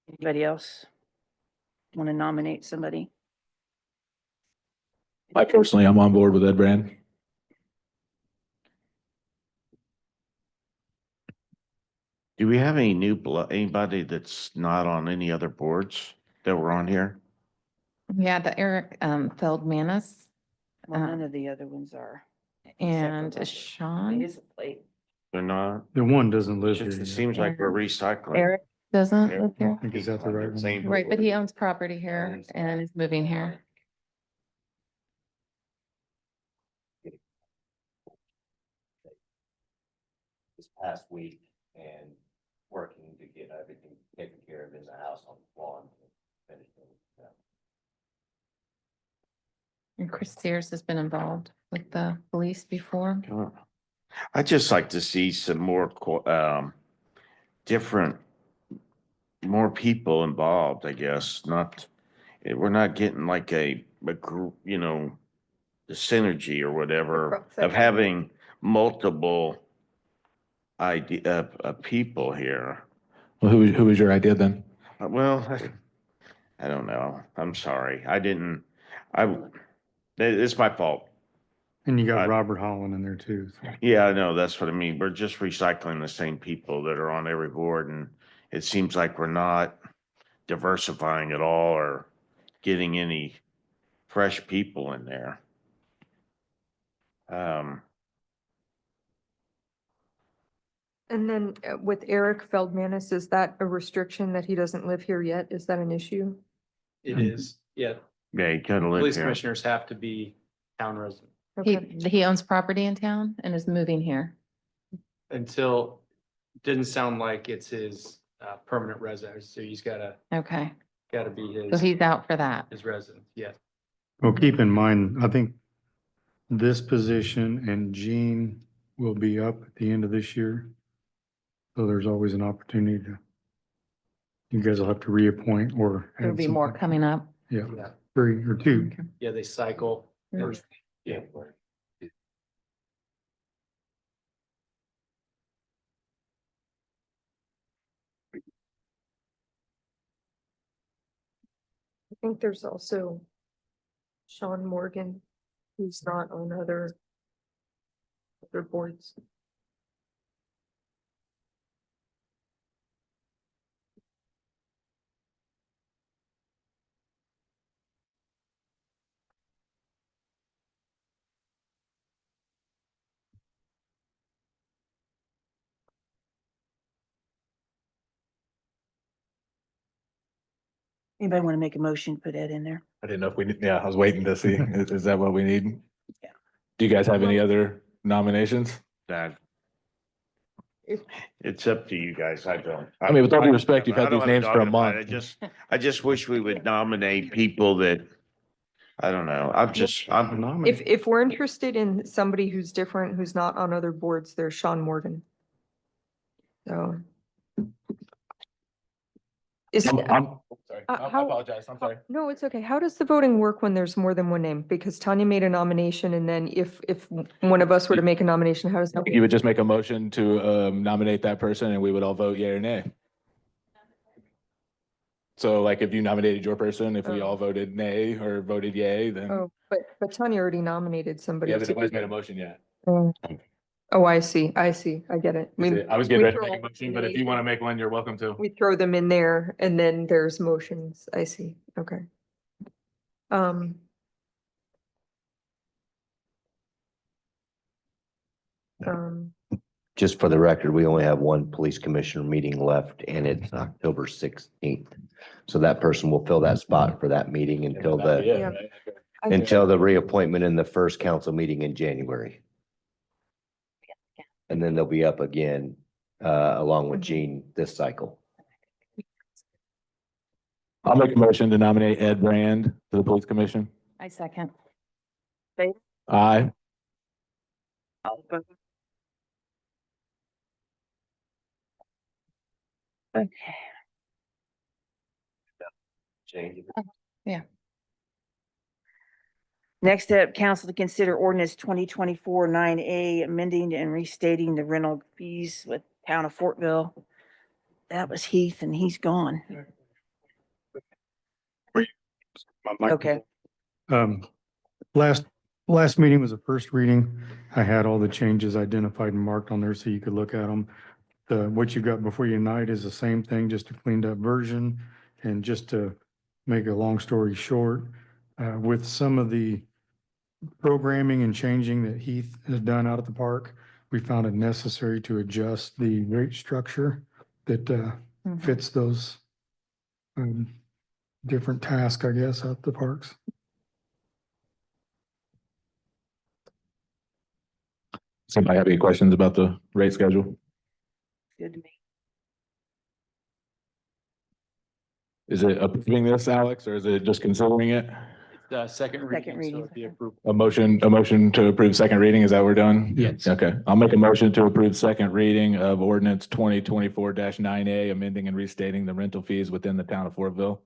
Anybody else want to nominate somebody? I personally, I'm on board with Ed Brand. Do we have any anybody that's not on any other boards that were on here? Yeah, the Eric Feldmanis Well, none of the other ones are. and It Sean. is a plate. They're not. The one doesn't live here. It yet. seems like we're recycling. Eric doesn't live I here. think is that the right one? Same Right, but board. he owns property here and is moving here. This past week and working to get everything taken care of in the house on the lawn. And Chris Sears has been involved with the police before. I'd just like to see some more, different, more people involved, I guess, we're not getting like a group, the synergy or whatever of having multiple people here. Well, who was your idea then? Well, I don't know. I'm sorry. It's my fault. And you got Robert Holland in there too. So. Yeah, I know. That's what I mean. We're just recycling the same people that are on every board, and it seems like we're not diversifying at all or getting any fresh people in there. And then with Eric Feldmanis, is that a restriction that he doesn't live here yet? Is that an issue? It is, yeah. Yeah, you gotta live Police here. commissioners have to be town resident He owns property in town and is moving here. until, didn't sound like it's his permanent residence, so he's gotta Okay, be so his, he's out for that. his residence, yes. Well, keep in mind, I think this position and Gene will be up at the end of this year. So there's always an opportunity you guys will have to reappoint or. There'll add be more something. coming up. Yeah, 3 or 2. Yeah, they cycle. Yeah. There's- Yeah. I think there's also Sean Morgan, who's not on other boards. Anybody want to make a motion to put Ed in there? I didn't know if we, I was waiting to see. Is that what we need? Yeah. Do you guys have any other nominations? That. It's up to you guys. I don't. I mean, with all due respect, you've had I don't these have names for a dog in the fight. month. I just wish we would nominate people that, I don't know. I'm If we're interested in somebody who's different, who's not on other boards, there's Sean Morgan. So. I'm sorry. I how- apologize. I'm sorry. No, it's okay. How does the voting work when there's more than one name? Because Tanya made a nomination and then if one of us were to make a nomination, how does that? You would just make a motion to nominate that person and we would all vote yea or nay. So like if you nominated your person, if we all voted nay or voted yay, then. Oh, but Tanya already nominated somebody. Yeah, but nobody's made a motion yet. Oh, I see. I get it. I was getting we ready to throw make a motion, but if you want to make one, you're welcome to. We throw them in there and then there's motions. I see. Okay. Just for the record, we only have one police commissioner meeting left and it's October 16th. So that person will fill that spot for that meeting until the reappointment in the first council meeting in January. And then they'll be up again, along with Gene this cycle. I'll make a motion to nominate Ed Brand to the police commission. I second. Aye. Okay. Yeah. Next up, council to consider ordinance 2024-9A, amending and restating the rental fees with town of Fortville. That was Heath and he's gone. Okay. Last meeting was the first reading. I had all the changes identified and marked on there so you could look at them. What you got before you tonight is the same thing, just a cleaned up version. And just to make a long story short, with some of the programming and changing that Heath has done out at the park, we found it necessary to adjust the rate structure that fits those different tasks, I guess, at the parks. Somebody have any questions about the rate schedule? Good to me. Is it approving this, Alex, or is it just considering it? Second reading. A motion to approve second reading, is that what we're done? Yes. Okay, I'll make a motion to approve second reading of ordinance 2024-9A, amending and restating the rental fees within the town of Fortville.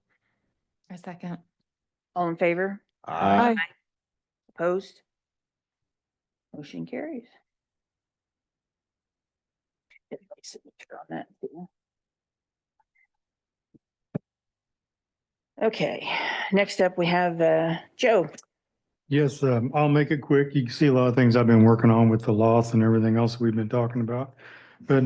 A second. All in favor? Aye. Opposed? Motion carries. Get my signature on that too. Okay, next up we have Joe. Yes, I'll make it quick. You can see a lot of things I've been working on with the loss and everything else we've been talking about. But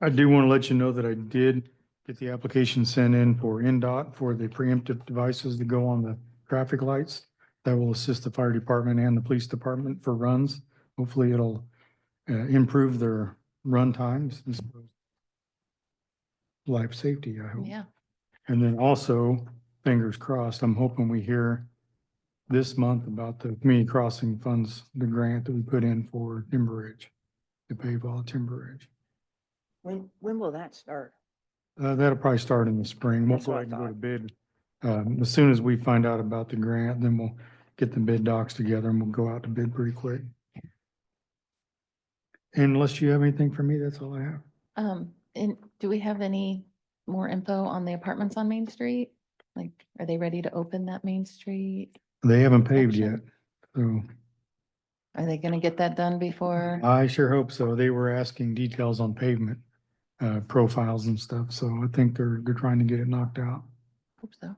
I do want to let you know that I did get the application sent in for INDOT for the preemptive devices that go on the traffic lights. That will assist the fire department and the police department for runs. Hopefully it'll improve their run times and life safety, I hope. Yeah. And then also, fingers crossed, I'm hoping we hear this month about the community crossing funds, the grant that we put in for Timber Ridge, to pave all Timber Ridge. When will that start? That'll probably start in the spring. We'll That's go what I ahead and go to thought. bid. As soon as we find out about the grant, then we'll get the bid docs together and we'll go out to bid pretty quick. Unless you have anything for me, that's all I have. And do we have any more info on the apartments on Main Street? Like, are they ready to open that Main Street? They haven't paved section? yet, so Are they gonna get that done before? I sure hope so. They were asking details on pavement profiles and stuff, so I think they're trying to get it knocked out. Hope so.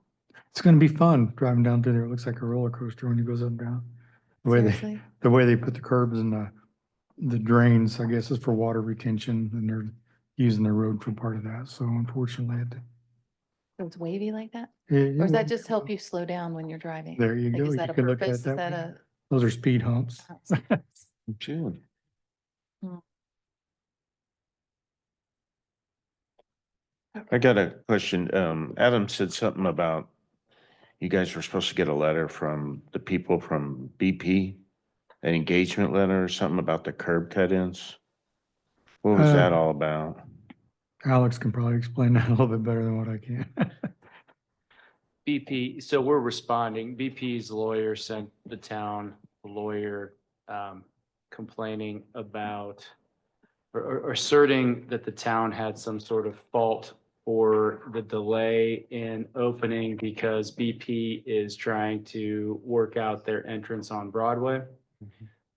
It's gonna be fun driving down through there. It looks like a roller coaster when it goes up and down. Seriously? The way they put the curbs and the drains, I guess, is for water retention, and they're using the road for part of that. So unfortunately, I had to. So it's wavy like that? Yeah, Or does yeah. that just help you slow down when you're driving? There you Like, go. is You that a can look at purpose? it Is that that way. a? Those are speed humps. June. I got a question. Adam said something about you guys were supposed to get a letter from the people from BP, an engagement letter or something about the curb cut-ins. What was that all about? Alex can probably explain that a little bit better than what I can. BP, so we're responding. BP's lawyer sent the town a lawyer complaining about or asserting that the town had some sort of fault for the delay in opening because BP is trying to work out their entrance on Broadway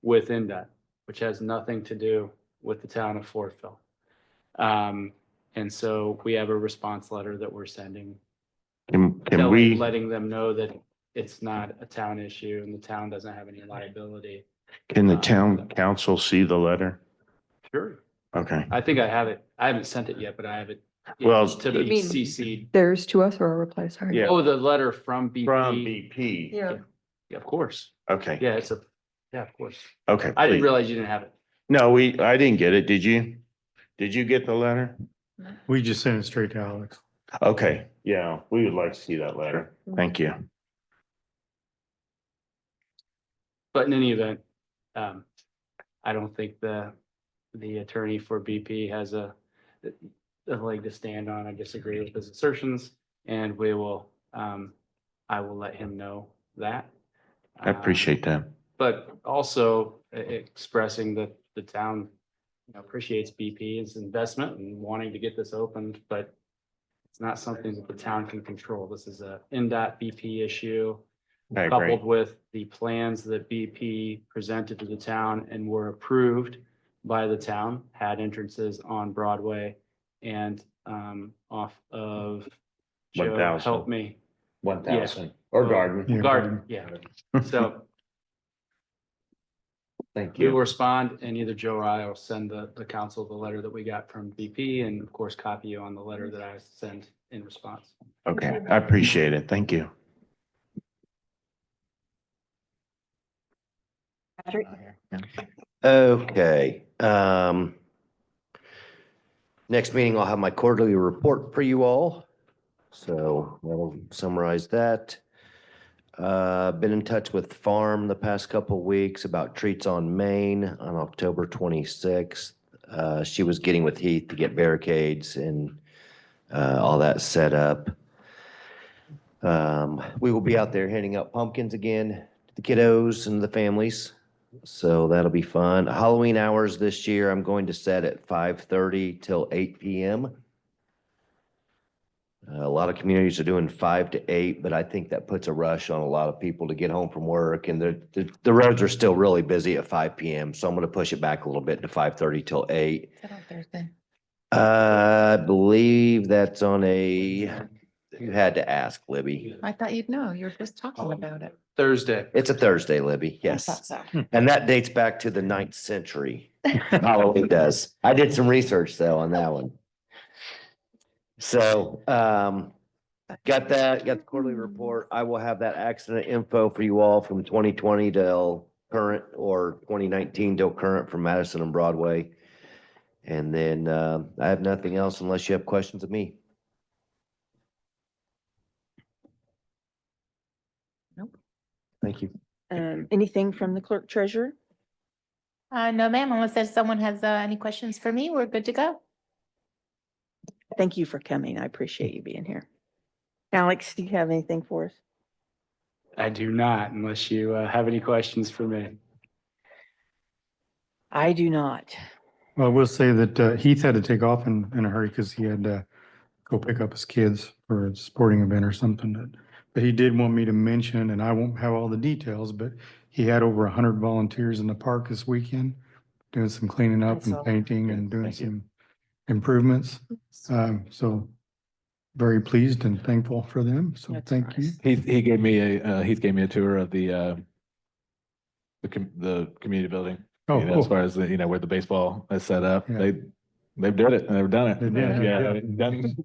with INDOT, which has nothing to do with the town of Fortville. And so we have a response letter that we're sending, letting them know that it's not a town issue and the town doesn't have any liability. Can the town council see the letter? Sure. Okay. I think I have it. I haven't sent it yet, but I have it. Well, To You be mean- CC'd. Theirs to us or a reply, sorry. Yeah. Oh, the letter from BP. From BP. Yeah. Yeah, of course. Okay. Yeah, yeah, of course. Okay. I didn't please. realize you didn't have it. No, I didn't get it. Did you? Did you get the letter? We just sent it straight to Alex. Okay. Yeah, we would like to see that letter. Thank you. But in any event, I don't think the attorney for BP has a leg to stand on. I disagree with his assertions and we will, I will let him know that. I appreciate that. But also expressing that the town appreciates BP's investment and wanting to get this opened, but It's not something that the town can control. This is a INDOT BP issue. I agree. Coupled with the plans that BP presented to the town and were approved by the town, had entrances on Broadway and off of Joe, 1000. help me. 1,000 or garden. Garden, yeah. So Thank we will you. respond and either Joe or I will send the council the letter that we got from BP and of course copy you on the letter that I send in response. Okay, I appreciate it. Thank you. Patrick? Okay, next meeting, I'll have my quarterly report for you all. So I'll summarize that. Been in touch with Farm the past couple of weeks about Treats on Main on October 26th. She was getting with Heath to get barricades and all that set up. We will be out there handing out pumpkins again to the kiddos and the families. So that'll be fun. Halloween hours this year, I'm going to set at 5:30 till 8 p.m. A lot of communities are doing 5 to 8, but I think that puts a rush on a lot of people to get home from work, and the roads are still really busy at 5 p.m. So I'm going to push it back a little bit to 5:30 till 8. Is that on Thursday? I believe that's on a. You had to ask, Libby. I thought you'd know. You were just talking about it. Thursday. It's a Thursday, Libby. I Yes. thought so. And that dates back to the 9th century. Halloween does. I did some research though on that one. So, got the quarterly report. I will have that accident info for you all from 2020 till current or 2019 till current from Madison and Broadway. And then, I have nothing else unless you have questions of me. Nope. Thank you. Anything from the clerk treasurer? No, ma'am, unless there's someone has any questions for me, we're good to go. Thank you for coming. I appreciate you being here. Alex, do you have anything for us? I do not, unless you have any questions for me. I do not. Well, I will say that Heath had to take off in a hurry because he had to go pick up his kids for a sporting event or something. But he did want me to mention, and I won't have all the details, but he had over 100 volunteers in the park this weekend, doing some cleaning up and painting and doing some improvements. So very pleased and thankful for them. So thank you. He gave me a tour of the community building. Oh, As cool. far as where the baseball is set up, Yeah. they've did it. They've done it. They did, Yeah, yeah. done.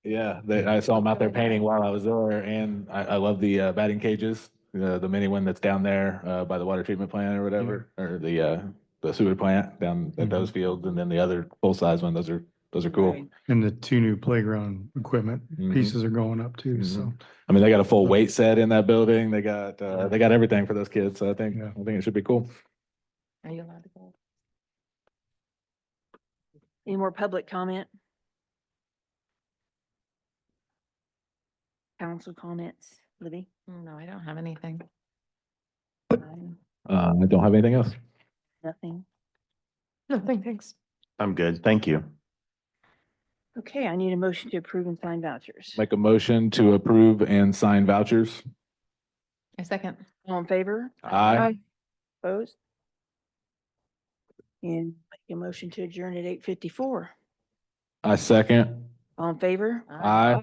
Yeah, I saw them out there painting while I was there, and I love the batting cages. The mini one that's down there by the water treatment plant or whatever, or the sewer plant down at those fields, and then the other full size one. Those are cool. And the 2 new playground equipment pieces are going up too. So I mean, they got a full weight set in that building. They got everything for those kids. So I think it should be cool. Are you allowed to go? Any more public comment? Council comments, Libby? No, I don't have anything. I don't have anything else. Nothing. Nothing, thanks. I'm good. Thank you. Okay, I need a motion to approve and sign vouchers. Make a motion to approve and sign vouchers. A second. All in favor? Aye. Opposed? And make a motion to adjourn at 8:54. I second. All in favor? Aye.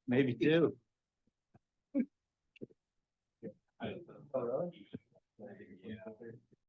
Maybe 2.